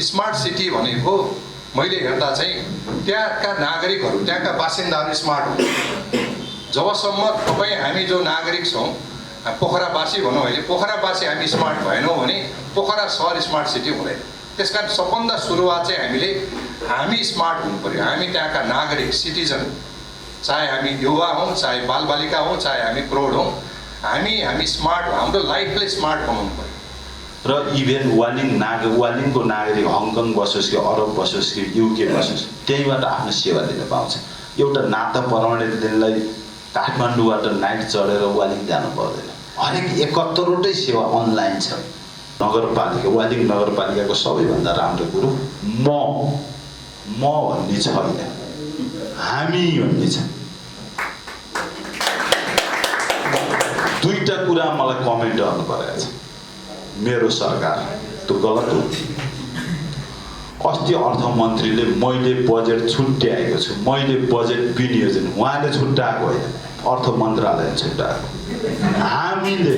Smart city भनेको मैले हेर्दा चाहिँ त्यहाँका नागरिकहरू त्यहाँका बासिन्दाहरू स्मार्ट हुन्। जबसम्म तपाईँ हामी जो नागरिक छौँ पोखरावासी भनौँ अहिले पोखरावासी हामी स्मार्ट भएनौँ भने पोखरा सहर स्मार्ट सिटी हुँदैन। त्यसकारण सबभन्दा सुरुवात चाहिँ हामी स्मार्ट हुनु पर्यो। हामी त्यहाँका नागरिक सिटिजन, चाहे हामी युवा हौँ, चाहे बालबालिका हौँ, चाहे हामी प्रौढ हौँ, हामी स्मार्ट, हाम्रो लाइफले स्मार्ट बनाउनु पर्यो। र इभेन वालिङको नागरिक हङकङ बसोस् कि अरब बसोस् कि युके बसोस् त्यहीँबाट आफ्नो सेवा लिन पाउँछ। एउटा नाता परमाणुलाई काठमाडौँबाट नाइट चढेर वालिङ जानु पर्दैन। हरेक 71वटै सेवा अनलाइन छ। नगरपालिका वालिङ नगरपालिकाको सबैभन्दा राम्रो कुरो म भन्ने छैन, हामी भन्ने छ। दुईटा कुरा मलाई कमेन्ट गर्नु परेको छ। मेरो सरकार त्यो गलत हो। अस्ति अर्थमन्त्रीले मैले बजेट छुट्याएको छु, मैले बजेट विनियोजन, उहाँले छुट्याएको होइन, अर्थ मन्त्रालयले छुट्याएको। हामीले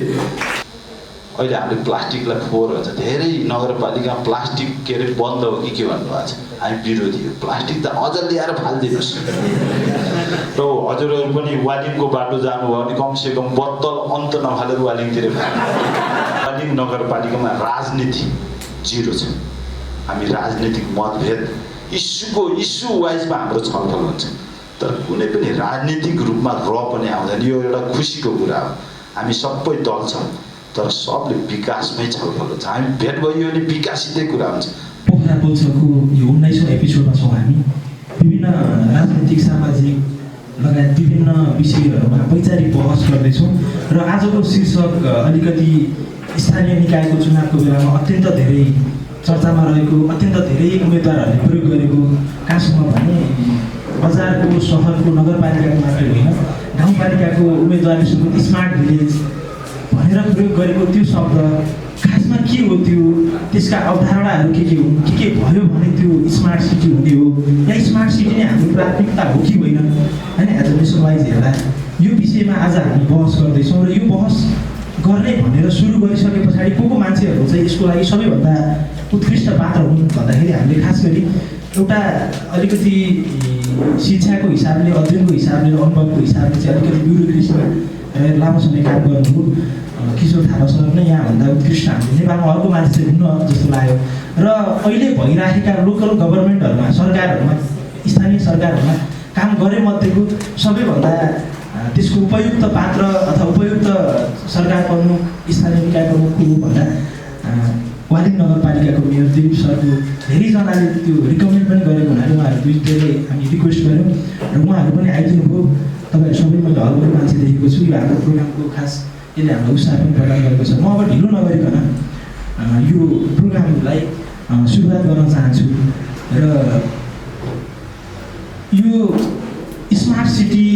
अहिले हामीले प्लास्टिकलाई फोहोर हुन्छ। धेरै नगरपालिका प्लास्टिक के अरे बन्द हो कि के भन्नुभएको छ। हामी विरोधी हो। प्लास्टिक त अझ ल्याएर फालिदिनुहोस्। र हजुरहरू पनि वालिङको बाटो जानुभयो भने कमसेकम बत्तल अन्त नफालेर वालिङतिर वालिङ नगरपालिकामा राजनीति जिरो छ। हामी राजनीतिक मतभेद इस्यु वाइजमा हाम्रो छलफल हुन्छ, तर कुनै पनि राजनीतिक रूपमा पनि आउँदैन। यो एउटा खुसीको कुरा हो। हामी सबै दल छौँ तर सबले विकासमै छलफल हुन्छ। हामी भेट भइयो भने विकासितै कुरा हुन्छ। पोखरा बोल्छको यो 19औं एपिसोडमा छौँ हामी। विभिन्न राजनीतिक सामाजिक लगायत विभिन्न विषयहरूमा वैचारिक बहस गर्दैछौँ र आजको शीर्षक अलिकति स्थानीय निकायको चुनावको बेलामा अत्यन्त धेरै चर्चामा रहेको, अत्यन्त धेरै उम्मेदवारहरूले प्रयोग गरेको, कहाँसम्म भने बजारको, सहरको, नगरपालिकाको मात्रै होइन गाउँपालिकाको उम्मेदवारले स्मार्ट भिलेज भनेर प्रयोग गरेको त्यो शब्द खासमा के हो, त्यसका अवधारणाहरू के हुन्, के भयो भने त्यो स्मार्ट सिटी हुने हो या स्मार्ट सिटी नै हाम्रो प्राथमिकता हो कि होइन होइन। एज अ नेसन वाइज हेर्दा यो विषयमा आज हामी बहस गर्दैछौँ र यो बहस गर्ने भनेर सुरु गरिसके पछाडि को मान्छेहरू चाहिँ यसको लागि सबैभन्दा उत्कृष्ट पात्र हुन् भन्दाखेरि हामीले खास गरी एउटा अलिकति शिक्षाको हिसाबले, अध्ययनको हिसाबले, अनुभवको हिसाबले चाहिँ अलिकति ब्युरोक्रेसीमा लामो समय काम गर्नुभयो किशोर थापा सर नै यहाँभन्दा उत्कृष्ट हामीले नेपालमा अर्को मान्छे चाहिँ हुन्न जस्तो लाग्यो। र अहिले भइराखेका लोकल गभर्मेन्टहरूमा, सरकारहरूमा, स्थानीय सरकारहरूमा काम गरे मध्येको सबैभन्दा त्यसको उपयुक्त पात्र अथवा उपयुक्त सरकार प्रमुख, स्थानीय निकाय प्रमुख को भन्दा वालिङ नगरपालिकाको मेयर देव सरको धेरैजनाले त्यो रिकमेन्ड पनि गरेको हुनाले उहाँहरू दुईजनाले हामी रिक्वेस्ट गऱ्यौँ र उहाँहरू पनि आइदिनुभयो। तपाईँहरू सबै मैले हलभरि मान्छे देखेको छु। यो हाम्रो प्रोग्रामको खास यसले हामीलाई उत्साह पनि प्रदान गरेको छ। म अब ढिलो नगरिकन यो प्रोग्रामलाई सुरुवात गर्न चाहन्छु र यो स्मार्ट सिटी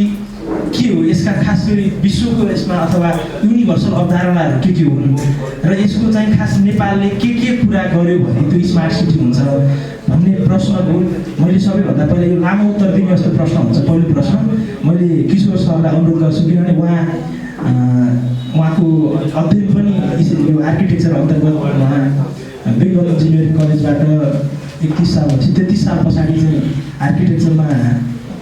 के हो, यसका खास गरी विश्वको यसमा अथवा युनिभर्सल अवधारणाहरू के हुन् र यसको चाहिँ खास नेपालले के पुरा गर्यो भने त्यो स्मार्ट सिटी हुन्छ भन्ने प्रश्नको मैले सबैभन्दा पहिला यो लामो उत्तर दिने जस्तो प्रश्न हुन्छ। पहिलो प्रश्न मैले किशोर सरलाई अनुरोध गर्छु, किनभने उहाँको अध्ययन पनि यो आर्किटेक्चर अन्तर्गत उहाँ बेङ्गल इन्जिनियरिङ कलेजबाट 31 साल 33 साल पछाडि चाहिँ आर्किटेक्चरमा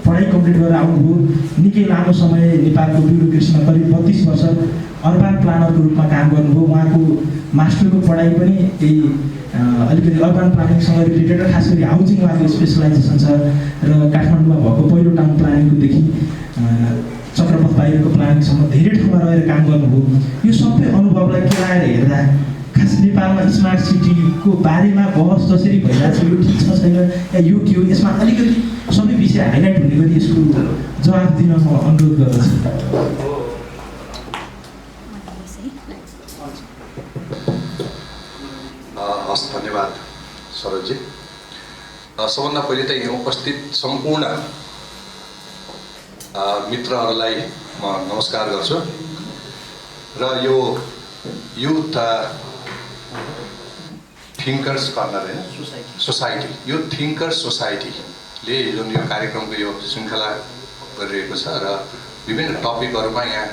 पढाइ कम्प्लिट गरेर आउनुभयो। निकै लामो समय नेपालको ब्युरोक्रेसीमा करिब 32 वर्ष अर्बन प्लानरको रूपमा काम गर्नुभयो। उहाँको मास्टरको पढाइ पनि त्यही अलिकति अर्बन प्लानिङसँग रिलेटेड र खास गरी हाउसिङ उहाँको स्पेसलाइजेसन छ र काठमाडौँमा भएको पहिलो टाउन प्लानिङकोदेखि चक्रपथ बाहिरको प्लानिङसम्म धेरै ठाउँमा रहेर काम गर्नुभयो। यो सबै अनुभवलाई केलाएर हेर्दा खास नेपालमा स्मार्ट सिटीको बारेमा बहस जसरी भइरहेको छ यो ठिक छ छैन या यो के हो, यसमा अलिकति सबै विषय हाइलाइट हुने गरी यसको जवाफ दिन म अनुरोध गर्दछु। हस्, धन्यवाद सरोजी। सबभन्दा पहिले त यहाँ उपस्थित सम्पूर्ण मित्रहरूलाई म नमस्कार गर्छु र यो युथ थिङ्कर्स कर्नर होइन सोसाइटी, युथ थिङ्कर्स सोसाइटीले जुन यो कार्यक्रमको यो श्रृङ्खला गरिरहेको छ र विभिन्न टपिकहरूमा यहाँ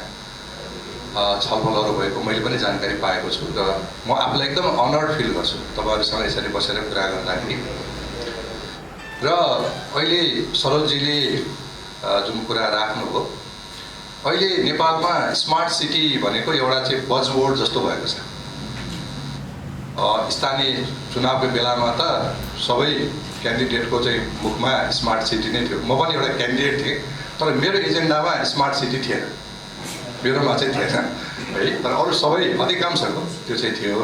छलफलहरू भएको मैले पनि जानकारी पाएको छु र म आफूलाई एकदम अनर्ड फिल गर्छु तपाईँहरूसँग यसरी बसेर कुरा गर्दाखेरि। र अहिले सरोजजीले जुन कुरा राख्नुभयो, अहिले नेपालमा स्मार्ट सिटी भनेको एउटा चाहिँ बजवर्ड जस्तो भएको छ। स्थानीय चुनावको बेलामा त सबै क्यान्डिडेटको चाहिँ मुखमा स्मार्ट सिटी नै थियो। म पनि एउटा क्यान्डिडेट थिएँ, तर मेरो एजेन्डामा स्मार्ट सिटी थिएन, मेरोमा चाहिँ थिएन है, तर अरू सबै अधिकांशको त्यो चाहिँ थियो।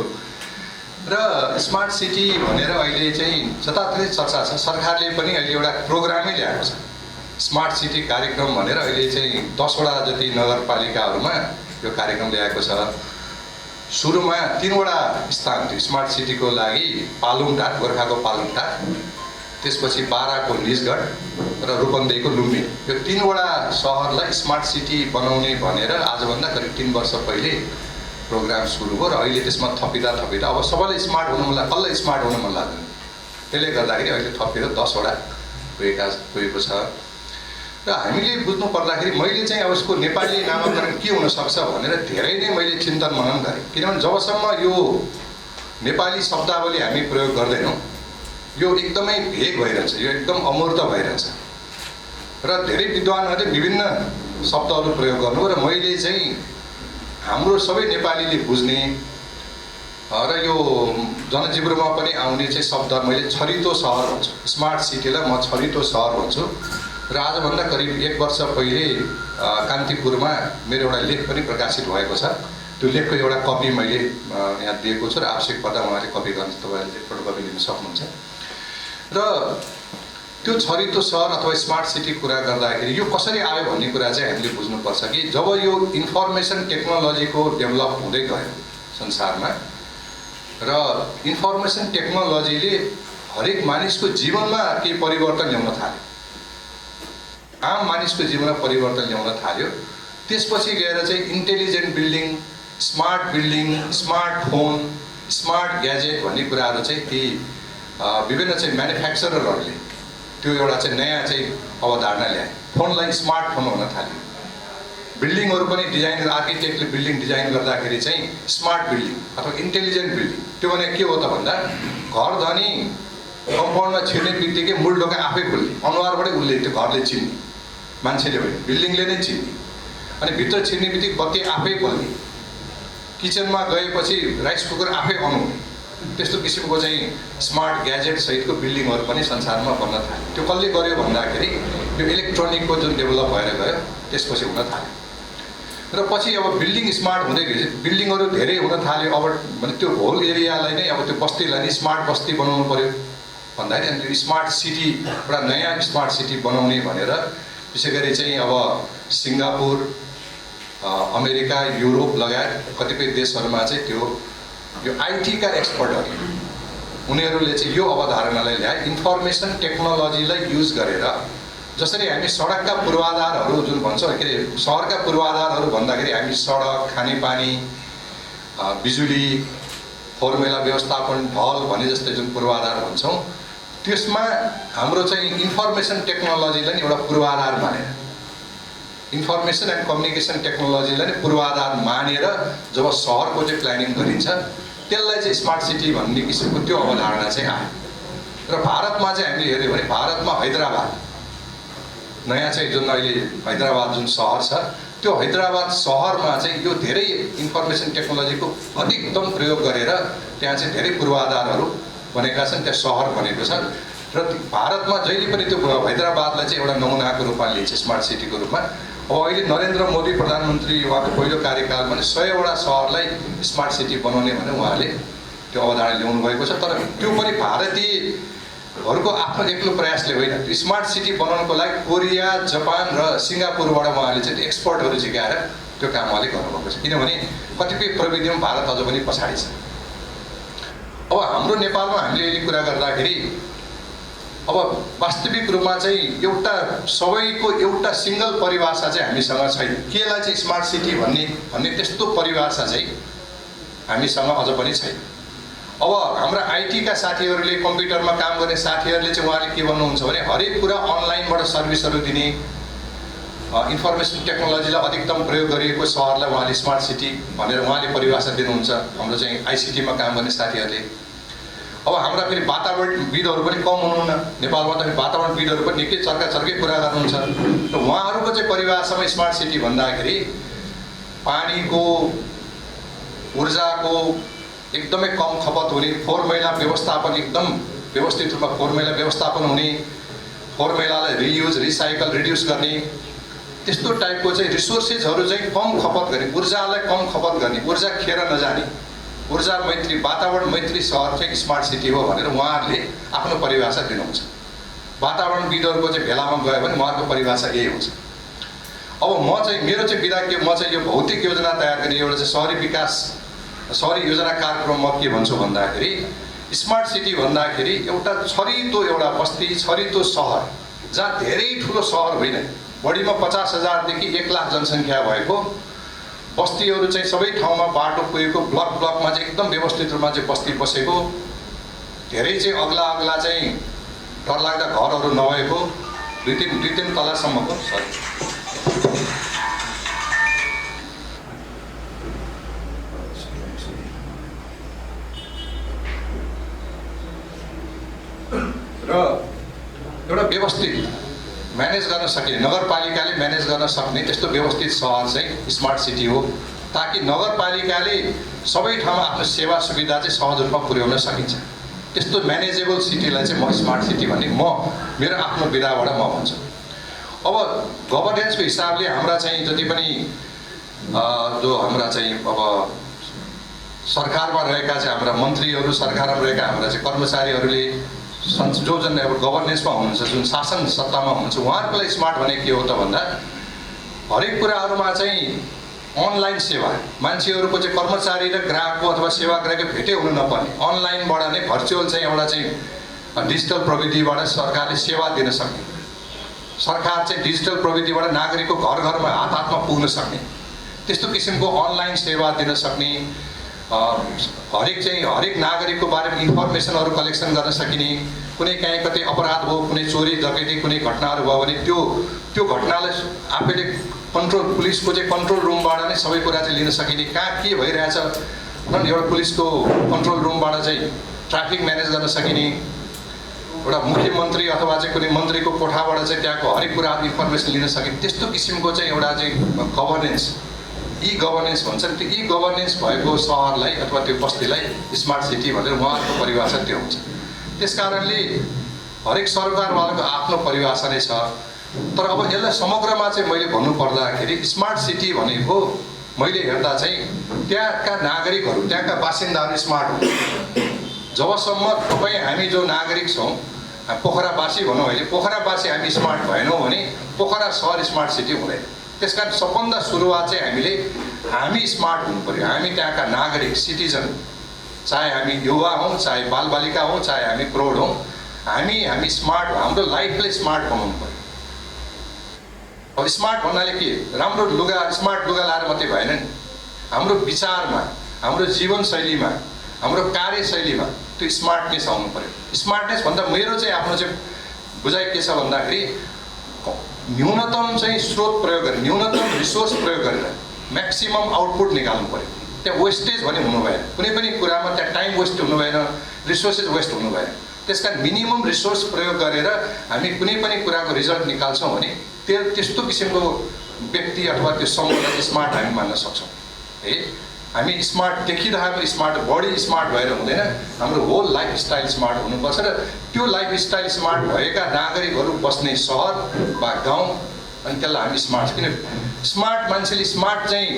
र स्मार्ट सिटी भनेर अहिले चाहिँ जताततै चर्चा छ। सरकारले पनि अहिले एउटा प्रोग्रामै ल्याएको छ, स्मार्ट सिटी कार्यक्रम भनेर। अहिले चाहिँ 10वटा जति नगरपालिकाहरूमा यो कार्यक्रम ल्याएको छ। सुरुमा 3वटा स्थान थियो स्मार्ट सिटीको लागि, पालुङटार, गोर्खाको पालुङटार, त्यसपछि बाराको निजगढ र रूपन्देहीको लुम्बिनी। यो 3वटा सहरलाई स्मार्ट सिटी बनाउने भनेर आजभन्दा करिब 3 वर्ष पहिले प्रोग्राम सुरु भयो र अहिले त्यसमा थपिँदा अब सबैलाई स्मार्ट हुनु मन लाग्छ, कसलाई स्मार्ट हुनु मन लाग्दैन। त्यसले गर्दाखेरि अहिले थपेर 10वटा पुगेको छ। र हामीले बुझ्नु पर्दाखेरि मैले चाहिँ अब यसको नेपाली नामाकरण के हुनसक्छ भनेर धेरै नै मैले चिन्तन मनन गरेँ। किनभने जबसम्म यो नेपाली शब्दावली हामी प्रयोग गर्दैनौँ, यो एकदमै भेग भइरहेछ, यो एकदम अमूर्त भइरहेछ। र धेरै विद्वानहरूले विभिन्न शब्दहरू प्रयोग गर्नु र मैले चाहिँ हाम्रो सबै नेपालीले बुझ्ने र यो जनजीवनमा पनि आउने चाहिँ शब्द मैले छरितो सहर भन्छु। स्मार्ट सिटीलाई म छरितो सहर भन्छु। र आजभन्दा करिब 1 वर्ष पहिले कान्तिपुरमा मेरो एउटा लेख पनि प्रकाशित भएको छ। त्यो लेखको एउटा कपी मैले यहाँ दिएको छु र आवश्यक पर्दा उहाँले कपी गर्न तपाईँहरूले फोटोकपी लिन सक्नुहुन्छ। र त्यो छरितो सहर अथवा स्मार्ट सिटी कुरा गर्दाखेरि यो कसरी आयो भन्ने कुरा चाहिँ हामीले बुझ्नुपर्छ कि जब यो इन्फर्मेसन टेक्नोलोजीको डेभलप हुँदै गयो संसारमा र इन्फर्मेसन टेक्नोलोजीले हरेक मानिसको जीवनमा केही परिवर्तन ल्याउन थाल्यो, आम मानिसको जीवनमा परिवर्तन ल्याउन थाल्यो। त्यसपछि गएर चाहिँ intelligent building, smart building, smart phone, smart gadget भन्ने कुराहरू चाहिँ ती विभिन्न चाहिँ म्यानुफ्याक्चररहरूले त्यो एउटा चाहिँ नयाँ चाहिँ अवधारणा ल्याए। फोनलाई स्मार्ट फोन हुन थाल्यो। बिल्डिङहरू पनि डिजाइन, आर्किटेक्टले बिल्डिङ डिजाइन गर्दाखेरि चाहिँ स्मार्ट बिल्डिङ अथवा इन्टेलिजेन्ट बिल्डिङ। त्यो भने के हो त भन्दा घर धनी कम्पाउन्डमा छिर्ने बित्तिकै मूल ढोका आफै खुल्ने, अनुहारबाटै उसले त्यो घरले चिन्ने, मान्छेले होइन बिल्डिङले नै चिन्ने। अनि भित्र छिर्ने बित्तिकै बत्ती आफै खोल्ने, किचनमा गएपछि राइस कुकर आफै अन हुने, त्यस्तो किसिमको चाहिँ स्मार्ट ग्याजेट सहितको बिल्डिङहरू पनि संसारमा बन्न थाल्यो। त्यो कसले गर्यो भन्दाखेरि यो इलेक्ट्रोनिकको जुन डेभलप भएर गयो त्यसपछि हुन थाल्यो। र पछि अब बिल्डिङ स्मार्ट हुँदै गएपछि बिल्डिङहरू धेरै हुन थाल्यो। अब भने त्यो होल एरियालाई नै अब त्यो बस्तीलाई नै स्मार्ट बस्ती बनाउनु पर्यो भन्दाखेरि अनि स्मार्ट सिटी, एउटा नयाँ स्मार्ट सिटी बनाउने भनेर विशेष गरी चाहिँ अब सिङ्गापुर, अमेरिका, युरोप लगायत कतिपय देशहरूमा चाहिँ त्यो यो आइटीका एक्सपर्टहरू उनीहरूले चाहिँ यो अवधारणालाई ल्याए। इन्फर्मेसन टेक्नोलोजीलाई युज गरेर जसरी हामी सडकका पूर्वाधारहरू जुन भन्छौँ, के अरे सहरका पूर्वाधारहरू भन्दाखेरि हामी सडक, खानेपानी, बिजुली, फोहोरमेला व्यवस्थापन, ढल भने जस्तै जुन पूर्वाधार भन्छौँ, त्यसमा हाम्रो चाहिँ इन्फर्मेसन टेक्नोलोजीलाई नि एउटा पूर्वाधार मानेर, इन्फर्मेसन एन्ड कम्युनिकेसन टेक्नोलोजीलाई नै पूर्वाधार मानेर जब सहरको चाहिँ प्लानिङ गरिन्छ त्यसलाई चाहिँ स्मार्ट सिटी भन्ने किसिमको त्यो अवधारणा चाहिँ आयो। र भारतमा चाहिँ हामीले हेऱ्यौँ भने भारतमा हैदराबाद नयाँ चाहिँ जुन अहिले हैदराबाद जुन सहर छ, त्यो हैदराबाद सहरमा चाहिँ यो धेरै इन्फर्मेसन टेक्नोलोजीको अधिकतम प्रयोग गरेर त्यहाँ चाहिँ धेरै पूर्वाधारहरू बनेका छन्, त्यहाँ सहर बनेको छ। र भारतमा जहिले पनि त्यो हैदराबादलाई चाहिँ एउटा नमुनाको रूपमा लिन्छ स्मार्ट सिटीको रूपमा। अब अहिले नरेन्द्र मोदी प्रधानमन्त्री उहाँको पहिलो कार्यकालमा 100वटा सहरलाई स्मार्ट सिटी बनाउने भनेर उहाँले त्यो अवधारणा ल्याउनु भएको छ। तर त्यो पनि भारतीयहरूको आफ्नो एक्लो प्रयासले होइन, त्यो स्मार्ट सिटी बनाउनको लागि कोरिया, जापान र सिङ्गापुरबाट उहाँले चाहिँ एक्सपर्टहरू झिकाएर त्यो काम उहाँले गर्नुभएको छ। किनभने कतिपय प्रविधिमा भारत अझ पनि पछाडि छ। अब हाम्रो नेपालमा हामीले अहिले कुरा गर्दाखेरि अब वास्तविक रूपमा चाहिँ एउटा सबैको एउटा सिङ्गल परिभाषा चाहिँ हामीसँग छैन। केलाई चाहिँ स्मार्ट सिटी भन्ने त्यस्तो परिभाषा चाहिँ हामीसँग अझ पनि छैन। अब हाम्रा आइटीका साथीहरूले, कम्प्युटरमा काम गर्ने साथीहरूले चाहिँ उहाँले के भन्नुहुन्छ भने हरेक कुरा अनलाइनबाट सर्भिसहरू दिने, इन्फर्मेसन टेक्नोलोजीलाई अधिकतम प्रयोग गरिएको सहरलाई उहाँले स्मार्ट सिटी भनेर उहाँले परिभाषा दिनुहुन्छ हाम्रो चाहिँ आइसिटीमा काम गर्ने साथीहरूले। अब हाम्रा फेरि वातावरणविदहरू पनि कम हुनुहुन्न, नेपालमा त वातावरणविदहरू पनि निकै चर्कै कुरा गर्नुहुन्छ। र उहाँहरूको चाहिँ परिभाषामा स्मार्ट सिटी भन्दाखेरि पानीको ऊर्जाको एकदमै कम खपत हुने, फोहोर मैला व्यवस्थापन एकदम व्यवस्थित रूपमा फोहोर मैला व्यवस्थापन हुने, फोहोर मैलालाई रियुज रिसाइकल रिड्युस गर्ने, त्यस्तो टाइपको चाहिँ रिसोर्सेसहरू चाहिँ कम खपत गर्ने, ऊर्जालाई कम खपत गर्ने, ऊर्जा खेर नजाने, ऊर्जा मैत्री वातावरण मैत्री सहर चाहिँ स्मार्ट सिटी हो भनेर उहाँहरूले आफ्नो परिभाषा दिनुहुन्छ। वातावरणविदहरूको चाहिँ भेलामा गयो भने उहाँहरूको परिभाषा यही हुन्छ। अब म चाहिँ मेरो चाहिँ विधा के, म चाहिँ यो भौतिक योजना तयार गर्ने एउटा चाहिँ सहरी विकास सहरी योजना कार्यक्रम म के भन्छु भन्दाखेरि स्मार्ट सिटी भन्दाखेरि एउटा छरितो एउटा बस्ती, छरितो सहर जहाँ धेरै ठुलो सहर होइन, बढीमा 50,000 देखि 1 लाख जनसङ्ख्या भएको बस्तीहरू चाहिँ सबै ठाउँमा बाटो पुगेको, ब्लकमा चाहिँ एकदम व्यवस्थित रूपमा चाहिँ बस्ती बसेको, धेरै चाहिँ अग्ला चाहिँ डरलाग्दा घरहरू नभएको, दुई तिन तलासम्मको र एउटा व्यवस्थित म्यानेज गर्न सकिने, नगरपालिकाले म्यानेज गर्न सक्ने त्यस्तो व्यवस्थित सहर चाहिँ स्मार्ट सिटी हो, ताकि नगरपालिकाले सबै ठाउँमा आफ्नो सेवा सुविधा चाहिँ सहज रूपमा पुर्याउन सकिन्छ। त्यस्तो म्यानेजेबल सिटीलाई चाहिँ म स्मार्ट सिटी भन्ने मेरो आफ्नो विधाबाट म भन्छु। अब गभर्नेन्सको हिसाबले हाम्रा चाहिँ जति पनि जो हाम्रा चाहिँ अब सरकारमा रहेका चाहिँ हाम्रा मन्त्रीहरू, सरकारमा रहेका हाम्रा चाहिँ कर्मचारीहरूले जो जन अब गभर्नेन्समा हुनुहुन्छ, जुन शासन सत्तामा हुनुहुन्छ, उहाँहरूको लागि स्मार्ट भने के हो त भन्दा हरेक कुराहरूमा चाहिँ अनलाइन सेवा, मान्छेहरूको चाहिँ कर्मचारी र ग्राहकको अथवा सेवाग्राहीको भेटै हुनु नपर्ने, अनलाइनबाट नै भर्चुअल चाहिँ एउटा चाहिँ डिजिटल प्रविधिबाट सरकारले सेवा दिन सक्ने, सरकार चाहिँ डिजिटल प्रविधिबाट नागरिकको घरमा हातमा पुग्न सक्ने, त्यस्तो किसिमको अनलाइन सेवा दिन सक्ने, हरेक नागरिकको बारेमा इन्फर्मेसनहरू कलेक्सन गर्न सकिने, कुनै काहीँ कतै अपराध भयो, कुनै चोरी डकैती कुनै घटनाहरू भयो भने त्यो घटनालाई आफैले पुलिसको चाहिँ कन्ट्रोल रुमबाट नै सबै कुरा चाहिँ लिन सकिने, कहाँ के भइरहेछ एउटा पुलिसको कन्ट्रोल रुमबाट चाहिँ ट्राफिक म्यानेज गर्न सकिने, एउटा मुख्यमन्त्री अथवा चाहिँ कुनै मन्त्रीको कोठाबाट चाहिँ त्यहाँको हरेक कुरा इन्फर्मेसन लिन सकिने, त्यस्तो किसिमको चाहिँ एउटा चाहिँ गभर्नेन्स, गभर्नेन्स भन्छ नि, त्यो गभर्नेन्स भएको सहरलाई अथवा त्यो बस्तीलाई स्मार्ट सिटी भनेर उहाँहरूको परिभाषा त्यो हुन्छ। त्यस कारणले हरेक सरकारवालाको आफ्नो परिभाषा नै छ। तर अब यसलाई समग्रमा चाहिँ मैले भन्नु पर्दाखेरि स्मार्ट सिटी भनेको मैले हेर्दा चाहिँ त्यहाँका नागरिकहरू, त्यहाँका बासिन्दाहरू स्मार्ट हुन्। जबसम्म हामी जो नागरिक छौँ, पोखरावासी भनौँ, अहिले पोखरावासी हामी स्मार्ट भएनौँ भने पोखरा सहर स्मार्ट सिटी हुँदैन। त्यस कारण सबभन्दा सुरुवात चाहिँ हामी स्मार्ट हुनु पर्यो। हामी त्यहाँका नागरिक सिटिजन, चाहे हामी युवा हौँ, चाहे बालबालिका हौँ, चाहे हामी प्रौढ हौँ, हामी स्मार्ट, हाम्रो लाइफलाई स्मार्ट बनाउनु पर्यो। अब स्मार्ट भन्नाले के, राम्रो लुगा, स्मार्ट लुगा लाएर मात्रै भएन नि, हाम्रो विचारमा, हाम्रो जीवनशैलीमा, हाम्रो कार्यशैलीमा त्यो स्मार्टनेस आउनु पर्यो। स्मार्टनेस भन्दा मेरो चाहिँ आफ्नो चाहिँ बुझाइ के छ भन्दाखेरि न्यूनतम चाहिँ स्रोत प्रयोग गरेर, न्यूनतम रिसोर्स प्रयोग गरेर म्याक्सिमम आउटपुट निकाल्नु पर्यो। त्यहाँ वेस्टेज भने हुनु भएन, कुनै पनि कुरामा त्यहाँ टाइम वेस्ट हुनु भएन, रिसोर्सेस वेस्ट हुनु भएन। त्यस कारण मिनिमम रिसोर्स प्रयोग गरेर हामी कुनै पनि कुराको रिजल्ट निकाल्छौँ भने त्यस्तो किसिमको व्यक्ति अथवा त्यो समूहलाई स्मार्ट हामी मान्न सक्छौँ। है, हामी स्मार्ट देखिँदा पनि स्मार्ट, बडी स्मार्ट भएर हुँदैन, हाम्रो होल लाइफस्टाइल स्मार्ट हुनुपर्छ। र त्यो लाइफस्टाइल स्मार्ट भएका नागरिकहरू बस्ने सहर वा गाउँ, अनि त्यसलाई हामी स्मार्ट, किन स्मार्ट मान्छेले स्मार्ट चाहिँ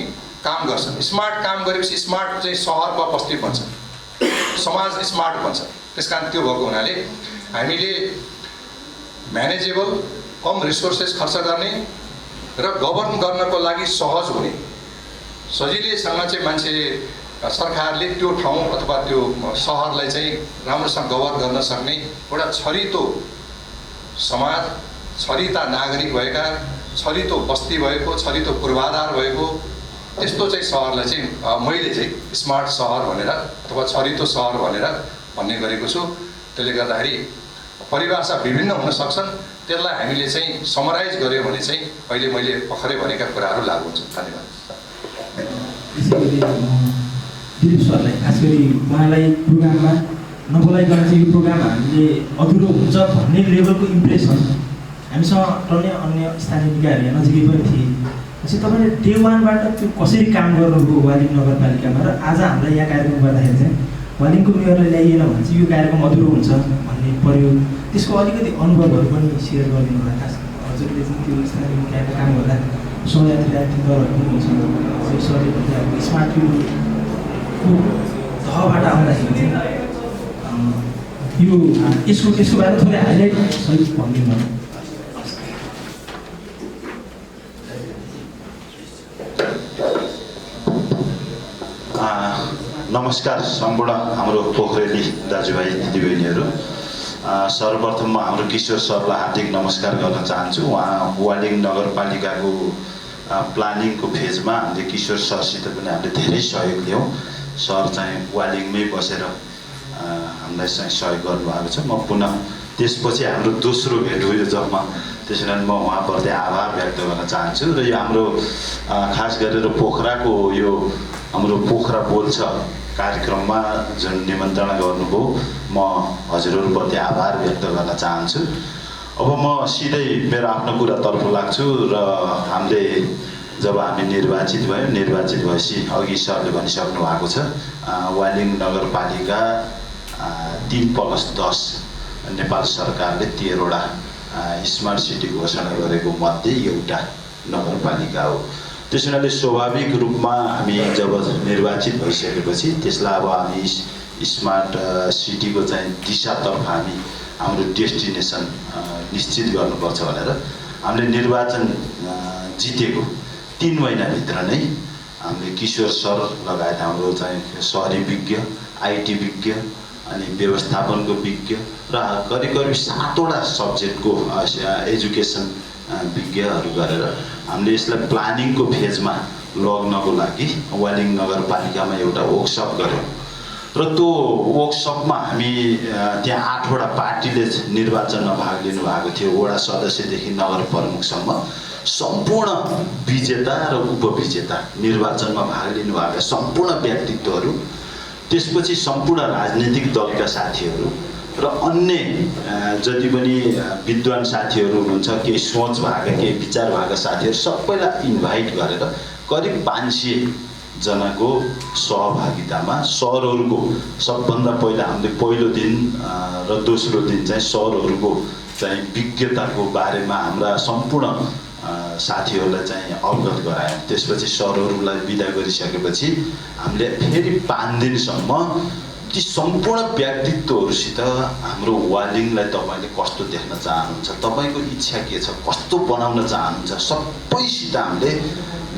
काम गर्छन्, स्मार्ट काम गरेपछि स्मार्ट चाहिँ सहर वा बस्ती बन्छ, समाज स्मार्ट बन्छ। त्यस कारण त्यो भएको हुनाले हामीले म्यानेजेबल, कम रिसोर्सेस खर्च गर्ने र गभर्न गर्नको लागि सहज हुने, सजिलैसँग चाहिँ मान्छे सरकारले त्यो ठाउँ अथवा त्यो सहरलाई चाहिँ राम्रोसँग गभर्न गर्न सक्ने एउटा छरितो समाज, छरिता नागरिक भएका, छरितो बस्ती भएको, छरितो पूर्वाधार भएको त्यस्तो चाहिँ सहरलाई चाहिँ मैले चाहिँ स्मार्ट सहर भनेर अथवा छरितो सहर भनेर भन्ने गरेको छु। त्यसले गर्दाखेरि परिभाषा विभिन्न हुन सक्छन्, त्यसलाई हामीले चाहिँ समराइज गर्यो भने चाहिँ अहिले मैले भर्खरै भनेका कुराहरू लागु हुन्छ। धन्यवाद। दिलीप सरलाई खास गरी उहाँलाई प्रोग्राममा नबोलाइकन चाहिँ यो प्रोग्राम हामीले अधुरो हुन्छ भन्ने लेभलको इम्प्रेसन हामीसँग टन्ने अन्य स्थानीय निकायहरू यहाँ नजिकै पनि थिए। पछि तपाईँले डे वानबाट त्यो कसरी काम गर्नुभयो वालिङ नगरपालिकामा र आज हामीलाई यहाँ कार्यक्रम गर्दाखेरि चाहिँ वालिङको मेयरलाई ल्याइएन भने चाहिँ यो कार्यक्रम अधुरो हुन्छ भन्ने पर्यो। त्यसको अलिकति अनुभवहरू पनि सेयर गरिदिनु होला। खास हजुरले चाहिँ त्यो स्थानीय निकायमा काम गर्दा सहयात्री दरहरू पनि हुन्छ। सरले पनि अब स्मार्ट युथको तहबाट आउँदाखेरि चाहिँ यो यसको बारे थोरै हाइलाइट सहित भनिदिनु होला। नमस्कार सम्पूर्ण हाम्रो पोखरेली दाजुभाइ दिदीबहिनीहरू। सर्वप्रथम म हाम्रो किशोर सरलाई हार्दिक नमस्कार गर्न चाहन्छु। उहाँ वालिङ नगरपालिकाको प्लानिङको फेजमा हामीले किशोर सरसित पनि हामीले धेरै सहयोग लियौँ। सर चाहिँ वालिङमै बसेर हामीलाई चाहिँ सहयोग गर्नुभएको छ। म पुनः त्यसपछि हाम्रो दोस्रो भेट हो यो जबमा, त्यसै कारण म उहाँप्रति आभार व्यक्त गर्न चाहन्छु। र यो हाम्रो खास गरेर पोखराको यो हाम्रो पोखरा बोल्छ कार्यक्रममा जुन निमन्त्रणा गर्नुभयो, म हजुरहरूप्रति आभार व्यक्त गर्न चाहन्छु। अब म सिधै मेरो आफ्नो कुरातर्फ लाग्छु। र हामीले जब हामी निर्वाचित भएपछि अघि सरले भनिसक्नु भएको छ, वालिङ नगरपालिका 3+10 नेपाल सरकारले 13वटा स्मार्ट सिटी घोषणा गरेको मध्ये एउटा नगरपालिका हो। त्यस हुनाले स्वाभाविक रूपमा हामी जब निर्वाचित भइसकेपछि त्यसलाई अब हामी स्मार्ट सिटीको चाहिँ दिशातर्फ हाम्रो डेस्टिनेसन निश्चित गर्नुपर्छ भनेर हामीले निर्वाचन जितेको 3 महिनाभित्र नै हामीले किशोर सर लगायत हाम्रो चाहिँ सहरी विज्ञ, आइटी विज्ञ अनि व्यवस्थापनको विज्ञ र करिब 7वटा सब्जेक्टको एजुकेसन विज्ञहरू गरेर हामीले यसलाई प्लानिङको फेजमा लग्नको लागि वालिङ नगरपालिकामा एउटा वर्कसप गऱ्यौँ। र त्यो वर्कसपमा हामी त्यहाँ 8वटा पार्टीले निर्वाचनमा भाग लिनु भएको थियो। वडा सदस्यदेखि नगर प्रमुखसम्म सम्पूर्ण विजेता र उपविजेता निर्वाचनमा भाग लिनुभएका सम्पूर्ण व्यक्तित्वहरू, त्यसपछि सम्पूर्ण राजनीतिक दलका साथीहरू र अन्य जति पनि विद्वान साथीहरू हुनुहुन्छ, केही सोच भएका केही विचार भएका साथीहरू सबैलाई इन्भाइट गरेर करिब 500 जनाको सहभागितामा सरहरूको सबभन्दा पहिला हामीले पहिलो दिन र दोस्रो दिन चाहिँ सरहरूको चाहिँ विज्ञताको बारेमा हाम्रा सम्पूर्ण साथीहरूलाई चाहिँ अवगत गरायौँ। त्यसपछि सरहरूलाई बिदा गरिसकेपछि हामीले फेरि 5 दिनसम्म ती सम्पूर्ण व्यक्तित्वहरूसित हाम्रो वालिङलाई तपाईँले कस्तो देख्न चाहनुहुन्छ, तपाईँको इच्छा के छ, कस्तो बनाउन चाहनुहुन्छ, सबैसित हामीले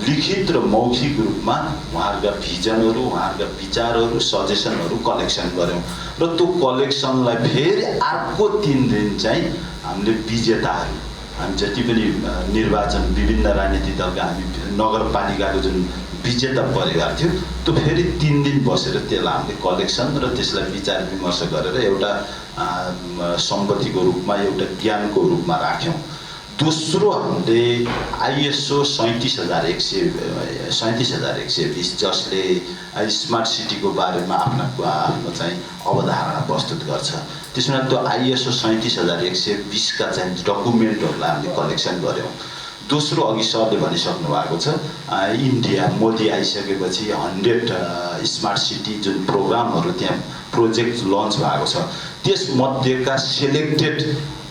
लिखित र मौखिक रूपमा उहाँहरूका भिजनहरू, उहाँहरूका विचारहरू, सजेसनहरू कलेक्सन गऱ्यौँ। र त्यो कलेक्सनलाई फेरि अर्को 3 दिन चाहिँ हामीले विजेताहरू, हामी जति पनि निर्वाचन विभिन्न राजनीतिक दलका हामी नगरपालिकाको जुन विजेता परिवार थियो, त्यो फेरि 3 दिन बसेर त्यसलाई हामीले कलेक्सन र त्यसलाई विचार विमर्श गरेर एउटा सम्पत्तिको रूपमा, एउटा ज्ञानको रूपमा राख्यौँ। दोस्रो हामीले ISO 37120 जसले स्मार्ट सिटीको बारेमा आफ्नो चाहिँ अवधारणा प्रस्तुत गर्छ। त्यसमा त्यो ISO 37120 का चाहिँ डकुमेन्टहरूलाई हामीले कलेक्सन गऱ्यौँ। दोस्रो अघि सरले भनिसक्नु भएको छ, इन्डिया मोदी आइसकेपछि 100 स्मार्ट सिटी जुन प्रोग्रामहरू त्यहाँ प्रोजेक्ट लन्च भएको छ, त्यसमध्येका सेलेक्टेड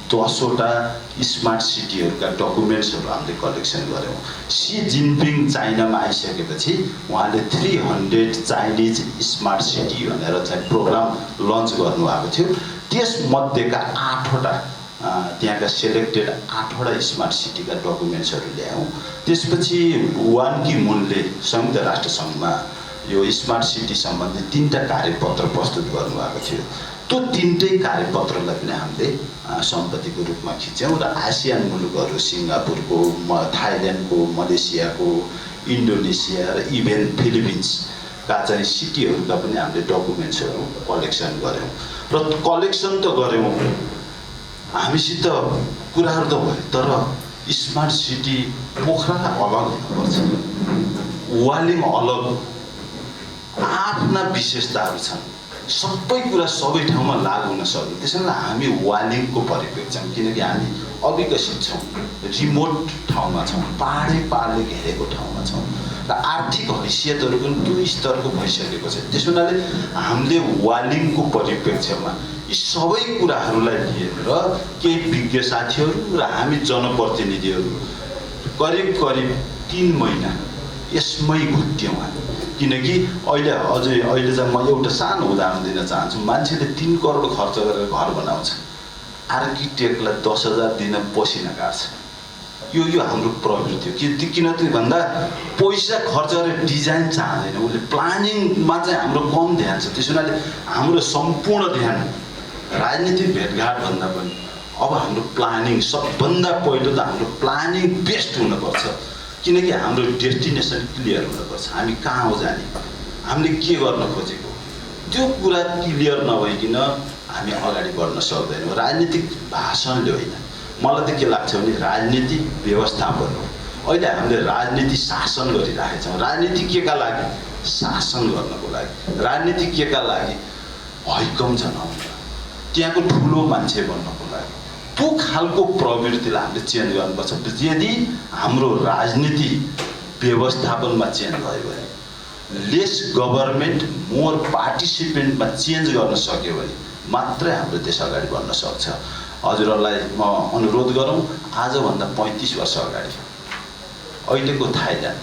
10वटा स्मार्ट सिटीहरूका डकुमेन्ट्सहरू हामीले कलेक्सन गऱ्यौँ। सी जिनपिङ चाइनामा आइसकेपछि उहाँले 300 चाइनिज स्मार्ट सिटी भनेर चाहिँ प्रोग्राम लन्च गर्नुभएको थियो। त्यसमध्येका 8वटा त्यहाँका सेलेक्टेड 8वटा स्मार्ट सिटीका डकुमेन्ट्सहरू ल्यायौँ। त्यसपछि वान की मुनले संयुक्त राष्ट्र सङ्घमा यो स्मार्ट सिटी सम्बन्धी 3टा कार्यपत्र प्रस्तुत गर्नुभएको थियो। त्यो 3टै कार्यपत्रलाई पनि हामीले सम्पत्तिको रूपमा खिच्यौँ र आसियान मुलुकहरू सिङ्गापुरको, थाइल्यान्डको, मलेसियाको, इन्डोनेसिया र इभेन फिलिपिन्सका चाहिँ सिटीहरूका पनि हामीले डकुमेन्ट्सहरू कलेक्सन गऱ्यौँ। र कलेक्सन त गऱ्यौँ, हामीसित कुराहरू त भयो तर स्मार्ट सिटी पोखरा अलग हुनुपर्छ, वालिङ अलग, आफ्ना विशेषताहरू छन्। सबै कुरा सबै ठाउँमा लागू हुन सक्दैन। त्यसैले हामी वालिङको परिप्रेक्ष्यमा, किनकि हामी अविकसित छौँ, रिमोट ठाउँमा छौँ, पाहाडले घेरेको ठाउँमा छौँ र आर्थिक हैसियतहरू पनि त्यो स्तरको भइसकेको छ। त्यस हुनाले हामीले वालिङको परिप्रेक्ष्यमा यी सबै कुराहरूलाई लिएर केही विज्ञ साथीहरू र हामी जनप्रतिनिधिहरू करिब 3 महिना यसमै घुट्यौँ हामी। किनकि अहिले चाहिँ म एउटा सानो उदाहरण दिन चाहन्छु। मान्छेले 3 करोड खर्च गरेर घर बनाउँछ, आर्किटेक्टलाई 10,000 दिन पसिना काट्छ। यो हाम्रो प्रवृत्ति हो। किन भन्दा पैसा खर्च गरेर डिजाइन चाहँदैन, उसले प्लानिङमा चाहिँ हाम्रो कम ध्यान छ। त्यस हुनाले हाम्रो सम्पूर्ण ध्यान राजनीतिक भेटघाट भन्दा पनि अब हाम्रो प्लानिङ, सबभन्दा पहिलो त हाम्रो प्लानिङ बेस्ट हुनुपर्छ। किनकि हाम्रो डेस्टिनेसन क्लियर हुनुपर्छ। हामी कहाँ हो जाने, हामीले के गर्न खोजेको, त्यो कुरा क्लियर नभइकन हामी अगाडि बढ्न सक्दैनौँ। राजनीतिक भाषणले होइन, मलाई त के लाग्छ भने राजनीति व्यवस्थापन हो। अहिले हामीले राजनीति शासन गरिरहेका छौँ। राजनीति केका लागि? शासन गर्नको लागि। राजनीति केका लागि? हैकम जनाउन, त्यहाँको ठुलो मान्छे बन्नको लागि। त्यो खालको प्रवृत्तिलाई हामीले चेन्ज गर्नुपर्छ। यदि हाम्रो राजनीति व्यवस्थापनमा चेन्ज भयो भने, लेस गभर्मेन्ट मोर पार्टिसिपेन्टमा चेन्ज गर्न सक्यो भने मात्रै हाम्रो देश अगाडि बढ्न सक्छ। हजुरहरूलाई म अनुरोध गरौँ, आजभन्दा 35 वर्ष अगाडि अहिलेको थाइल्यान्ड,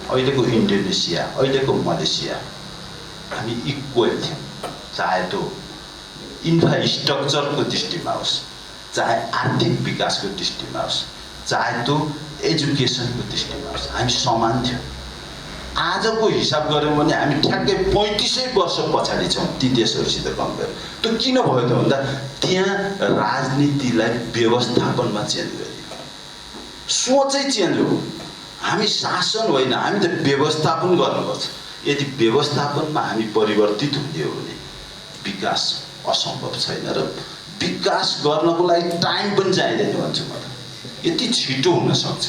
अहिलेको इन्डोनेसिया, अहिलेको मलेसिया हामी इक्वल थियौँ। चाहे त्यो इन्फ्रास्ट्रक्चरको दृष्टिमा होस्, चाहे आर्थिक विकासको दृष्टिमा होस्, चाहे त्यो एजुकेसनको दृष्टिमा होस्, हामी समान थियौँ। आजको हिसाब गऱ्यौँ भने हामी ठ्याक्कै 35 वर्ष पछाडि छौँ ती देशहरूसित कम्पेयर। त्यो किन भयो त भन्दा त्यहाँ राजनीतिलाई व्यवस्थापनमा चेन्ज गरियो, सोचै चेन्ज हो। हामी शासन होइन, हामी त व्यवस्थापन गर्नुपर्छ। यदि व्यवस्थापनमा हामी परिवर्तित हुने हो भने विकास असम्भव छैन र विकास गर्नको लागि टाइम पनि चाहिँदैन भन्छु म त। यति छिटो हुन सक्छ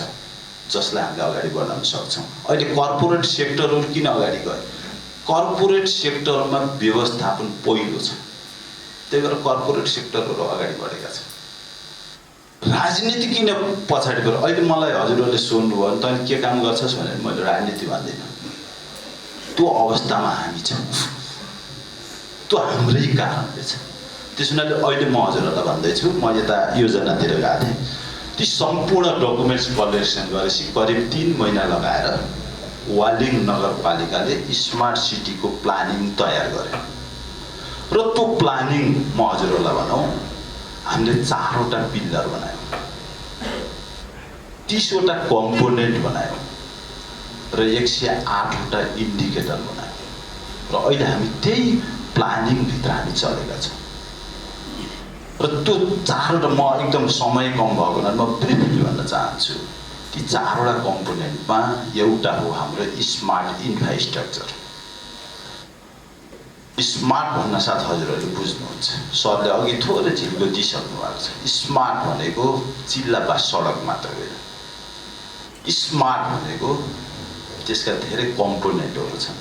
जसलाई हामीले अगाडि बढाउन सक्छौँ। अहिले कर्पोरेट सेक्टरहरू किन अगाडि गए? कर्पोरेट सेक्टरमा व्यवस्थापन पहिलो छ, त्यही भएर कर्पोरेट सेक्टरहरू अगाडि बढेका छन्। राजनीति किन पछाडि गयो? अहिले मलाई हजुरहरूले सोध्नुभयो भने तैँले के काम गर्छस् भनेर मैले राजनीति भन्दिनँ। त्यो अवस्थामा हामी छौँ, त्यो हाम्रै कारणले छ। त्यस हुनाले अहिले म हजुरहरूलाई भन्दैछु, म यता योजनातिर गएको थिएँ। ती सम्पूर्ण डकुमेन्ट्स कलेक्सन गरेपछि करिब 3 महिना लगाएर वालिङ नगरपालिकाले स्मार्ट सिटीको प्लानिङ तयार गर्यो र त्यो प्लानिङ म हजुरहरूलाई भनौँ हामीले 4वटा पिल्लर बनायौँ, 30वटा कम्पोनेन्ट बनायौँ र 108वटा इन्डिकेटर बनायौँ र अहिले हामी त्यही प्लानिङभित्र हामी चलेका छौँ। र त्यो 4वटा, म एकदम समय कम भएको हुनाले म ब्रिफली भन्न चाहन्छु। ती 4वटा कम्पोनेन्टमा एउटा हो हाम्रो स्मार्ट इन्फ्रास्ट्रक्चर। स्मार्ट भन्न साथ हजुरहरूले बुझ्नुहुन्छ, सरले अघि थोरै झिल्को दिइसक्नु भएको छ। स्मार्ट भनेको चिल्ला बा सडक मात्र होइन। स्मार्ट भनेको त्यसका धेरै कम्पोनेन्टहरू छन्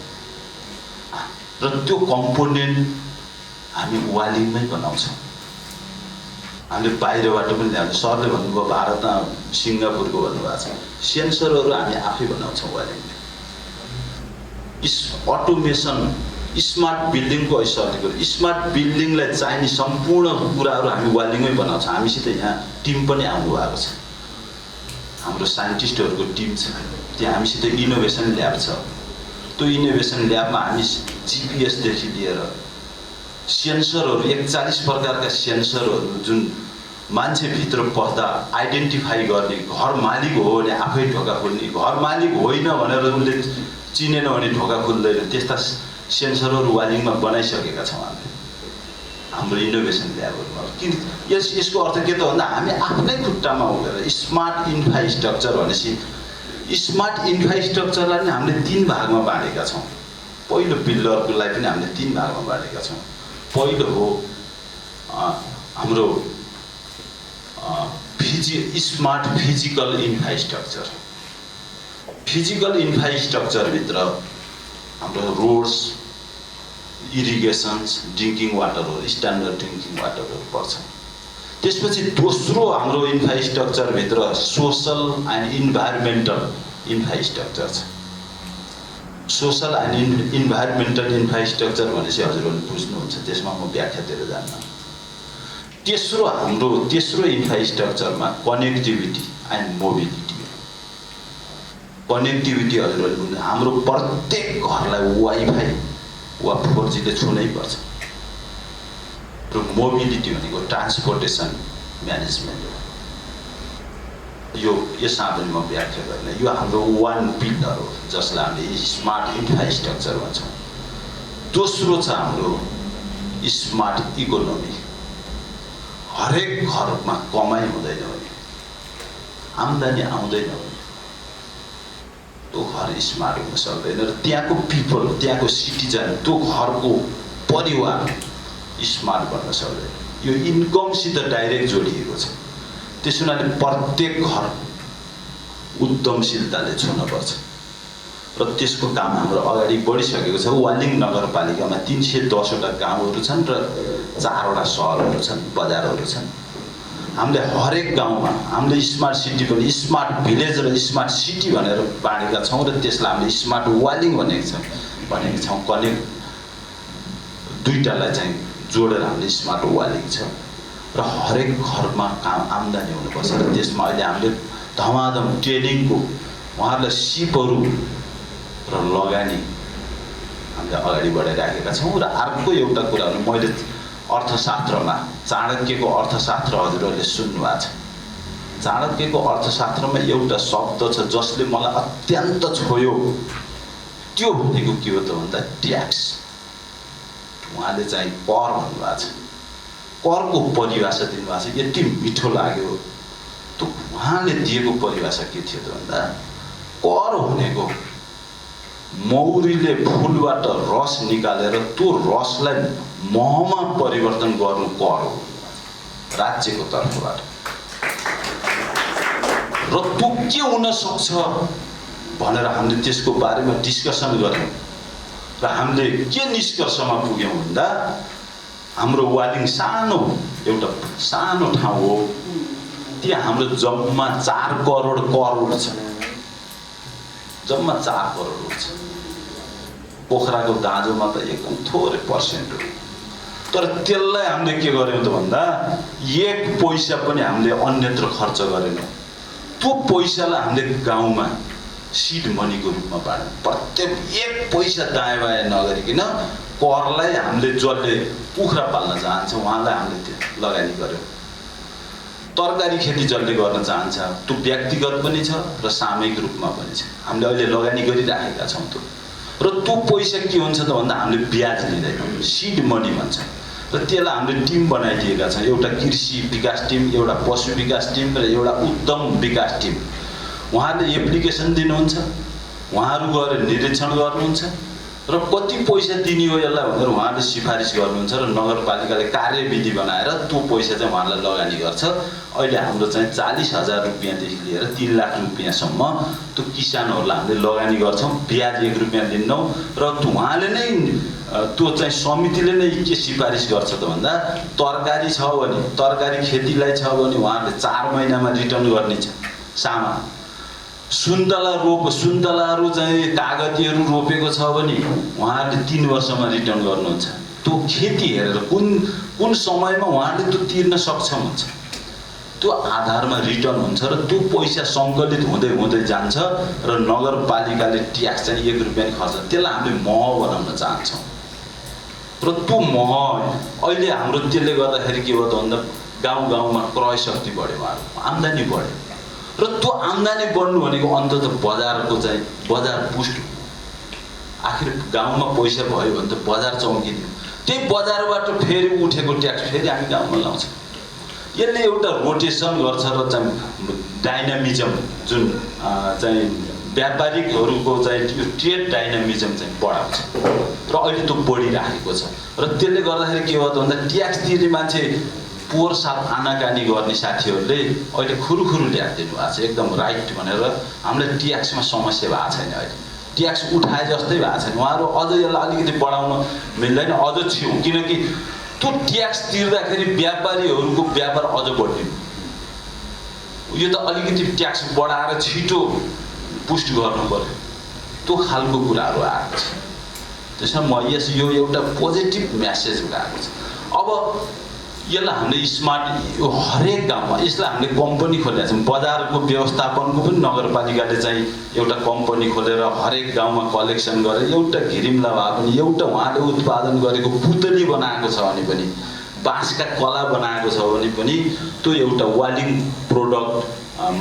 र त्यो कम्पोनेन्ट हामी वालिङमै बनाउँछौँ। हामीले बाहिरबाट पनि ल्याउँछौँ। सरले भन्नुभयो भारतमा सिङ्गापुरको भन्नुभएको छ, सेन्सरहरू हामी आफै बनाउँछौँ वालिङले। अटोमेसन, स्मार्ट बिल्डिङको सरले गर्यो, स्मार्ट बिल्डिङलाई चाहिने सम्पूर्ण कुराहरू हामी वालिङमै बनाउँछौँ। हामीसित यहाँ टिम पनि आउनु भएको छ, हाम्रो साइन्टिस्टहरूको टिम छ त्यहाँ। हामीसित इनोभेसन ल्याब छ। त्यो इनोभेसन ल्याबमा हामी जिपिएसदेखि लिएर सेन्सरहरू, 41 प्रकारका सेन्सरहरू जुन मान्छेभित्र पस्दा आइडेन्टिफाई गर्ने, घर मालिक हो भने आफै ढोका खोल्ने, घर मालिक होइन भनेर उसले चिनेन भने ढोका खोल्दैन, त्यस्ता सेन्सरहरू वालिङमा बनाइसकेका छौँ हामीले हाम्रो इनोभेसन ल्याबहरूमा। किन यसको अर्थ के त भन्दा हामी आफ्नै खुट्टामा उभिएर स्मार्ट इन्फ्रास्ट्रक्चर भनेपछि स्मार्ट इन्फ्रास्ट्रक्चरलाई पनि हामीले 3 भागमा बाँडेका छौँ। पहिलो पिल्लरलाई पनि हामीले 3 भागमा बाँडेका छौँ। पहिलो हो हाम्रो स्मार्ट फिजिकल इन्फ्रास्ट्रक्चर। फिजिकल इन्फ्रास्ट्रक्चरभित्र हाम्रो रोड्स, इरिगेसन्स, ड्रिङ्किङ वाटरहरू, स्ट्यान्डर्ड ड्रिङ्किङ वाटरहरू पर्छ। त्यसपछि दोस्रो हाम्रो इन्फ्रास्ट्रक्चरभित्र सोसल एन्ड इन्भाइरोमेन्टल इन्फ्रास्ट्रक्चर छ। सोसल एन्ड इन्भाइरोमेन्टल इन्फ्रास्ट्रक्चर भनेपछि हजुरहरूले बुझ्नुहुन्छ, त्यसमा म व्याख्या दिएर जान्न। तेस्रो इन्फ्रास्ट्रक्चरमा कनेक्टिभिटी एन्ड मोबिलिटी। कनेक्टिभिटी हजुरहरूले बुझ्नु, हाम्रो प्रत्येक घरलाई वाइफाई वा 4G ले छुनै पर्छ। र मोबिलिटी भनेको ट्रान्सपोर्टेसन म्यानेजमेन्ट हो। यसमा पनि म व्याख्या गर्ने, यो हाम्रो वान पिलर हो जसलाई हामीले स्मार्ट इन्फ्रास्ट्रक्चर भन्छौँ। दोस्रो छ हाम्रो स्मार्ट इकोनोमी। हरेक घरमा कमाइ हुँदैन भने, आम्दानी आउँदैन भने त्यो घर स्मार्ट हुन सक्दैन। र त्यहाँको पिपल, त्यहाँको सिटिजन, त्यो घरको परिवार स्मार्ट बन्न सक्दैन। यो इन्कमसित डाइरेक्ट जोडिएको छ। त्यसो हुनाले प्रत्येक घर उद्यमशीलताले छुनुपर्छ र त्यसको काम हाम्रो अगाडि बढिसकेको छ। वालिङ नगरपालिकामा 310 वटा गाउँहरू छन् र 4 वटा सहरहरू छन्, बजारहरू छन्। हामीले हरेक गाउँमा हामीले स्मार्ट सिटी पनि, स्मार्ट भिलेज र स्मार्ट सिटी भनेर बाँडेका छौँ र त्यसलाई हामीले स्मार्ट वालिङ भनेका छौँ। कनेक्ट दुईटालाई चाहिँ जोडेर हामीले स्मार्ट वालिङ छ र हरेक घरमा काम आम्दानी हुनुपर्छ। र त्यसमा अहिले हामीले धमाधम ट्रेनिङको उहाँहरूलाई सिपहरू र लगानी हामीले अगाडि बढाइराखेका छौँ। र अर्को एउटा कुरा हो, मैले अर्थशास्त्रमा चाणक्यको अर्थशास्त्र हजुरहरूले सुन्नुभएको छ। चाणक्यको अर्थशास्त्रमा एउटा शब्द छ जसले मलाई अत्यन्त छोयो। त्यो भनेको के हो त भन्दा ट्याक्स। उहाँले चाहिँ कर भन्नुभएको छ। करको परिभाषा दिनुभएको छ, यति मिठो लाग्यो। त्यो उहाँले दिएको परिभाषा के थियो त भन्दा कर भनेको मौरीले फुलबाट रस निकालेर त्यो रसलाई महमा परिवर्तन गर्नु कर हो राज्यको तर्फबाट। र त्यो के हुन सक्छ भनेर हामीले त्यसको बारेमा डिस्कसन गऱ्यौँ र हामीले के निष्कर्षमा पुग्यौँ भन्दा हाम्रो वालिङ एउटा सानो ठाउँ हो। त्यहाँ हाम्रो जम्मा 4 करोड कर उठ्छ, जम्मा 4 करोड उठ्छ। पोखराको दाँजोमा त एकदम थोरै पर्सेन्ट हो। तर त्यसलाई हामीले के गर्यौँ त भन्दा 1 पैसा पनि हामीले अन्यत्र खर्च गरेनौँ। त्यो पैसालाई हामीले गाउँमा सिड मनीको रूपमा बाँड्यौँ। प्रत्येक 1 पैसा दायाँ बायाँ नगरिकन करलाई हामीले जसले कुखुरा पाल्न चाहन्छ उहाँलाई हामीले लगानी गर्यौँ। तरकारी खेती जसले गर्न चाहन्छ त्यो व्यक्तिगत पनि छ र सामूहिक रूपमा पनि छ। हामीले अहिले लगानी गरिराखेका छौँ त्यो। र त्यो पैसा के हुन्छ त भन्दा हामीले ब्याज लिँदैनौँ, सिड मनी भन्छ। र त्यसलाई हामीले टिम बनाइदिएका छौँ। एउटा कृषि विकास टिम, एउटा पशु विकास टिम र एउटा उद्यम विकास टिम। उहाँहरूले एप्लिकेसन दिनुहुन्छ, उहाँहरू गएर निरीक्षण गर्नुहुन्छ र कति पैसा दिने हो यसलाई भनेर उहाँहरूले सिफारिस गर्नुहुन्छ र नगरपालिकाले कार्यविधि बनाएर त्यो पैसा चाहिँ उहाँहरूलाई लगानी गर्छ। अहिले हाम्रो चाहिँ 40,000 रुपियाँदेखि लिएर 3 लाख रुपियाँसम्म त्यो किसानहरूलाई हामीले लगानी गर्छौँ। ब्याज 1 रुपियाँ दिन्नौँ र उहाँले नै त्यो चाहिँ समितिले नै के सिफारिस गर्छ त भन्दा तरकारी छ भने, तरकारी खेतीलाई छ भने उहाँहरूले 4 महिनामा रिटर्न गर्ने छ सामान। सुन्तलाहरू चाहिँ कागतीहरू रोपेको छ भने उहाँहरूले 3 वर्षमा रिटर्न गर्नुहुन्छ। त्यो खेती हेरेर कुन समयमा उहाँहरूले त्यो तिर्न सक्षम हुन्छ त्यो आधारमा रिटर्न हुन्छ र त्यो पैसा सङ्कलित हुँदै जान्छ र नगरपालिकाले ट्याक्स चाहिँ 1 रुपियाँ खर्च। त्यसलाई हामीले मह बनाउन चाहन्छौँ र त्यो मह अहिले हाम्रो त्यसले गर्दाखेरि के भयो त भन्दा गाउँमा क्रय शक्ति बढ्यो, उहाँहरूको आम्दानी बढ्यो। र त्यो आम्दानी बढ्नु भनेको अन्तत बजारको चाहिँ बजार पुष्ट। आखिर गाउँमा पैसा भयो भने त बजार चम्किदियो। त्यही बजारबाट फेरि उठेको ट्याक्स फेरि हामी गाउँमा लाउँछौँ। यसले एउटा रोटेसन गर्छ र चाहिँ डाइनामिजम जुन चाहिँ व्यापारिकहरूको चाहिँ त्यो ट्रेड डाइनामिजम चाहिँ बढाउँछ र अहिले त्यो बढिराखेको छ। र त्यसले गर्दाखेरि के हो त भन्दा ट्याक्स तिर्ने मान्छे पोहोर साल आनाकानी गर्ने साथीहरूले अहिले खुरुखुरु ल्याइदिनु भएको छ एकदम राइट भनेर हामीलाई ट्याक्समा समस्या भएको छैन अहिले ट्याक्स उठाए जस्तै भएको छैन उहाँहरू अझ यसलाई अलिकति बढाउन मिल्दैन अझ छेउ किनकि त्यो ट्याक्स तिर्दाखेरि व्यापारीहरूको व्यापार अझ बढ्दिनु यो त अलिकति ट्याक्स बढाएर छिटो पुष्ट गर्नु पर्यो त्यो खालको कुराहरू आएको छ त्यसमा म यो एउटा पोजिटिभ मेसेज गएको छ अब यसलाई हामीले स्मार्ट यो हरेक गाउँमा यसलाई हामीले कम्पनी खोलेका छौँ बजारको व्यवस्थापनको पनि नगरपालिकाले चाहिँ एउटा कम्पनी खोलेर हरेक गाउँमा कलेक्सन गरेर एउटा घिरिम्ला भए पनि एउटा उहाँले उत्पादन गरेको पुतली बनाएको छ भने पनि बाँसका कला बनाएको छ भने पनि त्यो एउटा वालिङ प्रोडक्ट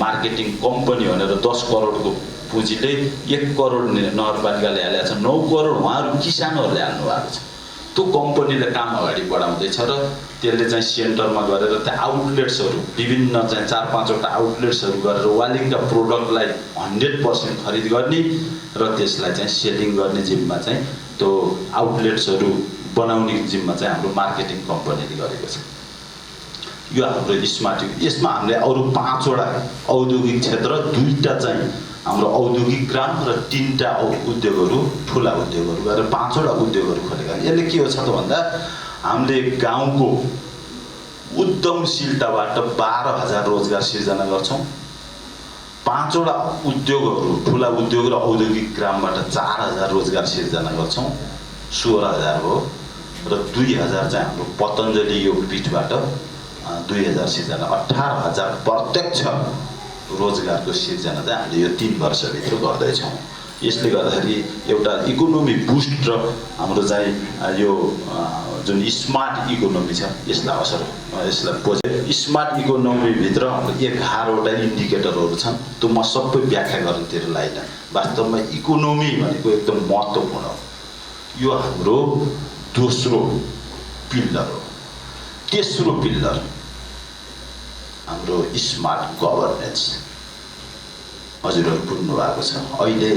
मार्केटिङ कम्पनी भनेर 10 करोडको पुँजीले 1 करोड नगरपालिकाले हालेको छ 9 करोड उहाँहरू किसानहरूले हाल्नु भएको छ त्यो कम्पनीले काम अगाडि बढाउँदैछ र त्यसले चाहिँ सेन्टरमा गरेर त्यहाँ आउटलेट्सहरू विभिन्न चाहिँ 4-5 वटा आउटलेट्सहरू गरेर वालिङका प्रोडक्टलाई 100% खरिद गर्ने र त्यसलाई चाहिँ सेलिङ गर्ने जिम्मा चाहिँ त्यो आउटलेट्सहरू बनाउने जिम्मा चाहिँ हाम्रो मार्केटिङ कम्पनीले गरेको छ यो हाम्रो स्मार्ट यसमा हामीले अरू 5 वटा औद्योगिक क्षेत्र 2टा चाहिँ हाम्रो औद्योगिक ग्राम र 3टा उद्योगहरू ठुला उद्योगहरू गरेर 5 वटा उद्योगहरू खोलेका यसले के हो छ त भन्दा हामीले गाउँको उद्यमशीलताबाट 12,000 रोजगार सिर्जना गर्छौं 5 वटा उद्योगहरू ठुला उद्योग र औद्योगिक ग्रामबाट 4,000 रोजगार सिर्जना गर्छौं 16,000 हो र 2,000 चाहिँ हाम्रो पतञ्जलि योगपीठबाट 2,000 सिर्जना 18,000 प्रत्यक्ष रोजगारको सिर्जना चाहिँ हामीले यो 3 वर्षभित्र गर्दैछौँ यसले गर्दाखेरि एउटा इकोनोमी बुस्ट र हाम्रो चाहिँ यो जुन स्मार्ट इकोनोमी छ यसलाई असर यसलाई स्मार्ट इकोनोमी भित्र हाम्रो 11 वटा इन्डिकेटरहरू छन् त्यो म सबै व्याख्या गर्नतिर लाग्दैन वास्तवमा इकोनोमी भनेको एकदम महत्त्वपूर्ण हो यो हाम्रो दोस्रो पिल्लर हो तेस्रो पिल्लर हाम्रो स्मार्ट गभर्नेन्स हजुरहरू बुझ्नु भएको छ अहिले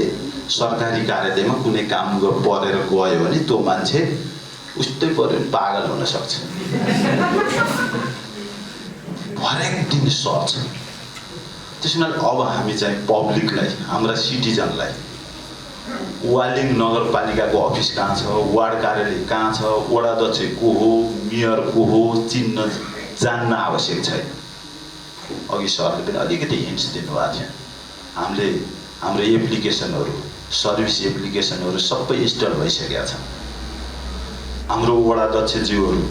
सरकारी कार्यालयमा कुनै काम परेर गयो भने त्यो मान्छे उस्तै पर्यो भने पागल हुन सक्छ हरेक दिन सर्छ त्यसैले अब हामी चाहिँ पब्लिकलाई हाम्रा सिटिजनलाई वालिङ नगरपालिकाको अफिस कहाँ छ वार्ड कार्यालय कहाँ छ वडा अध्यक्ष को हो मेयर को हो चिन्न जान्न आवश्यक छैन अघि सरले पनि अलिकति हिन्ट्स दिनुभएको थियो हामीले हाम्रो एप्लिकेसनहरू सर्भिस एप्लिकेसनहरू सबै इन्स्टल भइसकेका छन् हाम्रो वडा अध्यक्षज्यूहरू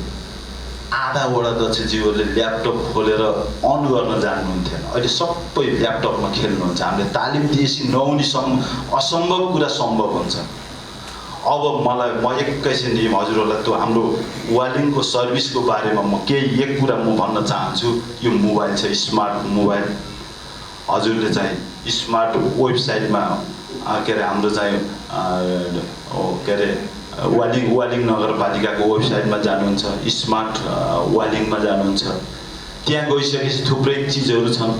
आधा वडा अध्यक्षज्यूहरूले ल्यापटप खोलेर अन गर्न जान्नुहुन्थेन अहिले सबै ल्यापटपमा खेल्नुहुन्छ हामीले तालिम दिएपछि नहुनेसम्म असम्भव कुरा सम्भव हुन्छ अब मलाई म एकैछिन हजुरहरूलाई त्यो हाम्रो वालिङको सर्भिसको बारेमा म केही एक कुरा म भन्न चाहन्छु यो मोबाइल छ स्मार्ट मोबाइल हजुरले चाहिँ स्मार्ट वेबसाइटमा के अरे हाम्रो चाहिँ के अरे वालिङ नगरपालिकाको वेबसाइटमा जानुहुन्छ स्मार्ट वालिङमा जानुहुन्छ त्यहाँ गइसकेपछि थुप्रै चिजहरू छन्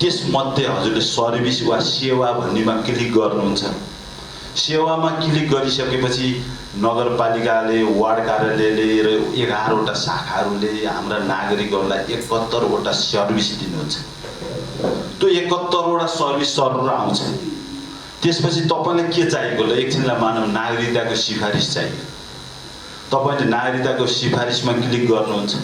त्यसमध्ये हजुरले सर्भिस वा सेवा भन्नेमा क्लिक गर्नुहुन्छ सेवामा क्लिक गरिसकेपछि नगरपालिकाले वार्ड कार्यालयले र 11 वटा शाखाहरूले हाम्रा नागरिकहरूलाई 71 वटा सर्भिस दिनुहुन्छ त्यो 71 वटा सर्भिस सरर आउँछ त्यसपछि तपाईलाई के चाहिएको ल एकछिनलाई मानव नागरिकताको सिफारिस चाहियो तपाईले नागरिकताको सिफारिसमा क्लिक गर्नुहुन्छ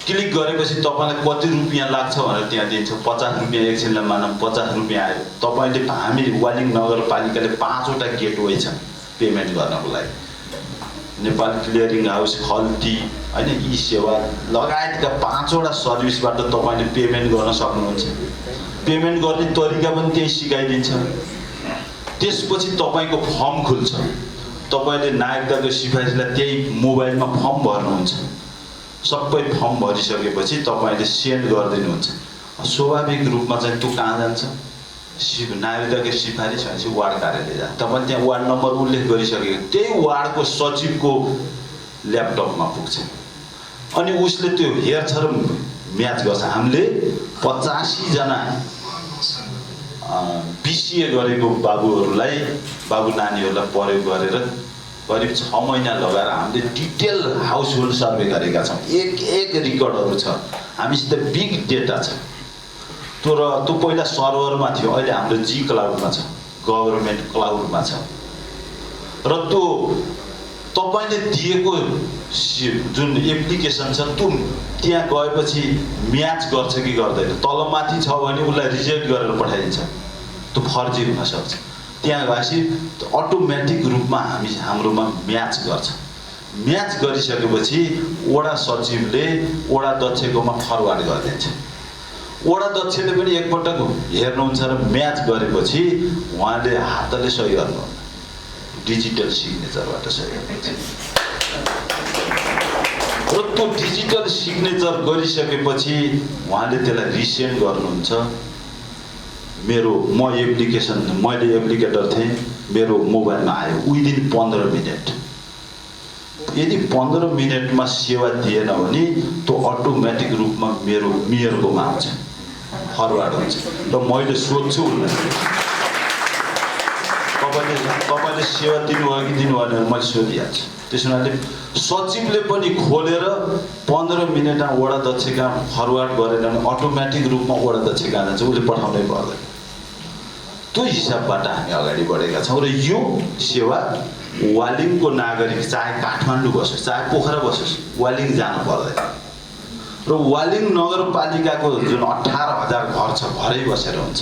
क्लिक गरेपछि तपाईलाई कति रुपैयाँ लाग्छ भनेर त्यहाँ दिन्छ 50 रुपैयाँ एकछिनलाई मानव 50 रुपैयाँ आयो तपाईले हामीले वालिङ नगरपालिकाले 5 वटा गेटवे छ पेमेन्ट गर्नको लागि नेपाल क्लियरिङ हाउस खल्ती हैन ई सेवा लगायतका 5 वटा सर्भिसबाट तपाईले पेमेन्ट गर्न सक्नुहुन्छ पेमेन्ट गर्ने तरिका पनि त्यही सिकाइदिन्छ त्यसपछि तपाईको फर्म खुल्छ तपाईले नागरिकताको सिफारिसलाई त्यही मोबाइलमा फर्म भर्नुहुन्छ सबै फर्म भरिसकेपछि तपाईले सेन्ड गरिदिनुहुन्छ स्वाभाविक रूपमा चाहिँ त्यो कहाँ जान्छ नागरिकताको सिफारिस भनेपछि वार्ड कार्यालय जान्छ तपाईले त्यहाँ वार्ड नम्बर उल्लेख गरिसकेको त्यही वार्डको सचिवको ल्यापटपमा पुग्छ अनि उसले त्यो हेर्छ र म्याच गर्छ हामीले 85 जना BCA गरेको बाबु नानीहरूलाई प्रयोग गरेर करिब 6 महिना लगाएर हामीले डिटेल हाउस होल्ड सर्वे गरेका छौँ। एक रेकर्डहरू छ, हामीसित बिग डेटा छ। त्यो पहिला सर्भरमा थियो, अहिले हाम्रो जी क्लाउडमा छ, गभर्नमेन्ट क्लाउडमा छ। र त्यो तपाईँले दिएको जुन एप्लिकेसन छ त्यो त्यहाँ गएपछि म्याच गर्छ कि गर्दैन, तलमाथि छ भने उसलाई रिजेक्ट गरेर पठाइदिन्छ, त्यो फर्जी हुनसक्छ। त्यहाँ गएपछि अटोमेटिक रूपमा हाम्रोमा म्याच गर्छ। म्याच गरिसकेपछि वडा सचिवले वडा अध्यक्षकोमा फरवार्ड गरिदिन्छ। वडा अध्यक्षले पनि एकपटक हेर्नुहुन्छ र म्याच गरेपछि उहाँले हातले सही गर्नुहुन्न, डिजिटल सिग्नेचरबाट सही गर्नुहुन्छ। र त्यो डिजिटल सिग्नेचर गरिसकेपछि उहाँले त्यसलाई रिसेन्ड गर्नुहुन्छ। मैले एप्लिकेटर थिएँ, मेरो मोबाइलमा आयो विदिन 15 मिनट। यदि 15 मिनटमा सेवा दिएन भने त्यो अटोमेटिक रूपमा मेरो मेयरकोमा आउँछ, फरवार्ड हुन्छ। र मैले सोध्छु उसलाई, तपाईँले सेवा दिनुभयो कि दिनु भएन, मैले सोधिहाल्छु। त्यस हुनाले सचिवले पनि खोलेर 15 मिनटमा वडा अध्यक्ष कहाँ फरवार्ड गरेन भने अटोमेटिक रूपमा वडा अध्यक्ष कहाँ जान्छ, उसले पठाउनै पर्दैन। त्यो हिसाबबाट हामी अगाडि बढेका छौँ। र यो सेवा वालिङको नागरिक चाहे काठमाडौँ बसोस् चाहे पोखरा बसोस् वालिङ जानु पर्दैन। र वालिङ नगरपालिकाको जुन 18,000 घर छ, घरै बसेर हुन्छ।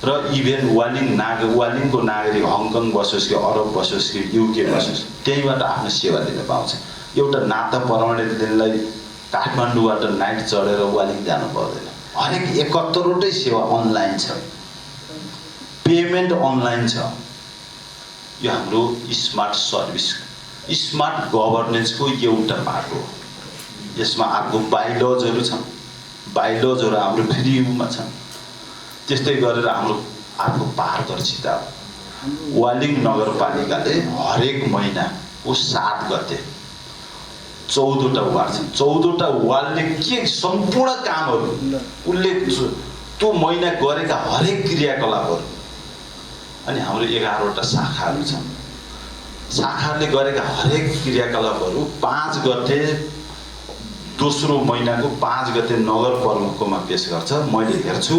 र इभेन वालिङको नागरिक हङकङ बसोस् कि अरब बसोस् कि युके बसोस् त्यहीँबाट आफ्नो सेवा लिन पाउँछ। एउटा नाता परमाणुलाई काठमाडौँबाट नाइट चढेर वालिङ जानु पर्दैन। हरेक 71वटै सेवा अनलाइन छ, पेमेन्ट अनलाइन छ। यो हाम्रो स्मार्ट सर्भिस, स्मार्ट गभर्नेन्सको एउटा भाग हो। यसमा अर्को बाइलजहरू छन्, बाइलजहरू हाम्रो फ्रीमा छन्। त्यस्तै गरेर हाम्रो अर्को पारदर्शिता हो। वालिङ नगरपालिकाले हरेक महिनाको 7 गते 14वटा वार्ड छन्, 14वटा वार्डले के सम्पूर्ण कामहरू उसले त्यो महिना गरेका हरेक क्रियाकलापहरू, अनि हाम्रो 11वटा शाखाहरू छन्। शाखाहरूले गरेका हरेक क्रियाकलापहरू 5 गते दोस्रो महिनाको 5 गते नगर प्रमुखकोमा पेश गर्छ, मैले हेर्छु।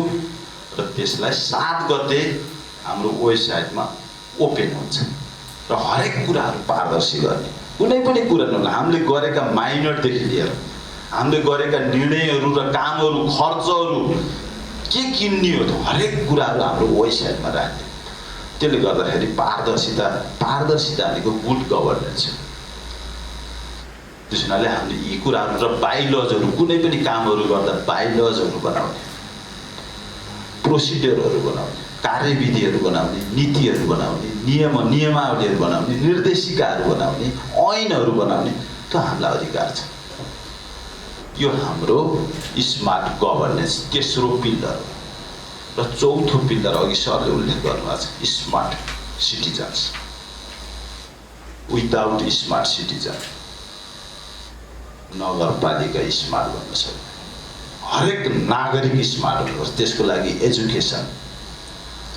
र त्यसलाई 7 गते हाम्रो वेबसाइटमा ओपन हुन्छ। र हरेक कुराहरू पारदर्शी गर्ने, कुनै पनि कुरा नहोला। हामीले गरेका माइनरदेखि लिएर हामीले गरेका निर्णयहरू र कामहरू, खर्चहरू के किन्ने हो, हरेक कुराहरू हाम्रो वेबसाइटमा राख्ने। त्यसले गर्दाखेरि पारदर्शिता भनेको गुड गभर्नेन्स हो। त्यस हुनाले हामीले यी कुराहरू र बाइलजहरू, कुनै पनि कामहरू गर्दा बाइलजहरू बनाउने, प्रोसिडियरहरू बनाउने, कार्यविधिहरू बनाउने, नीतिहरू बनाउने, नियमावलीहरू बनाउने, निर्देशिकाहरू बनाउने, ऐनहरू बनाउने, त्यो हामीलाई अधिकार छ। यो हाम्रो स्मार्ट गभर्नेन्स तेस्रो पिलर हो। र चौथो पिलर अघि सरले उल्लेख गर्नुभएको छ, smart citizens. Without smart citizen नगरपालिका स्मार्ट बन्न सक्दैन। हरेक नागरिक स्मार्ट हुनुपर्छ। त्यसको लागि एजुकेसन।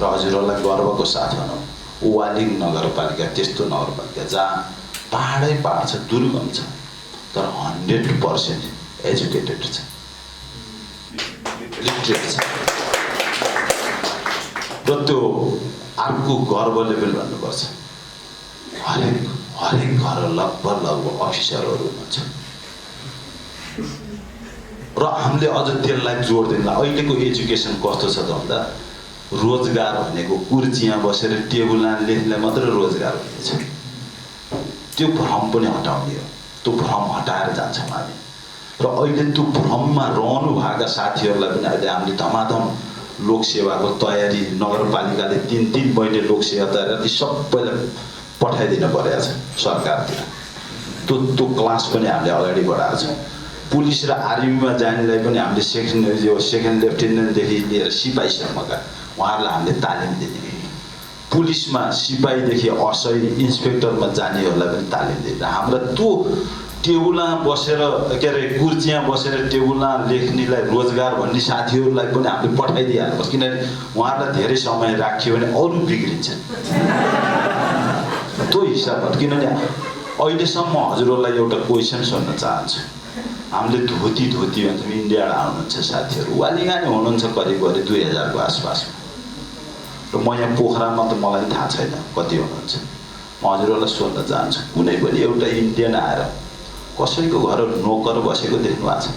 र हजुरहरूलाई गर्वको साथ भनौँ, वालिङ नगरपालिका त्यस्तो नगरपालिका जहाँ पाहाडै पाहाड छ, दुर्गम छ, तर 100% एजुकेटेड छ, लिटरेट छ। र त्यो अर्को गर्वले पनि भन्नुपर्छ, हरेक घर लगभग अफिसरहरू हुनुहुन्छ। र हामीले अझ त्यसलाई जोड दिँदा अहिलेको एजुकेसन कस्तो छ त भन्दा रोजगार भनेको कुर्चीमा बसेर टेबुलमा लेख्ने मात्र रोजगार हुनेछ। त्यो भ्रम पनि हटाउने हो। त्यो भ्रम हटाएर जान्छौँ हामी। र अहिले त्यो भ्रममा रहनु भएका साथीहरूलाई पनि अहिले हामीले धमाधम लोकसेवाको तयारी, नगरपालिकाले 3 महिने लोकसेवा तयारी सबैलाई पठाइदिन परेको छ सरकारतिर। त्यो क्लास पनि हामीले अगाडि बढाएको छौँ। पुलिस र आर्मीमा जानेलाई पनि हामीले सेकेन्ड लेफ्टिनेन्टदेखि लिएर सिपाहीसम्मका उहाँहरूलाई हामीले तालिम दिने। पुलिसमा सिपाहीदेखि असै इन्सपेक्टरमा जानेहरूलाई पनि तालिम दिने। हाम्रो त्यो टेबुलमा बसेर कुर्चीमा बसेर टेबुलमा लेख्नेलाई रोजगार भन्ने साथीहरूलाई पनि हामीले पठाइदिइहाल्नुपर्छ। किनभने उहाँहरूलाई धेरै समय राख्यो भने अरू बिग्रिन्छ। त्यो हिसाबबाट किनभने अहिलेसम्म हजुरहरूलाई एउटा क्वेसन सोध्न चाहन्छु। हामीले धोती भन्छौँ, इन्डियाबाट आउनुहुन्छ साथीहरू, वालिङा नै हुनुहुन्छ करिब 2000 को आसपासमा, र म यहाँ पोखरामा त मलाई थाहा छैन कति हुनुहुन्छ। म हजुरहरूलाई सोध्न चाहन्छु, कुनै पनि एउटा इन्डियन आएर कसैको घर नोकर बसेको देख्नु भएको छ?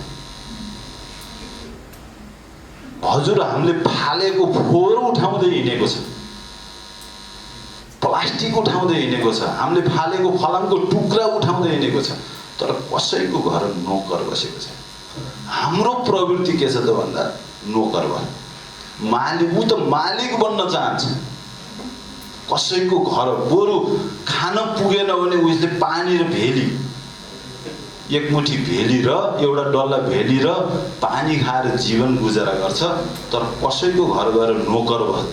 हजुर, हामीले फालेको फोहोर उठाउँदै हिँडेको छ, प्लास्टिक उठाउँदै हिँडेको छ, हामीले फालेको फलामको टुक्रा उठाउँदै हिँडेको छ, तर कसैको घर नोकर बसेको छ। हाम्रो प्रवृत्ति के छ त भन्दा नोकर भयो, मालिक, ऊ त मालिक बन्न चाहन्छ। कसैको घर बरु खान पुगेन भने उसले पानी र भेली, एक मुठी भेली र एउटा डल्ला भेली र पानी खाएर जीवन गुजारा गर्छ, तर कसैको घर गएर नोकर भयो।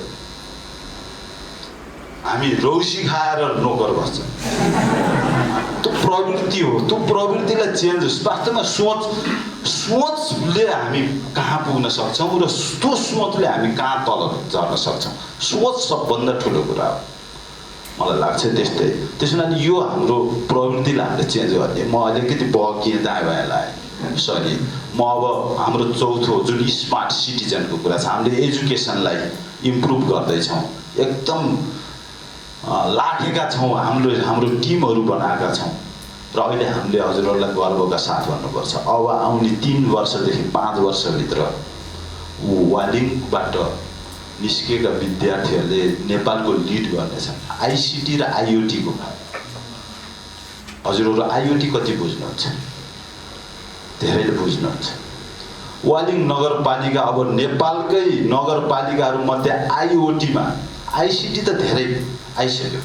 हामी रौसी खाएर नोकर बस्छ। त्यो प्रवृत्ति हो। त्यो प्रवृत्तिलाई चेन्ज, वास्तवमा सोचले हामी कहाँ पुग्न सक्छौँ र त्यो सोचले हामी कहाँ तल झर्न सक्छौँ। सोच सबभन्दा ठुलो कुरा हो, मलाई लाग्छ त्यस्तै। त्यसो भने यो हाम्रो प्रवृत्तिलाई हामीले चेन्ज गर्ने। म अलिकति बकिएँ, दायाँ बायाँ लागेँ, सरी। म अब हाम्रो चौथो जुन स्मार्ट सिटिजनको कुरा छ, हामीले एजुकेसनलाई इम्प्रुभ गर्दैछौँ, एकदम लागेका छौँ, हाम्रो टिमहरू बनाएका छौँ, र अहिले हामीले हजुरहरूलाई गर्वका साथ भन्नुपर्छ, अब आउने 3 वर्षदेखि 5 वर्षभित्र वालिङबाट निस्केका विद्यार्थीहरूले नेपालको लिड गर्नेछन् आइसिटी र आइओटीको। हजुरहरू आइओटी कति बुझ्नुहुन्छ? धेरैले बुझ्नुहुन्छ। वालिङ नगरपालिका अब नेपालकै नगरपालिकाहरूमध्ये आइओटीमा, आइसिटी त धेरै आइसक्यो,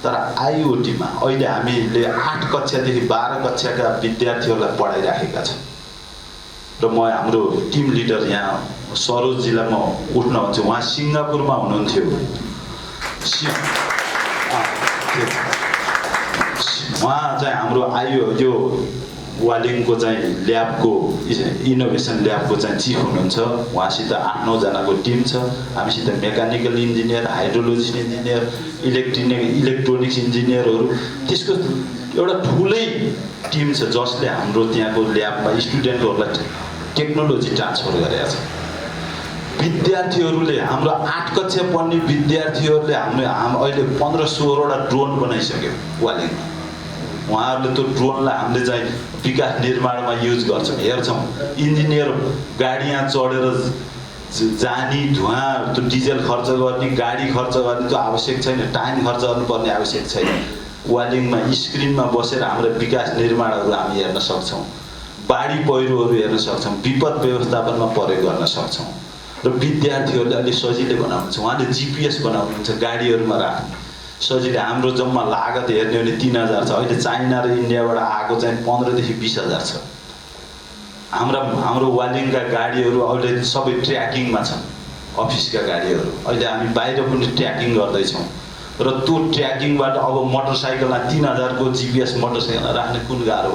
तर आइओटीमा अहिले हामीले 8 कक्षादेखि 12 कक्षाका विद्यार्थीहरूलाई पढाइराखेका छौँ। र म हाम्रो टिम लिडर यहाँ सरोजजीलाई म उठ्न भन्छु, उहाँ सिङ्गापुरमा हुनुहुन्थ्यो। उहाँ चाहिँ हाम्रो यो वालिङको चाहिँ ल्याबको, इनोभेसन ल्याबको चाहिँ चिफ हुनुहुन्छ। उहाँसित 8-9 जनाको टिम छ। हामीसित मेकानिकल इन्जिनियर, हाइड्रोलोजिस्ट इन्जिनियर, इलेक्ट्रोनिक्स इन्जिनियरहरू, त्यसको एउटा ठुलै टिम छ जसले हाम्रो त्यहाँको ल्याबमा स्टुडेन्टहरूलाई टेक्नोलोजी ट्रान्सफर गरेका छ। विद्यार्थीहरूले, हाम्रो 8 कक्षा पढ्ने विद्यार्थीहरूले अहिले 15-16वटा ड्रोन बनाइसक्यो वालिङमा। उहाँहरूले त्यो ड्रोनलाई हामीले चाहिँ विकास निर्माणमा युज गर्छौँ, हेर्छौँ। इन्जिनियर गाडीमा चढेर जाने, धुवाँ, त्यो डिजल खर्च गर्ने, गाडी खर्च गर्ने त्यो आवश्यक छैन, टाइम खर्च गर्नुपर्ने आवश्यक छैन। वालिङमा स्क्रिनमा बसेर हाम्रो विकास निर्माणहरू हामी हेर्न सक्छौँ, बाढी पहिरोहरू हेर्न सक्छौँ, विपद व्यवस्थापनमा प्रयोग गर्न सक्छौँ। र विद्यार्थीहरूले अलि सजिलै बनाउनुहुन्छ। उहाँले जिपिएस बनाउनुहुन्छ गाडीहरूमा राख्ने, सजिलै। हाम्रो जम्मा लागत हेर्ने भने 3000 छ। अहिले चाइना र इन्डियाबाट आएको चाहिँ 15 देखि 20,000 छ। हाम्रो वालिङका गाडीहरू अहिले सबै ट्र्याकिङमा छन्, अफिसका गाडीहरू। अहिले हामी बाहिर पनि ट्र्याकिङ गर्दैछौँ, र त्यो ट्र्याकिङबाट अब मोटरसाइकलमा 3000 को जिपिएस मोटरसाइकलमा राख्ने कुन गाह्रो।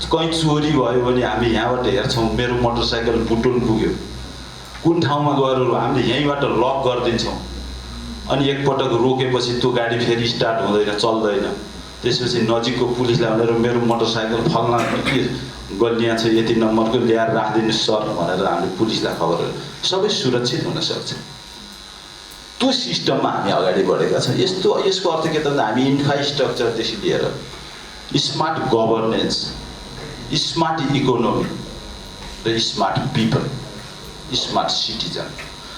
कहीँ चोरी भयो भने हामी यहाँबाट हेर्छौँ, मेरो मोटरसाइकल बुटोल पुग्यो, कुन ठाउँमा गएर हामीले यहीँबाट लक गरिदिन्छौँ। अनि एकपटक रोकेपछि त्यो गाडी फेरि स्टार्ट हुँदैन, चल्दैन। त्यसपछि नजिकको पुलिसलाई भनेर मेरो मोटरसाइकल फल्ना गलिया छ, यति नम्बरको ल्याएर राखिदिनुहोस् सर भनेर हामीले पुलिसलाई खबर गर्यो। सबै सुरक्षित हुनसक्छ। त्यो सिस्टममा हामी अगाडि बढेका छौँ। यसको अर्थ के त भन्दा हामी इन्फ्रास्ट्रक्चरदेखि लिएर स्मार्ट गभर्नेन्स, स्मार्ट इकोनोमी र स्मार्ट पिपल, स्मार्ट सिटिजन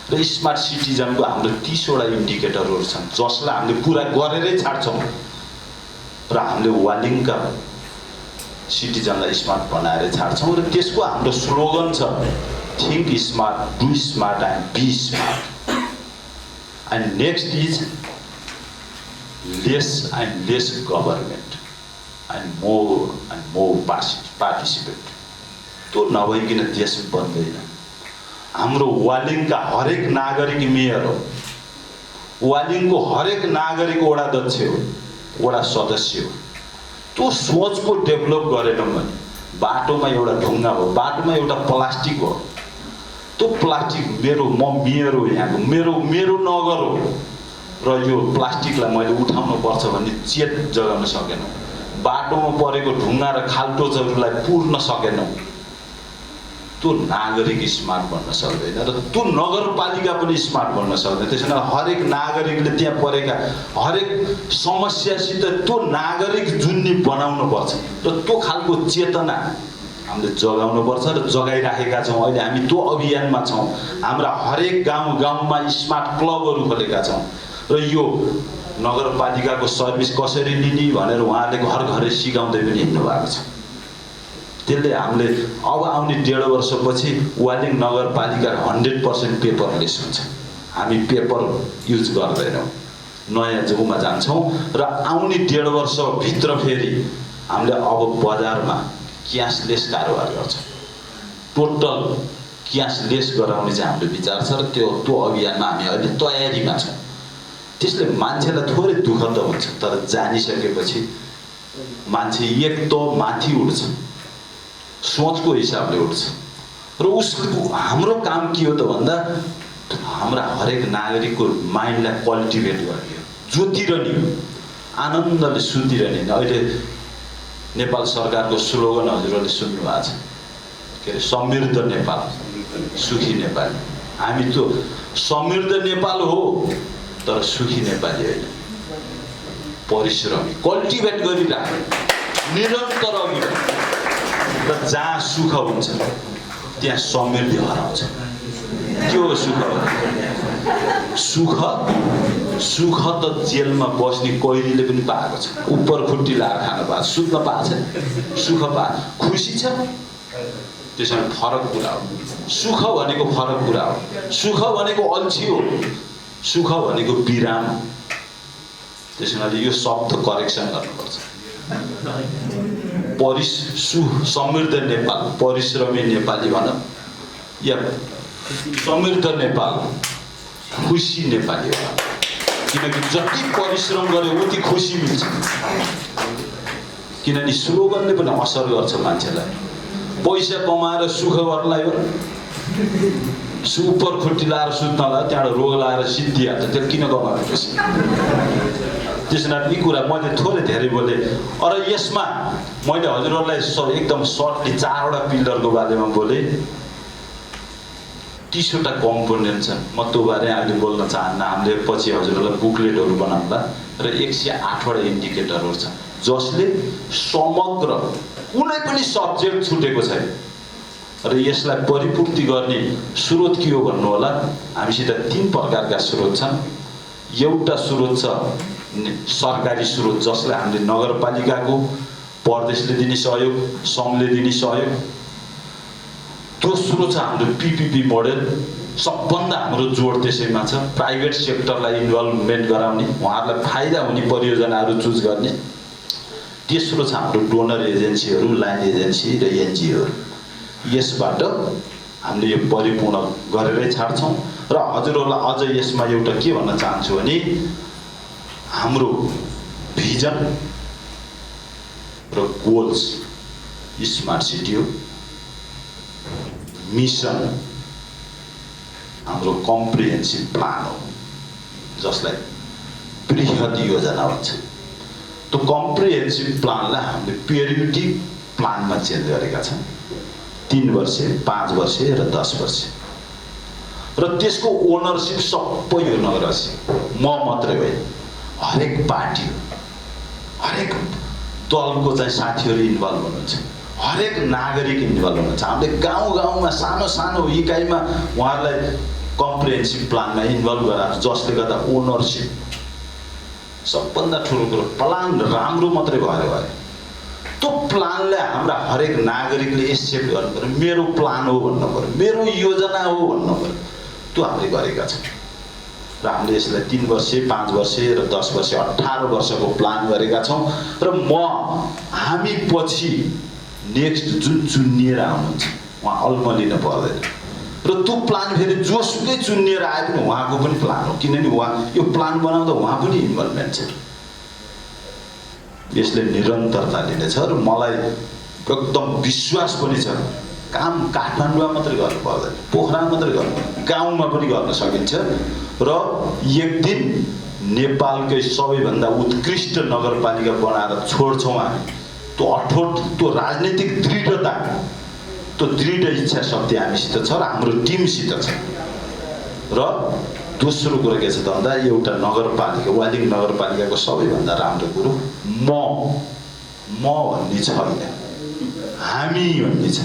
र स्मार्ट सिटिजनको हाम्रो 30वटा इन्डिकेटरहरू छन् जसलाई हामीले पुरा गरेरै छाड्छौँ। र हामीले वालिङका सिटिजनलाई स्मार्ट बनाएर छाड्छौँ। र त्यसको हाम्रो स्लोगन छ, think smart, do smart and be smart. And next is less government and more participate. त्यो नभइकन देश बन्दैन। हाम्रो वालिङका हरेक नागरिक मेयर हो, वालिङको हरेक नागरिक वडा अध्यक्ष हो, वडा सदस्य हो। त्यो सोचको डेभलप गरेनौँ भने बाटोमा एउटा ढुङ्गा हो, बाटोमा एउटा प्लास्टिक हो, त्यो प्लास्टिक मेरो, म मेयर हो यहाँको, मेरो नगर हो, र यो प्लास्टिकलाई मैले उठाउनुपर्छ भन्ने चेत जगाउन सकेनौँ। बाटोमा परेको ढुङ्गा र खाल्टोजहरूलाई पुर्न सकेनौँ। त्यो नागरिक स्मार्ट बन्न सक्दैन र त्यो नगरपालिका पनि स्मार्ट बन्न सक्दैन। त्यसैले हरेक नागरिकले त्यहाँ परेका हरेक समस्यासित त्यो नागरिक जुन्ने बनाउनु पर्छ र त्यो खालको चेतना हामीले जगाउनुपर्छ र जगाइराखेका छौँ। अहिले हामी त्यो अभियानमा छौँ। हाम्रा हरेक गाउँमा स्मार्ट क्लबहरू खोलेका छौँ र यो नगरपालिकाको सर्भिस कसरी लिने भनेर उहाँले घर घरै सिकाउँदै पनि हिँड्नु भएको छ। त्यसले हामीले अब आउने 1.5 वर्षपछि वालिङ नगरपालिका 100% पेपरलेस हुन्छ। हामी पेपर युज गर्दैनौँ, नयाँ जुगमा जान्छौँ र आउने 1.5 वर्षभित्र फेरि हामीले अब बजारमा क्यासलेस कारोबार गर्छौँ। टोटल क्यासलेस गराउने चाहिँ हाम्रो विचार छ र त्यो अभियानमा हामी अहिले तयारीमा छौँ। त्यसले मान्छेलाई थोरै दुःख त हुन्छ, तर जानिसकेपछि मान्छे एक त माथि उठ्छ, सोचको हिसाबले उठ्छ र उसको हाम्रो काम के हो त भन्दा हाम्रा हरेक नागरिकको माइन्डलाई कल्टिभेट गर्ने हो, जोतिरहने हो, आनन्दले सुतिरहने। अहिले नेपाल सरकारको स्लोगन हजुरहरूले सुन्नु भएको छ, के अरे समृद्ध नेपाल सुखी नेपाल। हामी त्यो समृद्ध नेपाल हो तर सुखी नेपाली होइन। परिश्रमी कल्टिभेट गरिरह्यो, निरन्तर अघि र जहाँ सुख हुन्छ त्यहाँ समृद्धि हराउँछ। के हो सुख? सुख त जेलमा बस्ने कैदीले पनि पाएको छ, उपर खुट्टी लाएर खान पाएको, सुत्न पाएको छ, सुख पाएको, खुसी छ। त्यसमा फरक कुरा हो। सुख भनेको फरक कुरा हो। सुख भनेको अल्छी हो, सुख भनेको विराम हो। त्यसैले यो शब्द करेक्सन गर्नुपर्छ। समृद्ध नेपाल परिश्रमी नेपाली भनौँ या समृद्ध नेपाल खुसी नेपाली हो। किनकि जति परिश्रम गरे उति खुसी मिल्छ। किनभने स्लोगनले पनि असर गर्छ मान्छेलाई। पैसा कमाएर सुख गर्नलाई हो, उपर खुट्टी लाएर सुत्नलाई, त्यहाँबाट रोग लाएर सिद्धिहाल्छ। त्यो किन कमाउने पैसा? त्यसैले यी कुरा मैले थोरै धेरै बोलेँ। र यसमा मैले हजुरहरूलाई एकदम सर्टली 4वटा पिलरको बारेमा बोलेँ। 30वटा कम्पोनेन्ट छन्। म त्यो बारे अहिले बोल्न चाहन्न। हामीले पछि हजुरहरूलाई बुकलेटहरू बनाउँला र 108वटा इन्डिकेटरहरू छ जसले समग्र कुनै पनि सब्जेक्ट छुटेको छैन र यसलाई परिपूर्ति गर्ने स्रोत के हो भन्नु होला। हामीसित 3 प्रकारका स्रोत छन्। एउटा स्रोत छ सरकारी स्रोत जसलाई हामीले नगरपालिकाको प्रदेशले दिने सहयोग, सङ्घले दिने सहयोग। दोस्रो छ हाम्रो PPP मोडेल। सबभन्दा हाम्रो जोड त्यसैमा छ, प्राइभेट सेक्टरलाई इन्भल्भमेन्ट गराउने, उहाँहरूलाई फाइदा हुने परियोजनाहरू चुज गर्ने। तेस्रो छ हाम्रो डोनर एजेन्सीहरू, लाइन एजेन्सी र NGOहरू। यसबाट हामीले यो परिपूर्ण गरेरै छाड्छौँ। र हजुरहरूलाई अझ यसमा एउटा के भन्न चाहन्छु भने हाम्रो भिजन र गोल्स स्मार्ट सिटी हो। मिसन हाम्रो कम्प्रिहेन्सिभ प्लान हो जसलाई बृहत योजना भन्छ। त्यो कम्प्रिहेन्सिभ प्लानलाई हामीले पिरियोडिक प्लानमा चेन्ज गरेका छौँ। 3 वर्ष, 5 वर्ष र 10 वर्ष। र त्यसको ओनरसिप सबै यो नगरवासी, म मात्रै होइन, हरेक पार्टी हो, हरेक दलको चाहिँ साथीहरू इन्भल्भ हुनुहुन्छ, हरेक नागरिक इन्भल्भ हुनुहुन्छ। हामीले गाउँमा सानो सानो इकाइमा उहाँहरूलाई कम्प्रिहेन्सिभ प्लानमा इन्भल्भ गराएको, जसले गर्दा ओनरसिप सबभन्दा ठुलो कुरो प्लान राम्रो मात्रै भयो। त्यो प्लानलाई हाम्रा हरेक नागरिकले एक्सेप्ट गर्नु पर्यो। मेरो प्लान हो भन्नु पर्यो, मेरो योजना हो भन्नु पर्यो। त्यो हामीले गरेका छौँ र हामीले यसलाई 3 वर्ष, 5 वर्ष र 10 वर्ष, 18 वर्षको प्लान गरेका छौँ। र हामी पछि नेक्स्ट जुन चुनिएर आउनुहुन्छ उहाँ अल्मलिन पर्दैन। र त्यो प्लान फेरि जोसुकै चुनिएर आए पनि उहाँको पनि प्लान हो, किनभने उहाँ यो प्लान बनाउँदा उहाँ पनि इन्भल्भमेन्ट छ। यसले निरन्तरता लिनेछ र मलाई एकदम विश्वास पनि छ काम काठमाडौँमा मात्रै गर्नु पर्दैन, पोखरा मात्रै गर्नु, गाउँमा पनि गर्न सकिन्छ। र एक दिन नेपालकै सबैभन्दा उत्कृष्ट नगरपालिका बनाएर छोड्छौँ हामी। त्यो अठोट, त्यो राजनीतिक दृढता, त्यो दृढ इच्छा शक्ति हामीसित छ र हाम्रो टिमसित छ। र दोस्रो कुरो के छ त भन्दा एउटा नगरपालिका, वालिङ नगरपालिकाको सबैभन्दा राम्रो कुरो म भन्ने छैन, हामी भन्ने छ।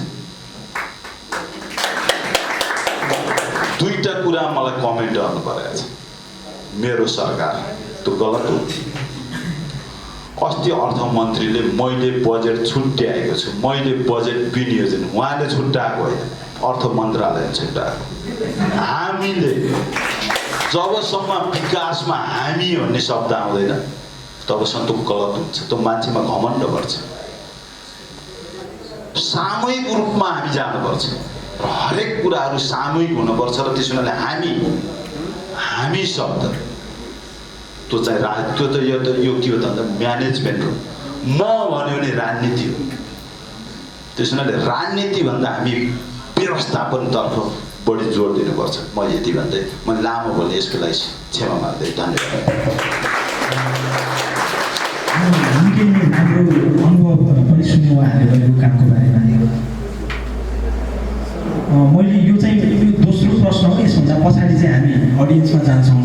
दुईटा कुरा मलाई कमेन्ट गर्नु परेको छ। मेरो सरकार त्यो गलत हो। अस्ति अर्थमन्त्रीले मैले बजेट छुट्याएको छु, मैले बजेट विनियोजन, उहाँले छुट्याएको होइन, अर्थ मन्त्रालयले छुट्याएको। हामीले जबसम्म विकासमा हामी भन्ने शब्द आउँदैन तबसम्म त्यो गलत हुन्छ, त्यो मान्छेमा घमण्ड गर्छ। सामूहिक रूपमा हामी जानुपर्छ र हरेक कुराहरू सामूहिक हुनुपर्छ र त्यसो हुनाले हामी शब्द त्यो चाहिँ त्यो त यो के हो त भन्दा म्यानेजमेन्ट हो। म भन्यो भने राजनीति हो। त्यसो हुनाले राजनीतिभन्दा हामी व्यवस्थापनतर्फ बढी जोड दिनुपर्छ। म यति भन्दै म लामो बोल्ने, यसको लागि क्षमा माग्दै धन्यवाद। निकै नै राम्रो अनुभव पनि सुन्यो उहाँहरूले गरेको कामको बारेमा। मैले यो चाहिँ यो दोस्रो प्रश्न हो। यसभन्दा पछाडि चाहिँ हामी अडियन्समा जान्छौँ।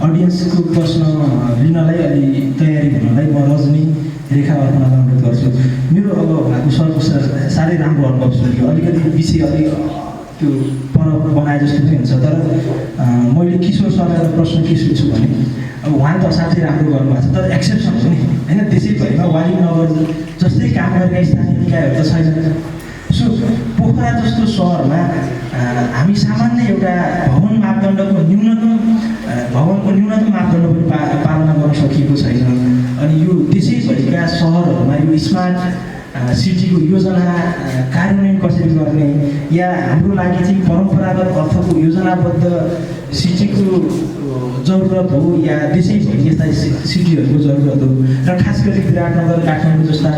अडियन्सको प्रश्न लिनलाई अलि तयारी हुनलाई म रजनी रेखा अर्पणलाई अनुरोध गर्छु। मेरो अब भएको सरको साह्रै राम्रो अनुभव सुन्यो। अलिकति विषय अलि त्यो पर बनाए जस्तो पनि हुन्छ। तर मैले किशोर सरलाई प्रश्न के सोध्छु भने अब उहाँले त असाध्यै राम्रो गर्नुभएको छ, तर एक्सेप्सन हो नि होइन। त्यसैभरिमा वालिङ नगर जस्तै काम गरेका स्थानीय निकायहरू त छैन। सो पोखरा जस्तो सहरमा हामी सामान्य एउटा भवन मापदण्डको न्यूनतम मापदण्ड पनि पालना गर्न सकिएको छैन। अनि यो देशैभरिका सहरहरूमा यो स्मार्ट सिटीको योजना कार्यान्वयन कसरी गर्ने, या हाम्रो लागि चाहिँ परम्परागत अर्थको योजनाबद्ध सिटीको जरुरत हो या देशैभरि यस्ता सिटीहरूको जरुरत हो। र खास गरी विराटनगर, काठमाडौँ जस्ता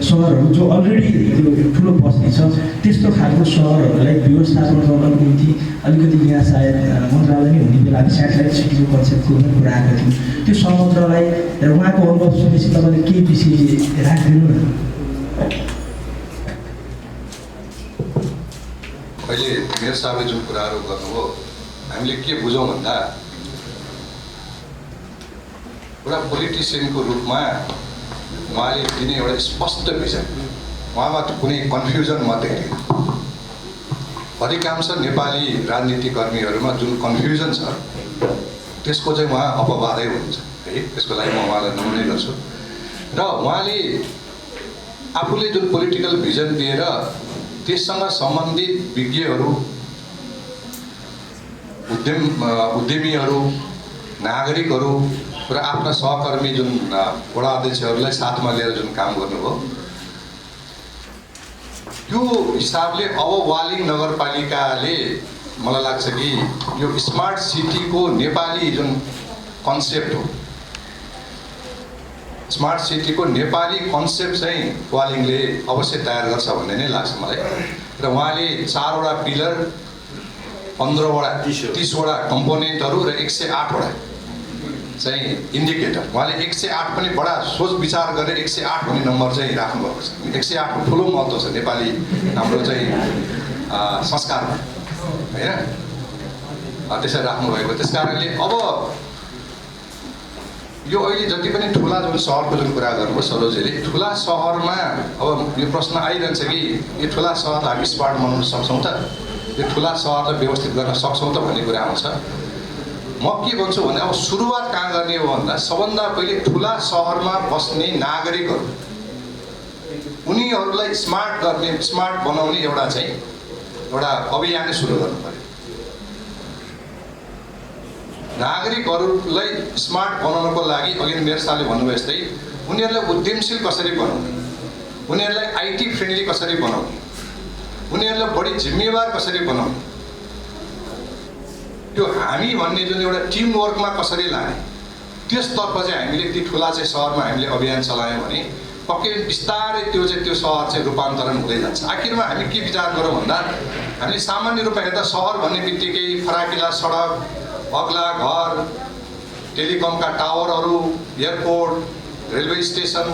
सहरहरू जो अलरेडी त्यो ठुलो बस्ती छ, त्यस्तो खालको सहरहरूलाई व्यवस्थापन गर्नको निम्ति अलिकति यहाँ सायद मन्त्रालय नै हुने बेला स्याटेलाइट सिटीको कन्सेप्टको पनि कुरा आएको थियो। त्यो समग्रलाई र उहाँको अनुभव सुनेपछि तपाईँले केही विषय राखिदिनु न। अहिले मेयर साहबले जुन कुराहरू गर्नुभयो, हामीले के बुझौँ भन्दा एउटा पोलिटिसियनको रूपमा उहाँले दिने एउटा स्पष्ट भिजन, उहाँमा कुनै कन्फ्युजन म देख्दिनँ। अधिकांश नेपाली राजनीतिकर्मीहरूमा जुन कन्फ्युजन छ त्यसको चाहिँ उहाँ अपवादै हुनुहुन्छ है। त्यसको लागि म उहाँलाई नमनै गर्छु। र उहाँले आफूले जुन पोलिटिकल भिजन दिएर त्यससँग सम्बन्धित विज्ञहरू, उद्यमीहरू, नागरिकहरू र आफ्ना सहकर्मी जुन वडा अध्यक्षहरूलाई साथमा लिएर जुन काम गर्नुभयो, त्यो हिसाबले अब वालिङ नगरपालिकाले मलाई लाग्छ कि यो स्मार्ट सिटीको नेपाली जुन कन्सेप्ट हो, स्मार्ट सिटीको नेपाली कन्सेप्ट चाहिँ वालिङले अवश्य तयार गर्छ भन्ने नै लाग्छ मलाई। र उहाँले 4 वटा पिलर, 15 वटा 30 वटा कम्पोनेन्टहरू र 108 वटा चाहिँ इन्डिकेटर, उहाँले 108 पनि बडा सोच विचार गरेर 108 भन्ने नम्बर चाहिँ राख्नुभएको छ। 108 को ठुलो महत्त्व छ नेपाली हाम्रो चाहिँ संस्कारमा होइन, त्यसरी राख्नुभएको। त्यस कारणले अब यो अहिले जति पनि ठुला जुन सहरको जुन कुरा गर्नुभयो सरोजले, ठुला सहरमा अब यो प्रश्न आइरहन्छ कि यो ठुला सहर हामी स्मार्ट बनाउन सक्छौँ त, यो ठुला सहरलाई व्यवस्थित गर्न सक्छौँ त भन्ने कुरा आउँछ। म के भन्छु भने अब सुरुवात कहाँ गर्ने हो भन्दा सबभन्दा पहिले ठुला सहरमा बस्ने नागरिकहरू, उनीहरूलाई स्मार्ट गर्ने, स्मार्ट बनाउने एउटा अभियानै सुरु गर्नु पर्यो। नागरिकहरूलाई स्मार्ट बनाउनको लागि अघि मेयर साहबले भन्नुभयो जस्तै उनीहरूलाई उद्यमशील कसरी बनाउने, उनीहरूलाई आइटी फ्रेन्डली कसरी बनाउने, उनीहरूलाई बढी जिम्मेवार कसरी बनाउने, त्यो हामी भन्ने जुन एउटा टिम वर्कमा कसरी लाने, त्यसतर्फ चाहिँ हामीले ती ठुला चाहिँ सहरमा हामीले अभियान चलायौँ भने पक्कै बिस्तारै त्यो सहर चाहिँ रूपान्तरण हुँदै जान्छ। आखिरमा हामी के विचार गरौँ भन्दा हामीले सामान्य रूपमा हेर्दा सहर भन्ने बित्तिकै फराकिला सडक, अग्ला घर, टेलिकमका टावरहरू, airport, railway station,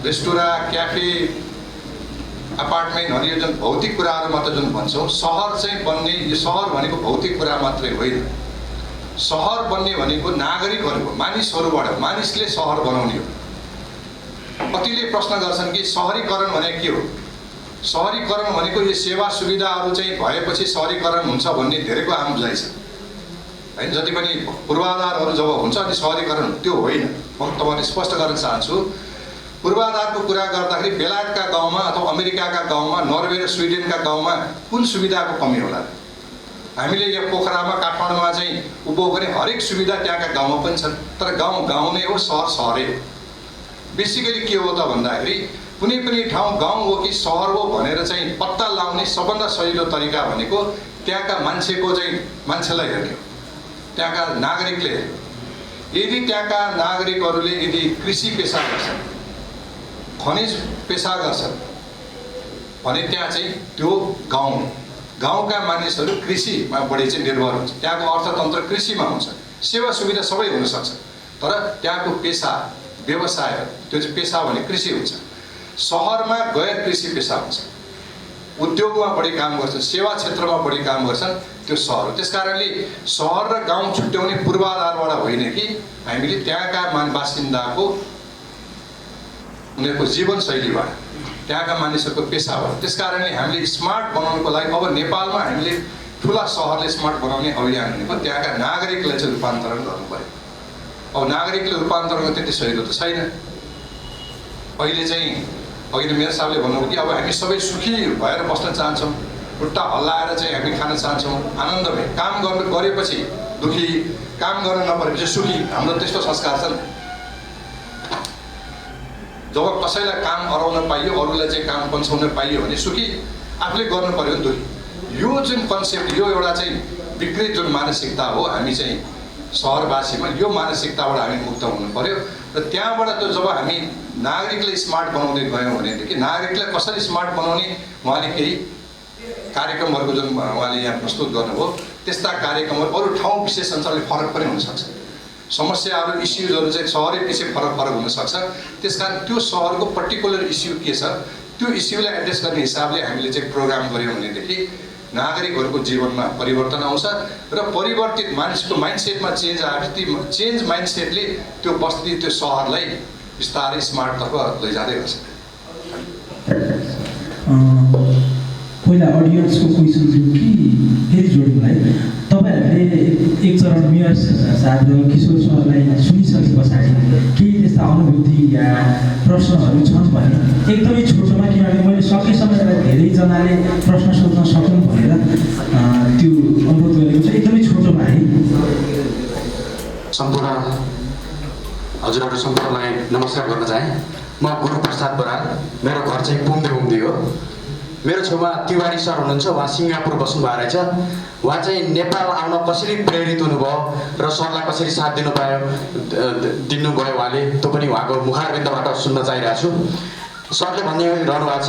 restaurant, cafe, अपार्टमेन्टहरू, यो जुन भौतिक कुराहरू मात्र जुन भन्छौँ, सहर चाहिँ बन्ने, यो सहर भनेको भौतिक कुरा मात्रै होइन। सहर बन्ने भनेको नागरिकहरूको, मानिसहरूबाट, मानिसले सहर बनाउने हो। कतिले प्रश्न गर्छन् कि सहरीकरण भनेको के हो? सहरीकरण भनेको यो सेवा सुविधाहरू चाहिँ भएपछि सहरीकरण हुन्छ भन्ने धेरैको आम बुझाइ छ हैन। जति पनि पूर्वाधारहरू जब हुन्छ अनि सहरीकरण, त्यो होइन। म तपाईँलाई स्पष्ट गर्न चाहन्छु, पूर्वाधारको कुरा गर्दाखेरि बेलायतका गाउँमा अथवा अमेरिकाका गाउँमा, नर्वे र स्विडेनका गाउँमा कुन सुविधाको कमी होला? हामीले यहाँ पोखरामा, काठमाडौँमा चाहिँ उपभोग गर्ने हरेक सुविधा त्यहाँका गाउँमा पनि छन्, तर गाउँ गाउँ नै हो, सहर सहरै हो। बेसिकली के हो त भन्दाखेरि कुनै पनि ठाउँ गाउँ हो कि सहर हो भनेर चाहिँ पत्ता लगाउने सबभन्दा सजिलो तरिका भनेको त्यहाँका मान्छेको चाहिँ मान्छेलाई हेर्ने हो, त्यहाँका नागरिकले हेर्ने। यदि त्यहाँका नागरिकहरूले यदि कृषि पेसा गर्छन्, खनिज पेसा गर्छन् भने त्यहाँ चाहिँ त्यो गाउँका मानिसहरू कृषिमा बढी चाहिँ निर्भर हुन्छ। त्यहाँको अर्थतन्त्र कृषिमा हुन्छ, सेवा सुविधा सबै हुनसक्छ, तर त्यहाँको पेसा, व्यवसाय, त्यो चाहिँ पेसा भने कृषि हुन्छ। सहरमा गैर कृषि पेसा हुन्छ, उद्योगमा बढी काम गर्छन्, सेवा क्षेत्रमा बढी काम गर्छन्, त्यो सहर हो। त्यस कारणले सहर र गाउँ छुट्याउने पूर्वाधारबाट होइन कि हामीले त्यहाँका बासिन्दाको, उनीहरूको जीवनशैलीबाट, त्यहाँका मानिसहरूको पेसाबाट। त्यस कारणले हामीले स्मार्ट बनाउनको लागि अब नेपालमा हामीले ठुला सहरले स्मार्ट बनाउने अभियान भनेको त्यहाँका नागरिकलाई चाहिँ रूपान्तरण गर्नु पर्यो। अब नागरिकले रूपान्तरण त्यति सजिलो त छैन। अहिले चाहिँ अघि मेरो साहबले भन्नुभयो कि अब हामी सबै सुखी भएर बस्न चाहन्छौँ, खुट्टा हल्लाएर चाहिँ हामी खान चाहन्छौँ, आनन्दमय काम गरेपछि दुखी, काम गर्न नपरेपछि सुखी। हाम्रो त्यस्तो संस्कार छ नि। जब कसैलाई काम अराउन पाइयो, अरूलाई चाहिँ काम पन्छाउन पाइयो भने सुखी, आफूले गर्नु पर्यो नि दुखी। यो जुन कन्सेप्ट, यो एउटा चाहिँ विकृत जुन मानसिकता हो, हामी चाहिँ सहरवासीमा यो मानसिकताबाट हामी मुक्त हुनु पर्यो। र त्यहाँबाट त जब हामी नागरिकलाई स्मार्ट बनाउँदै गयौँ भनेदेखि नागरिकलाई कसरी स्मार्ट बनाउने, उहाँले केही कार्यक्रमहरूको जुन उहाँले यहाँ प्रस्तुत गर्नुभयो, त्यस्ता कार्यक्रमहरू अरू ठाउँ विशेष अनुसारले फरक पनि हुनसक्छ। समस्याहरू, इस्युजहरू चाहिँ सहरै पछि फरक हुनसक्छ। त्यस कारण त्यो सहरको पर्टिकुलर इस्यु के छ, त्यो इस्युलाई एड्रेस गर्ने हिसाबले हामीले चाहिँ प्रोग्राम गऱ्यौँ भनेदेखि नागरिकहरूको जीवनमा परिवर्तन आउँछ र परिवर्तित मानिसको माइन्डसेटमा चेन्ज आएपछि चेन्ज माइन्डसेटले त्यो बस्ती, त्यो सहरलाई बिस्तारै स्मार्टतर्फ लैजाँदै गर्छ। पहिला अडियन्सको क्वेसन थियो कि फेरि जोडौँ है। तपाईँहरूले एक चरण मेयर साहब र किशोर सरलाई सुनिसके पछाडि केही त्यस्ता अनुभूति या प्रश्नहरू छन् भने एकदमै छोटोमा, किनभने मैले सकेसम्म धेरैजनाले प्रश्न सोध्न सकौँ भनेर त्यो अनुरोध गरेको छु। एकदमै छोटोमा है। सम्पूर्ण हजुरहरू सम्पूर्णलाई नमस्कार गर्न चाहे। म गुरुप्रसाद बराल, मेरो घर चाहिँ पुङ्दी हो। मेरो छेउमा तिवारी सर हुनुहुन्छ, उहाँ सिङ्गापुर बस्नुभएको रहेछ। उहाँ चाहिँ नेपाल आउन कसरी प्रेरित हुनुभयो र सरलाई कसरी साथ दिनुभयो उहाँले, त्यो पनि उहाँको मुखारबिन्दबाट सुन्न चाहिरहेको छु। सरले भनिरहनु भएको छ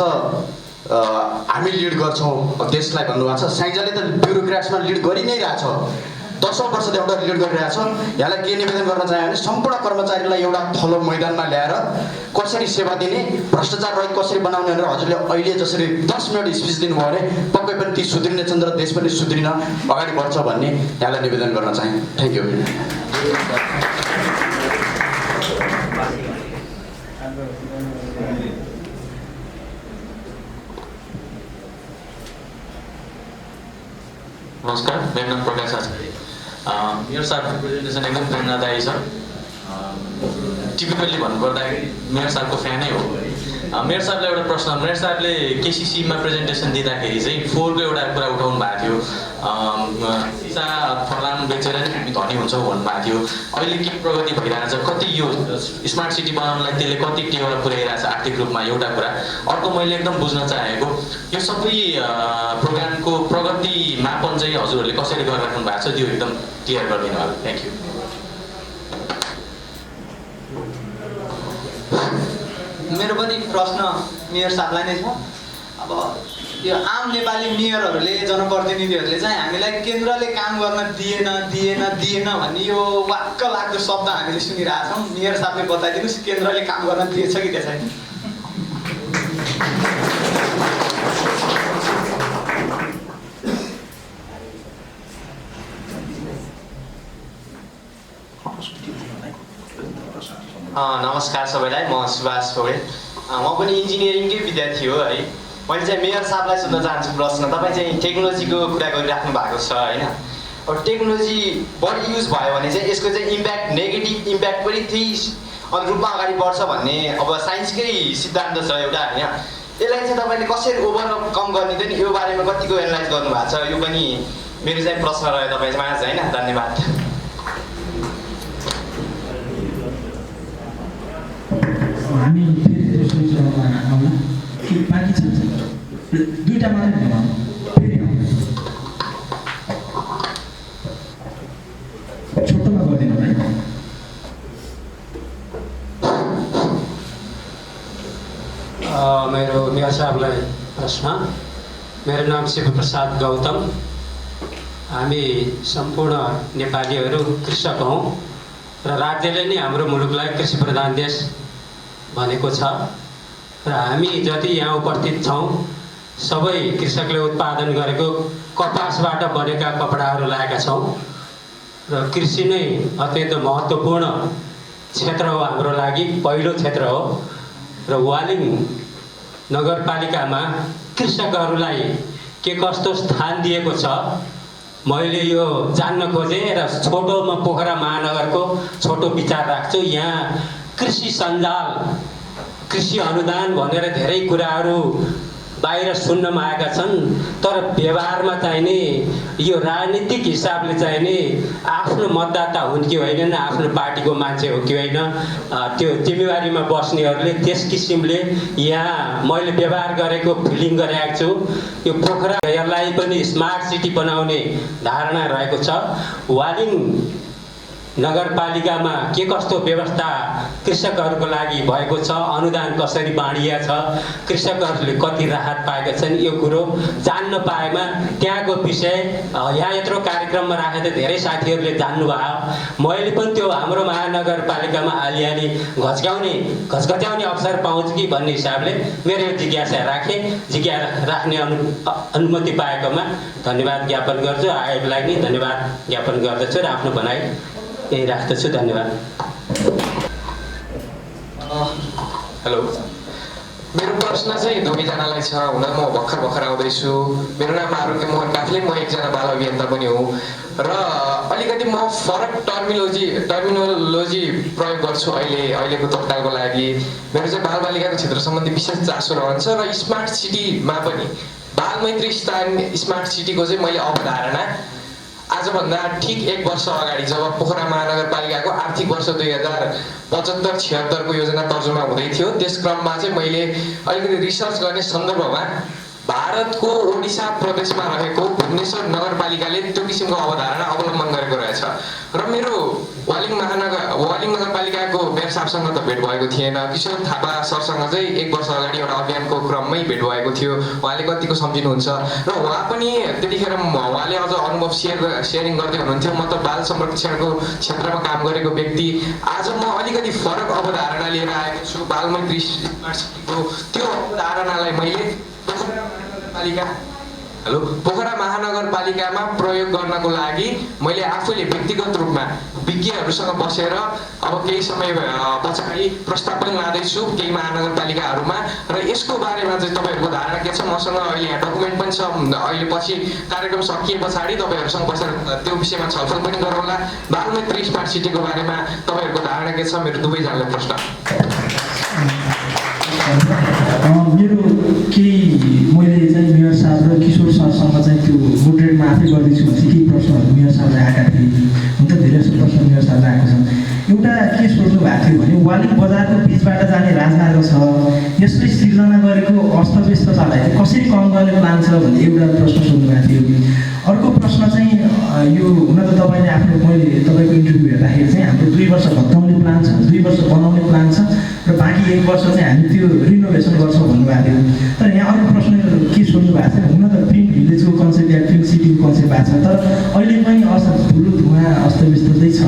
हामी लिड गर्छौँ देशलाई भन्नुभएको छ। साइजाले त ब्युरोक्राट्समा लिड गरि नै रहेछ, 10औं वर्षदेखि एउटा लिड गरिरहेछ। यहाँलाई के निवेदन गर्न चाहे भने सम्पूर्ण कर्मचारीलाई एउटा थलो मैदानमा ल्याएर कसरी सेवा दिने, भ्रष्टाचार रहित कसरी बनाउने भनेर हजुरले अहिले जसरी 10 मिनट स्पिच दिनुभयो भने पक्कै पनि ती सुध्रिनेछन् र देश पनि सुध्रिन अगाडि बढ्छ भन्ने यहाँलाई निवेदन गर्न चाहे। Thank you. नमस्कार, मेरो नाम प्रकाश आचार्य। मेरो साथको प्रेजेन्टेसन एकदम प्रेरणादायी छ। टिपिकल्ली भन्नुपर्दाखेरि मेयर साहबको फ्यानै हो। मेयर साहबलाई एउटा प्रश्न, मेयर साहबले केसीसीमा प्रेजेन्टेसन दिँदाखेरि चाहिँ फोहोरको एउटा कुरा उठाउनु भएको थियो। सिसा फलाम बेचेर नि हामी धनी हुन्छौँ भन्नुभएको थियो। अहिले के प्रगति भइरहेछ, कति यो स्मार्ट सिटी बनाउनलाई त्यसले कति टेवा पुर्याइरहेछ आर्थिक रूपमा, एउटा कुरा। अर्को मैले एकदम बुझ्न चाहेको, यो सबै प्रोग्रामको प्रगति मापन चाहिँ हजुरहरूले कसरी गरिराख्नु भएको छ, त्यो एकदम क्लियर गरिदिनु होला। Thank you. मेरो पनि प्रश्न मेयर साहबलाई नै छ। अब यो आम नेपाली मेयरहरूले जनप्रतिनिधिहरूले चाहिँ हामीलाई केन्द्रले काम गर्न दिएन भन्ने यो वाक्क लाग्दो शब्द हामीले सुनिरहेछौँ। मेयर साहबले बताइदिनुहोस् केन्द्रले काम गर्न दिएछ कि त्यसै? नमस्कार सबैलाई, म सुभाष पौडेल। म पनि इन्जिनियरिङकै विद्यार्थी हो है। मैले चाहिँ मेयर साहबलाई सोध्न चाहन्छु प्रश्न। तपाईँ चाहिँ टेक्नोलोजीको कुरा गरिराख्नु भएको छ होइन? अब टेक्नोलोजी बढी युज भयो भने चाहिँ यसको चाहिँ इम्प्याक्ट, नेगेटिभ इम्प्याक्ट पनि त्यही अनुरूपमा अगाडि बढ्छ भन्ने अब साइन्सकै सिद्धान्त छ एउटा होइन? यसलाई चाहिँ तपाईँले कसरी ओभरकम गर्ने थियो नि, यो बारेमा कतिको एनालाइज गर्नुभएको छ? यो पनि मेरो चाहिँ प्रश्न रह्यो तपाईँ माझ होइन? धन्यवाद। हामी फेरि दोस्रो चरणमा आउँला कि बाँकी छ? दुईवटा मात्रै फेरि आउँला, छोटोमा गरिदिनु है। मेरो मेयर साहबलाई प्रश्न। मेरो नाम शिवप्रसाद गौतम। हामी सम्पूर्ण नेपालीहरू कृषक हौँ र राज्यले नै हाम्रो मुलुकलाई कृषि प्रधान देश भनेको छ र हामी जति यहाँ उपस्थित छौँ सबै कृषकले उत्पादन गरेको कपासबाट बनेका कपडाहरू लगाएका छौँ र कृषि नै अत्यन्त महत्त्वपूर्ण क्षेत्र हो हाम्रो लागि, पहिलो क्षेत्र हो र वालिङ नगरपालिकामा कृषकहरूलाई के कस्तो स्थान दिएको छ मैले यो जान्न खोजेँ र छोटोमा पोखरा महानगरको छोटो विचार राख्छु। यहाँ कृषि सञ्जाल, कृषि अनुदान भनेर धेरै कुराहरू बाहिर सुन्नमा आएका छन्, तर व्यवहारमा चाहिने यो राजनीतिक हिसाबले चाहिने आफ्नो मतदाता हुन् कि होइन, आफ्नो पार्टीको मान्छे हो कि होइन, त्यो जिम्मेवारीमा बस्नेहरूले त्यस किसिमले यहाँ मैले व्यवहार गरेको फिलिङ गरेको छु। यो पोखरा यसलाई पनि स्मार्ट सिटी बनाउने धारणा रहेको छ। वालिङ नगरपालिकामा के कस्तो व्यवस्था कृषकहरूको लागि भएको छ, अनुदान कसरी बाँडिया छ, कृषकहरूले कति राहत पाएका छन्, यो कुरो जान्न पाएमा त्यहाँको विषय यहाँ यत्रो कार्यक्रममा राखेर धेरै साथीहरूले जान्नुभयो। मैले पनि त्यो हाम्रो महानगरपालिकामा अलिअलि घचघच्याउने अवसर पाउँछु कि भन्ने हिसाबले मेरो जिज्ञासा राखेँ। जिज्ञासा राख्ने अनुमति पाएकोमा धन्यवाद ज्ञापन गर्छु। आयोगलाई नै धन्यवाद ज्ञापन गर्दछु र आफ्नो भनाइ यही राख्दछु। धन्यवाद। हेलो, मेरो प्रश्न चाहिँ दुवैजनालाई छ। हुन म भर्खर आउँदैछु। मेरो नाम आरोग्य मोहन काफले, म एकजना बाल अभियन्ता पनि हुँ र अलिकति म फरक टर्मिनोलोजी प्रयोग गर्छु अहिलेको तत्कालको लागि। मेरो चाहिँ बालबालिकाको क्षेत्र सम्बन्धी विशेष चासो रहन्छ र स्मार्ट सिटीमा पनि बालमैत्री स्मार्ट सिटीको चाहिँ मैले अवधारणा आजभन्दा ठिक 1 वर्ष अगाडि जब पोखरा महानगरपालिकाको आर्थिक वर्ष 2075-76 को योजना तर्जुमा हुँदै थियो, त्यस क्रममा चाहिँ मैले अलिकति रिसर्च गर्ने सन्दर्भमा भारतको ओडिसा प्रदेशमा रहेको भुवनेश्वर नगरपालिकाले त्यो किसिमको अवधारणा अवलम्बन गरेको रहेछ र मेरो वालिङ नगरपालिकाको मेयर साहबसँग त भेट भएको थिएन। किशोर थापा सरसँग चाहिँ 1 वर्ष अगाडि एउटा अभियानको क्रममै भेट भएको थियो। उहाँले कतिको सम्झिनुहुन्छ र उहाँ पनि त्यतिखेर उहाँले अझ अनुभव सेयरिङ गर्दै हुनुहुन्थ्यो। म त बाल संरक्षणको क्षेत्रमा काम गरेको व्यक्ति। आज म अलिकति फरक अवधारणा लिएर आएको छु। बालमैत्री स्मार्ट सिटीको त्यो अवधारणालाई मैले पोखरा महानगरपालिकामा प्रयोग गर्नको लागि मैले आफूले व्यक्तिगत रूपमा विज्ञहरूसँग बसेर अब केही समय पछाडि प्रस्ताव पनि लाँदैछु केही महानगरपालिकाहरूमा र यसको बारेमा चाहिँ तपाईँहरूको धारणा के छ? मसँग अहिले यहाँ डकुमेन्ट पनि छ। अहिले पछि कार्यक्रम सकिए पछाडि तपाईँहरूसँग बसेर त्यो विषयमा छलफल पनि गरौँला। बालमैत्री स्मार्ट सिटीको बारेमा तपाईँहरूको धारणा के छ? मेरो दुवैजनालाई प्रश्न। मेरो केही मैले चाहिँ मेयर साहब र किशोर सरसँग चाहिँ त्यो मोडरेटमा आफै गर्दैछु भने चाहिँ केही प्रश्नहरू मेयर साहबलाई आएका थिए। हुन त धेरै जस्तो प्रश्न मेयर साहबलाई आएको छ। एउटा के सोच्नु भएको थियो भने वालिङ बजारको बिचबाट जाने राजमार्ग छ, यसले सिर्जना गरेको अस्तव्यस्ततालाई चाहिँ कसरी कम गर्ने प्लान छ भन्ने एउटा प्रश्न सोध्नु भएको थियो। अर्को प्रश्न चाहिँ यो हुन त तपाईँले आफ्नो मैले तपाईँको इन्टरभ्यू हेर्दाखेरि चाहिँ हाम्रो 2 वर्ष घटाउने प्लान छ, 2 वर्ष बनाउने प्लान छ र बाँकी 1 वर्ष चाहिँ हामी त्यो रिनोभेसन गर्छौँ भन्नुभएको थियो। तर यहाँ अर्को प्रश्न भएको छ। तर अहिले पनि धुलो धुवा अस्तव्यस्तै छ।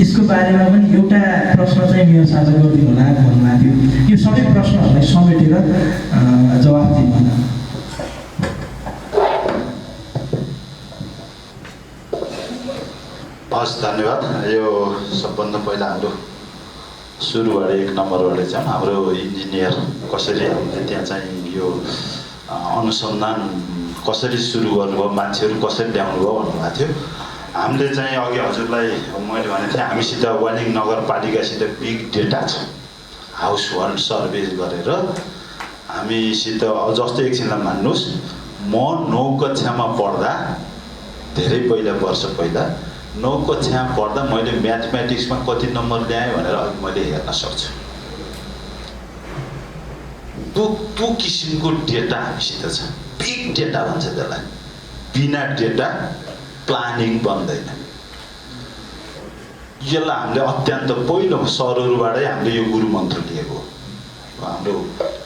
यसको बारेमा पनि एउटा प्रश्न चाहिँ मेयर साझा गरिदिनु होला भन्नुभएको थियो। यो सबै प्रश्नहरूलाई समेटेर जवाफ दिनु होला। हस्, धन्यवाद। यो सबभन्दा पहिला हाम्रो सुरुबाट 1 नम्बरबाट चाहिँ हाम्रो इन्जिनियर कसरी हामीले त्यहाँ चाहिँ यो अनुसन्धान कसरी सुरु गर्नुभयो, मान्छेहरू कसरी ल्याउनु भयो भन्नुभएको थियो। हामीले चाहिँ अघि हजुरलाई मैले भनेको थिएँ, हामीसित वालिङ नगरपालिकासित बिग डेटा छ। हाउस होल्ड सर्वे गरेर हामीसित जस्तै एकछिनलाई मान्नुहोस्, म 9 कक्षामा पढ्दा धेरै वर्ष पहिला 9 कक्षामा पढ्दा मैले म्याथमेटिक्समा कति नम्बर ल्याएँ भनेर अघि मैले हेर्न सक्छु। त्यो किसिमको डेटा हामीसित छ। बिग डेटा भन्छ त्यसलाई। बिना डेटा प्लानिङ बन्दैन। यसलाई हामीले अत्यन्त पहिलो सरहरूबाटै हामीले यो गुरु मन्त्र लिएको हो। हाम्रो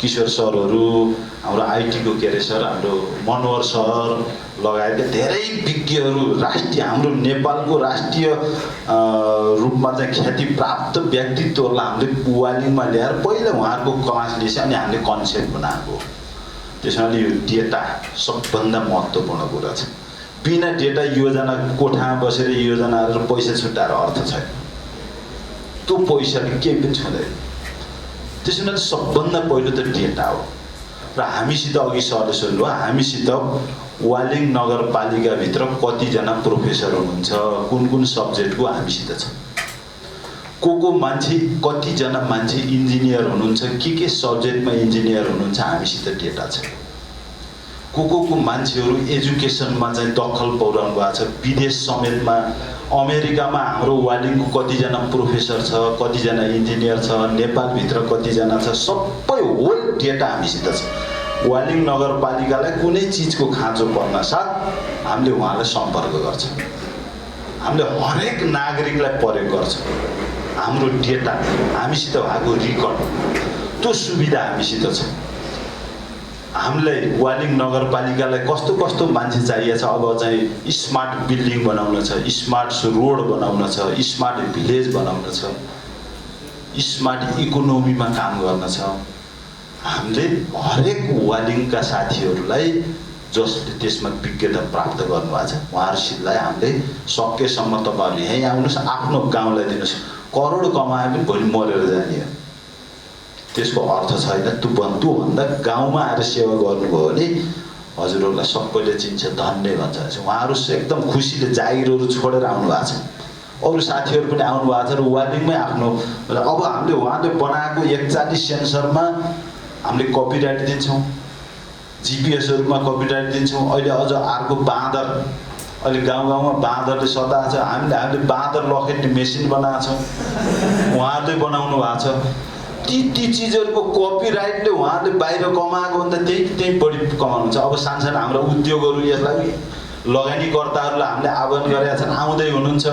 किशोर सरहरू, हाम्रो आइटीको के अरे सर, हाम्रो मनोहर सर लगायतका धेरै विज्ञहरू, राष्ट्रिय हाम्रो नेपालको राष्ट्रिय रूपमा चाहिँ ख्याति प्राप्त व्यक्तित्वहरूलाई हामीले वालिङमा ल्याएर पहिला उहाँहरूको क्लास लिएछ अनि हामीले कन्सेप्ट बनाएको। त्यसैले यो डेटा सबभन्दा महत्त्वपूर्ण कुरा छ। बिना डेटा योजना कोठामा बसेर योजनाहरू पैसा छुट्याएर अर्थ छैन। त्यो पैसाले केही पनि छुँदैन। त्यसैले सबभन्दा पहिलो त डेटा हो। र हामीसित अघि सरले सोध्नुभयो, हामीसित वालिङ नगरपालिकाभित्र कतिजना प्रोफेसर हुनुहुन्छ, कुन सब्जेक्टको हामीसित छ, को मान्छे, कतिजना मान्छे इन्जिनियर हुनुहुन्छ, के सब्जेक्टमा इन्जिनियर हुनुहुन्छ, हामीसित डेटा छ। को मान्छेहरू एजुकेसनमा चाहिँ दखल पुर्याउनु भएको छ, विदेश समेतमा अमेरिकामा हाम्रो वालिङको कतिजना प्रोफेसर छ, कतिजना इन्जिनियर छ, नेपालभित्र कतिजना छ, सबै होल डेटा हामीसित छ। वालिङ नगरपालिकालाई कुनै चिजको खाँचो पर्न साथ हामीले उहाँलाई सम्पर्क गर्छौँ। हामीले हरेक नागरिकलाई प्रयोग गर्छौँ। हाम्रो डेटा हामीसित भएको रिकर्ड, त्यो सुविधा हामीसित छ। हामीलाई वालिङ नगरपालिकालाई कस्तो मान्छे चाहिएको छ। अब चाहिँ स्मार्ट बिल्डिङ बनाउन छ, स्मार्ट रोड बनाउन छ, स्मार्ट भिलेज बनाउन छ, स्मार्ट इकोनोमीमा काम गर्न छ। हामीले हरेक वालिङका साथीहरूलाई जसले त्यसमा विज्ञता प्राप्त गर्नुभएको छ उहाँहरूसितलाई हामीले सकेसम्म तपाईँहरूले यहीँ आउनुहोस्, आफ्नो गाउँलाई दिनुहोस्। करोड कमाए पनि भोलि मरेर जाने हो, त्यसको अर्थ छैन। त्योभन्दा गाउँमा आएर सेवा गर्नुभयो भने हजुरहरूलाई सबैले चिन्छ, धन्य भन्छ। उहाँहरू एकदम खुसीले जागिरहरू छोडेर आउनु भएको छ। अरू साथीहरू पनि आउनु भएको छ र वालिङमै आफ्नो अब हामीले उहाँले बनाएको 41 सेन्सरमा हामीले कपिराइट दिन्छौँ, जिपिएसहरूमा कपिराइट दिन्छौँ। अहिले अझ अर्को बाँदर, अहिले गाउँमा बाँदरले सताएको छ। हामीले बाँदर लखेट्ने मेसिन बनाएको छौँ, उहाँहरूले बनाउनु भएको छ। ती चिजहरूको कपिराइटले उहाँहरूले बाहिर कमाएको भन्दा त्यही बढी कमाउनुहुन्छ। अब सानसानो हाम्रो उद्योगहरू, यसलाई लगानीकर्ताहरूलाई हामीले आह्वान गरेका छन्, आउँदै हुनुहुन्छ।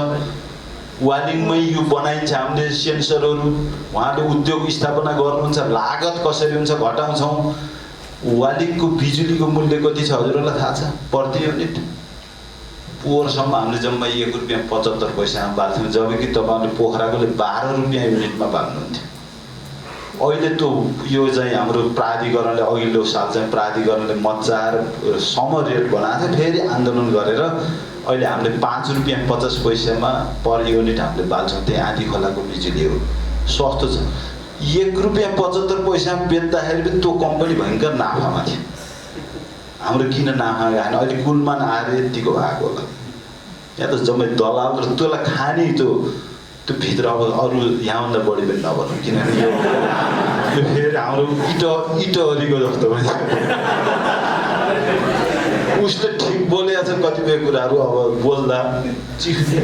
वालिङमै यो बनाइन्छ, हामीले सेन्सरहरू, उहाँहरूले उद्योग स्थापना गर्नुहुन्छ। लागत कसरी हुन्छ घटाउँछौँ। वालिङको बिजुलीको मूल्य कति छ हजुरहरूलाई थाहा छ? प्रति युनिट पोहोरसम्म हामीले जम्मा ₹1.75 बाल्थ्यौँ, जबकि तपाईँहरूले पोखराकोले ₹12 युनिटमा बाल्नुहुन्थ्यो। अहिले त्यो यो चाहिँ हाम्रो प्राधिकरणले अघिल्लो साल चाहिँ प्राधिकरणले मच्चाएर सम रेट बनाएको थियो। फेरि आन्दोलन गरेर अहिले हामीले ₹5.50 पर युनिट हामीले बाल्छौँ। त्यही आँधी खोलाको बिजुली हो, सस्तो छ। ₹1.75 बेच्दाखेरि पनि त्यो कम्पनी भयङ्कर नाफामा थियो। हाम्रो किन नाफा गएन? अहिले कुलमान आएर यतिको भएको होला। यहाँ त जम्मै दलाल र त्यसलाई खाने त्यो भित्र अब अरू यहाँभन्दा बढी पनि नभनौँ, किनभने यो फेरि हाम्रो इटहरीको जस्तो भन्छ। उसले ठिक बोलेको छ कतिपय कुराहरू, अब बोल्दा चिफ्ले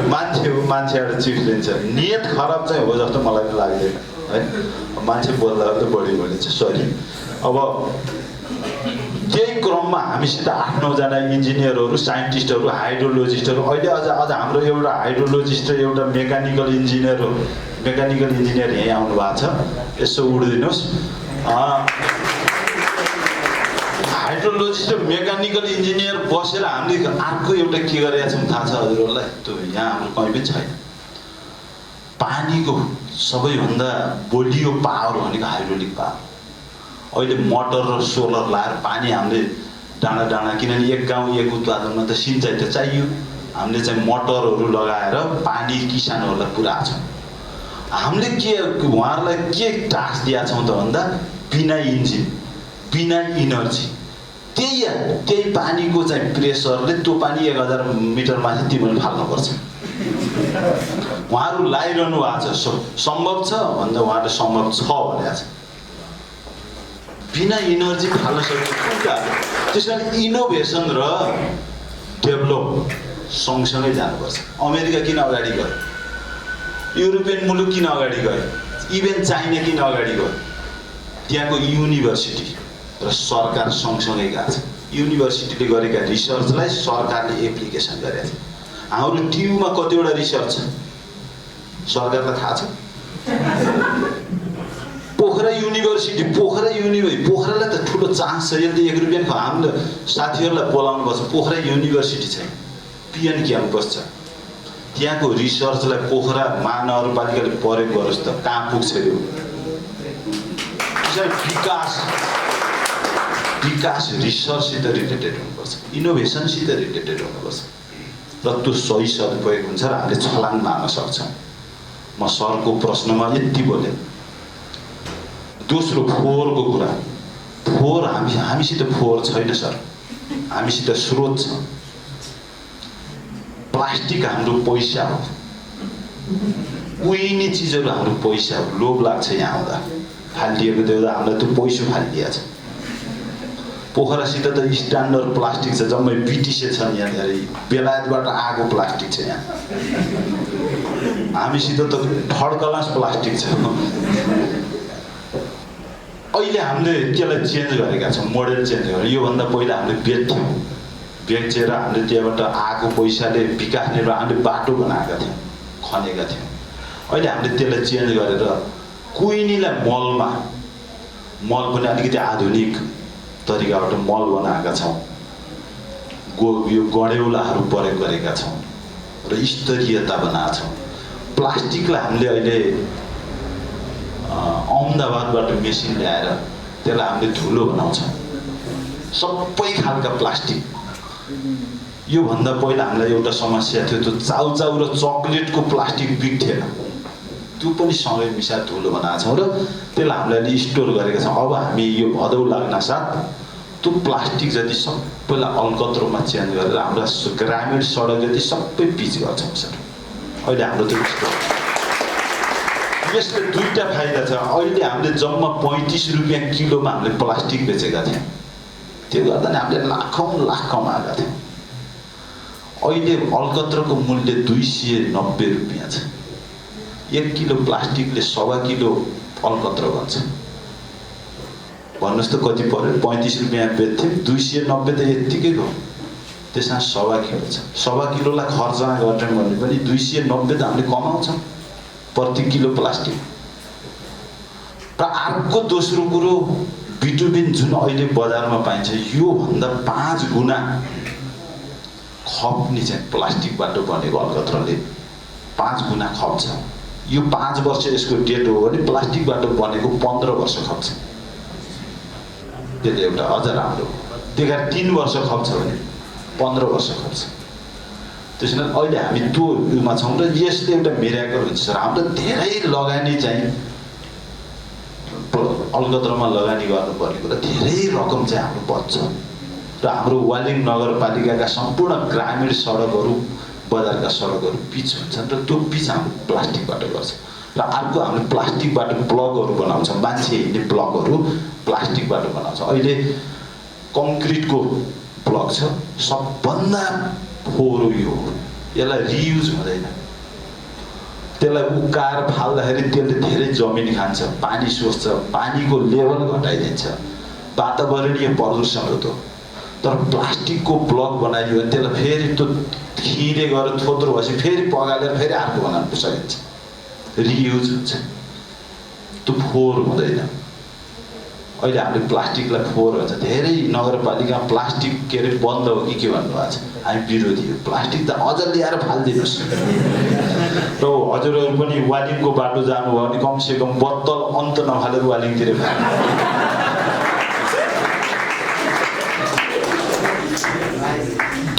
मान्छे हो, मान्छेबाट चिफ्लिन्छ। नियत खराब चाहिँ हो जस्तो मलाई पनि लाग्दैन है। मान्छे बोल्दा त बढी बोलिन्छ, सरी। अब त्यही क्रममा हामीसित 8-9 जना इन्जिनियरहरू, साइन्टिस्टहरू, हाइड्रोलोजिस्टहरू, अहिले अझ हाम्रो एउटा हाइड्रोलोजिस्ट र एउटा मेकानिकल इन्जिनियर यहीँ आउनु भएको छ। यसो उडिदिनुहोस्। हाइड्रोलोजिस्ट र मेकानिकल इन्जिनियर बसेर हामीले अर्को एउटा के गरेका छौँ थाहा छ हजुरहरूलाई? त्यो यहाँ हाम्रो कहीँ पनि छैन। पानीको सबैभन्दा बलियो पावर भनेको हाइड्रोलिक पावर। अहिले मोटर र सोलर लाएर पानी हामीले डाँडा डाँडा, किनभने एक गाउँ एक उत्पादनमा त सिँचाइ त चाहियो, हामीले चाहिँ मोटरहरू लगाएर पानी किसानहरूलाई पुऱ्याएको छौँ। हामीले के उहाँहरूलाई के टास्क दिएका छौँ त भन्दा बिना इन्जिन बिना इनर्जी त्यही पानीको चाहिँ प्रेसरले त्यो पानी 1000 मिटर माथि तिमीले फाल्नुपर्छ। उहाँहरू लाइरहनु भएको छ। सम्भव छ भन्दा उहाँले सम्भव छ भनेको छ। बिना इनर्जी फाल्न सक्ने कुरा। त्यसैले इनोभेसन र डेभलप सँगसँगै जानुपर्छ। अमेरिका किन अगाडि गयो? युरोपियन मुलुक किन अगाडि गयो? इभेन चाइना किन अगाडि गयो? त्यहाँको युनिभर्सिटी र सरकार सँगसँगै गएको छ। युनिभर्सिटीले गरेका रिसर्चलाई सरकारले एप्लिकेसन गरेको छ। हाम्रो टियुमा कतिवटा रिसर्च छ सरकारलाई थाहा छ? पोखरालाई त ठुलो चान्स छ। यसले 1 रुपियाँ हामीले साथीहरूलाई बोलाउनु पर्छ। पोखरा युनिभर्सिटी छैन, पिएन क्याम्पस छ। त्यहाँको रिसर्चलाई पोखरा महानगरपालिकाले प्रयोग गरोस् त कहाँ पुग्छ यो? विकास रिसर्चसित रिलेटेड हुनुपर्छ, इनोभेसनसित रिलेटेड हुनुपर्छ र त्यो सही सदुपयोग हुन्छ र हामीले छलाङ मार्न सक्छौँ। म सरको प्रश्नमा यति बोलेँ। दोस्रो फोहोरको कुरा। फोहोर हामीसित फोहोर छैन सर, हामीसित स्रोत छ। प्लास्टिक हाम्रो पैसा हो, उहिने चिजहरू हाम्रो पैसा हो। लोभ लाग्छ यहाँ आउँदा, फालिदिएको देख्दा हामीलाई त्यो पैसो फालिदिएको छ। पोखरासित त स्ट्यान्डर्ड प्लास्टिक छ, जम्मै बिटिसे छन् यहाँ। बेलायतबाट आएको प्लास्टिक छ यहाँ। हामीसित त थर्ड क्लास प्लास्टिक छ। अहिले हामीले त्यसलाई चेन्ज गरेका छौँ, मोडल चेन्ज गरेर। योभन्दा पहिला हामीले बेच्थ्यौँ, बेचेर हामीले त्यहाँबाट आएको पैसाले विकास निर्माण हामीले बाटो बनाएका थियौँ, खनेका थियौँ। अहिले हामीले त्यसलाई चेन्ज गरेर कुइनीलाई मल पनि अलिकति आधुनिक तरिकाबाट मल बनाएका छौँ। यो गडेउलाहरू प्रयोग गरेका छौँ र स्तरीयता बनाएका छौँ। प्लास्टिकलाई हामीले अहिले अहमदाबादबाट मेसिन ल्याएर त्यसलाई हामीले धुलो बनाउँछौँ, सबै खालका प्लास्टिक। योभन्दा पहिला हामीलाई एउटा समस्या थियो, त्यो चाउचाउ र चक्लेटको प्लास्टिक बिग्थेन, त्यो पनि सँगै मिसाएर धुलो बनाएका छौँ र त्यसलाई हामीले अहिले स्टोर गरेका छौँ। अब हामी यो भदौ लाग्न साथ त्यो प्लास्टिक जति सबैलाई अलकत्रोमा चेन्ज गरेर हाम्रा ग्रामीण सडक जति सबै पिच गर्छौँ सर। अहिले हाम्रो त्यो यसले दुईटा फाइदा छ। अहिले हामीले जम्मा 35 रुपियाँ किलोमा हामीले प्लास्टिक बेचेका थियौँ, त्यो गर्दा नि हामीले लाखौँ कमाएका थियौँ। अहिले अलकत्रोको मूल्य 290 रुपियाँ छ। 1 किलो प्लास्टिकले 1.25 किलो अलकत्रो बन्छ। भन्नुहोस् त कति पर्यो? 35 रुपियाँ बेच्थ्यौँ, 290 त यत्तिकै हो। त्यसमा 1.25 किलो छ। 1.25 किलोलाई खर्चमा गर्छौँ भने पनि 290 त हामीले कमाउँछौँ प्रति किलो प्लास्टिक। र अर्को दोस्रो कुरो, बिटुबिन जुन अहिले बजारमा पाइन्छ योभन्दा 5 गुणा खप्ने चाहिँ प्लास्टिकबाट बनेको अलकत्रोले 5 गुणा खप्छ। यो 5 वर्ष यसको डेट हो भने प्लास्टिकबाट बनेको 15 वर्ष खप्छ। त्यसले एउटा अझ राम्रो। त्यही 3 वर्ष खप्छ भने 15 वर्ष खप्छ। त्यसैले अहिले हामी त्यो उमा छौँ र यसले एउटा मिराकल हुन्छ सर। हाम्रो धेरै लगानी चाहिँ अलकत्रोमा लगानी गर्नुपर्ने कुरा, धेरै रकम चाहिँ हाम्रो बच्छ र हाम्रो वालिङ नगरपालिकाका सम्पूर्ण ग्रामीण सडकहरू, बजारका सडकहरू पिच हुन्छन् र त्यो पिच हाम्रो प्लास्टिकबाट गर्छ। र अर्को हामीले प्लास्टिकबाट ब्लकहरू बनाउँछौँ, मान्छे हिँड्ने ब्लकहरू प्लास्टिकबाट बनाउँछौँ। अहिले कङ्क्रिटको ब्लक छ, सबभन्दा फोहोर यो हो। यसलाई रियुज हुँदैन, त्यसलाई उकाएर फाल्दाखेरि त्यसले धेरै जमिन खान्छ, पानी सोच्छ, पानीको लेभल घटाइदिन्छ, वातावरणीय प्रदूषण हो त्यो। तर प्लास्टिकको ब्लक बनाइदियो भने त्यसलाई फेरि त्यो खिरे गरेर थोत्रो भएपछि फेरि पगालेर फेरि अर्को बनाउन सकिन्छ, रियुज हुन्छ, त्यो फोहोर हुँदैन। अहिले हामीले प्लास्टिकलाई फोहोर भन्छ। धेरै नगरपालिकामा प्लास्टिक के अरे बन्द हो कि के भन्नुभएको छ। हामी विरोधी हो। प्लास्टिक त अझ ल्याएर फालिदिनुहोस् र हजुरहरू पनि वालिङको बाटो जानुभयो भने कमसेकम बोतल अन्त नफालेर वालिङतिर फाल्नु।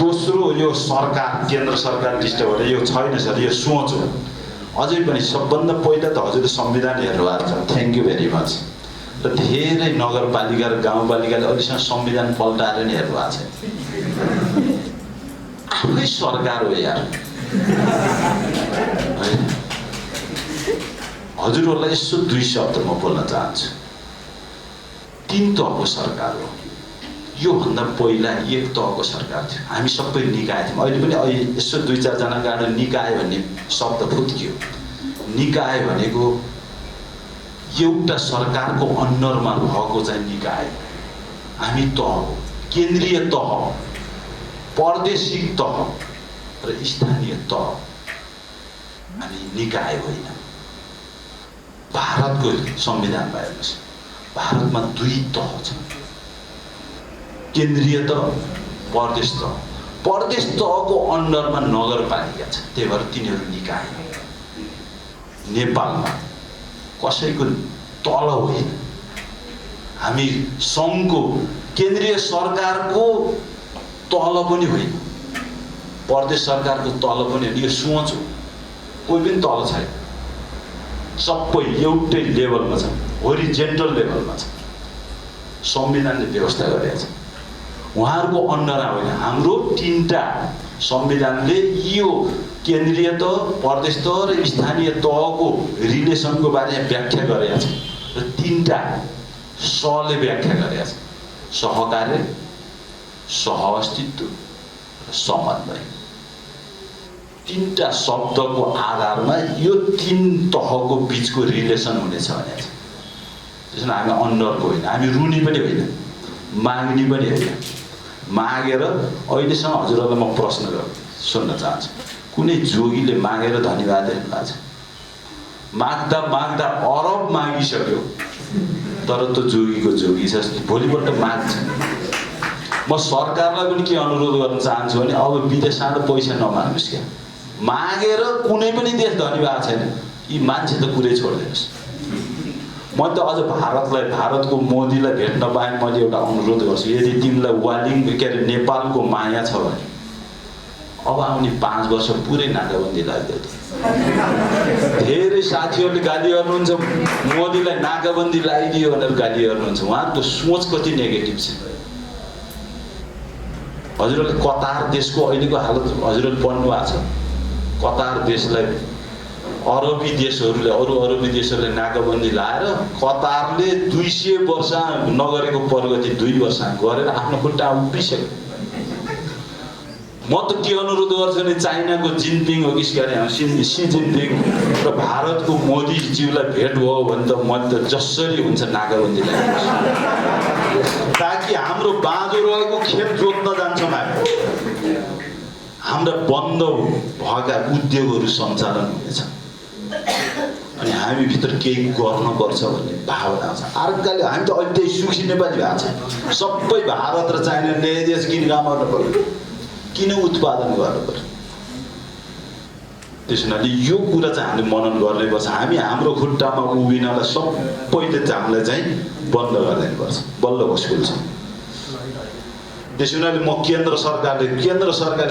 दोस्रो यो सरकार केन्द्र सरकार दृष्टिबाट यो छैन सर, यो सोच हो। अझै पनि सबभन्दा पहिला त हजुरले संविधान हेर्नुभएको छ, थ्याङ्क यू भेरी मच। र धेरै नगरपालिका र गाउँपालिकाले अहिलेसम्म संविधान पल्टाएर नि हेर्नुभएको छ। आफै सरकार हो यार। हजुरहरूलाई यसो 2 शब्द म बोल्न चाहन्छु। 3 तहको सरकार हो। योभन्दा पहिला 1 तहको सरकार थियो। हामी सबै निकाय थियौँ। अहिले पनि यसो 2-4 जना गाडो निकाय भन्ने शब्द फुत्कियो। निकाय भनेको एउटा सरकारको अन्डरमा भएको चाहिँ निकाय। हामी तह हो, केन्द्रीय तह, प्रादेशिक तह र स्थानीय तह। हामी निकाय होइन। भारतको संविधानमा हेर्नुहोस्, भारतमा 2 तह छ, केन्द्रीय तह, प्रदेश तह। प्रदेश तहको अन्डरमा नगरपालिका छ, त्यही भएर तिनीहरू निकाय। नेपालमा कसैको तल होइन। हामी सङ्घको केन्द्रीय सरकारको तल पनि होइन, प्रदेश सरकारको तल पनि होइन। यो सोच हो। कोही पनि तल छैन, सबै एउटै लेभलमा छ, होरिजेन्टल लेभलमा छ। संविधानले व्यवस्था गरेको छ। उहाँहरूको अन्डरमा होइन। हाम्रो 3टा संविधानले यो केन्द्रीय तह, प्रदेश तह र स्थानीय तहको रिलेसनको बारेमा व्याख्या गरेको छ। र 3टा सले व्याख्या गरेको छ, सहकार्य, सहअस्तित्व र समन्वय। 3टा शब्दको आधारमा यो 3 तहको बिचको रिलेसन हुनेछ भनेको छ। त्यसमा हामी अन्डरको होइन, हामी रुनी पनि होइन, माग्ने पनि होइन। मागेर अहिलेसम्म हजुरहरूलाई म प्रश्न सोध्न चाहन्छु, कुनै जोगीले मागेर धन्यवाद दिनु भएको छ? माग्दा माग्दा अरब मागिसक्यो, तर त्यो जोगीको जोगी छ, भोलिपल्ट माग्छ। म सरकारलाई पनि के अनुरोध गर्न चाहन्छु भने अब विदेशबाट पैसा नमाग्नुहोस् क्या। मागेर कुनै पनि देश धनी भएको छैन। यी मान्छे त कुरै छोडिदिनुहोस्। म त अझ भारतको मोदीलाई भेट्न पाएँ। मैले एउटा अनुरोध गर्छु, यदि तिमीलाई वालिङ के अरे नेपालको माया छ भने अब आउने 5 वर्ष पुरै नाकाबन्दी लाग्दै थियो। धेरै साथीहरूले गाली गर्नुहुन्छ, मोदीलाई नाकाबन्दी लगाइदियो भनेर गाली गर्नुहुन्छ। उहाँहरूको सोच कति नेगेटिभ छ। हजुरहरूले कतार देशको अहिलेको हालत हजुरहरूले पढ्नु भएको छ। कतार देशलाई अरबी देशहरूले, अरबी देशहरूले नाकाबन्दी लाएर कतारले 200 वर्ष नगरेको प्रगति 2 वर्ष गरेर आफ्नो खुट्टा उभिसक्यो। म त के अनुरोध गर्छु भने चाइनाको जिनपिङ हो कि सी जिनपिङ र भारतको मोदीज्यूलाई भेट भयो भने त म त जसरी हुन्छ नाकाबन्दी लगाइदिन्छु, ताकि हाम्रो बाँझोहरूको खेत जोत्न जान्छौँ हामी। हाम्रा बन्द भएका उद्योगहरू सञ्चालन हुनेछ अनि हामी भित्र केही गर्नुपर्छ भन्ने भावना छ। अर्काले हामी त अहिले त्यही सुखी नेपाली भएको छ। सबै भारत र चाइना ल्याइदिएछ, किन काम गर्नु पर्यो, किन उत्पादन गर्नु पर्यो। त्यस हुनाले यो कुरा चाहिँ हामीले मनन गर्नुपर्छ। हामी हाम्रो खुट्टामा उभिनलाई सबैले हामीलाई चाहिँ बन्द गरिदिनुपर्छ। बल्ल स्कुल छ। त्यस हुनाले म केन्द्र सरकारले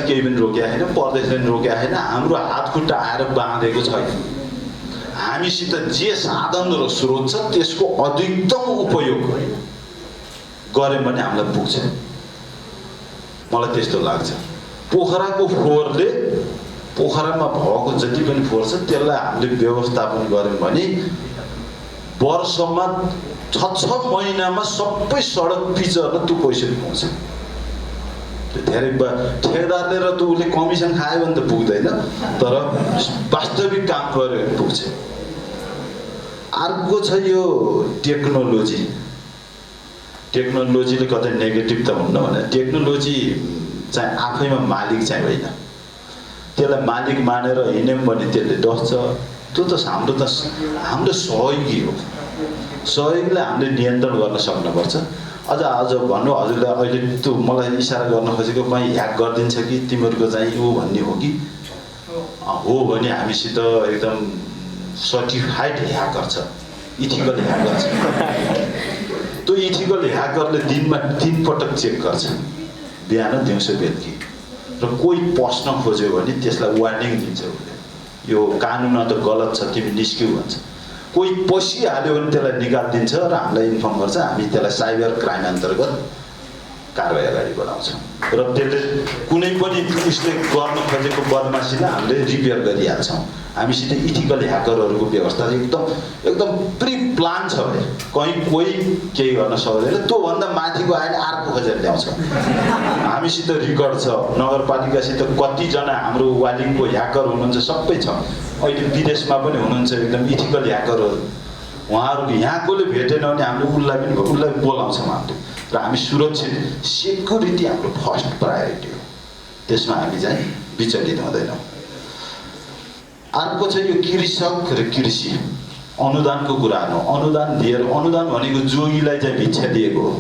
केही पनि रोकेको छैन, प्रदेशले पनि रोकेको छैन। हाम्रो हात खुट्टा आएर बाँधेको छैन। हामीसित जे साधन र स्रोत छ त्यसको अधिकतम उपयोग गऱ्यौँ भने हामीलाई पुग्छ। मलाई त्यस्तो लाग्छ। पोखराको फोहोरले, पोखरामा भएको जति पनि फोहोर छ त्यसलाई हामीले व्यवस्थापन गऱ्यौँ भने वर्षमा 6 महिनामा सबै सडक पिचर त्यो पैसा पाउँछ। धेरै ठेकेदारले र त उसले कमिसन खायो भने त पुग्दैन, तर वास्तविक काम गर्यो भने पुग्छ। अर्को छ यो टेक्नोलोजीले कतै नेगेटिभ त हुन्न भने टेक्नोलोजी चाहिँ आफैमा मालिक चाहिँ होइन। त्यसलाई मालिक मानेर हिँड्यौँ भने त्यसले डस्छ। त्यो त हाम्रो सहयोगी हो। सहयोगले हामीले नियन्त्रण गर्न सक्नुपर्छ। अझ भन्नु हजुरले अहिले त्यो मलाई इसारा गर्न खोजेको कहीँ ह्याक गरिदिन्छ कि तिमीहरूको चाहिँ यो भन्ने हो कि हो भने हामीसित एकदम सर्टिफाइड ह्याकर छ, इथिकल ह्याकर छ। त्यो इथिकल ह्याकरले दिनमा 3 पटक चेक गर्छ, बिहान दिउँसो बेलुकी, र कोही पस्न खोज्यो भने त्यसलाई वार्निङ दिन्छ उसले, यो कानुन त गलत छ तिमी निस्क्यौ भन्छ। कोही पसिहाल्यो भने त्यसलाई निकालिदिन्छ र हामीलाई इन्फर्म गर्छ, हामी त्यसलाई साइबर क्राइम अन्तर्गत कारवाही अगाडि बढाउँछौँ र त्यसले कुनै पनि उसले गर्न खोजेको बदमासीलाई हामीले रिपेयर गरिहाल्छौँ। हामीसित इथिकल ह्याकरहरूको व्यवस्था एकदम प्रि प्लान छ भने कहीँ कोही केही गर्न सक्दैन। त्योभन्दा माथिको आएर अर्को खोजेर ल्याउँछ। हामीसित रेकर्ड छ, नगरपालिकासित कतिजना हाम्रो वालिङको ह्याकर हुनुहुन्छ सबै छ। अहिले विदेशमा पनि हुनुहुन्छ एकदम इथिकल ह्याकरहरू। उहाँहरू यहाँकोले भेटेन भने हामीले उसलाई बोलाउँछौँ हामीले, र हामी सुरक्षित सेक्युरिटी हाम्रो फर्स्ट प्रायोरिटी हो, त्यसमा हामी चाहिँ विचलित हुँदैनौँ। अर्को चाहिँ यो कृषक र कृषि अनुदानको कुरा हो। अनुदान दिएर, अनुदान भनेको जोगीलाई चाहिँ भिक्षा दिएको हो।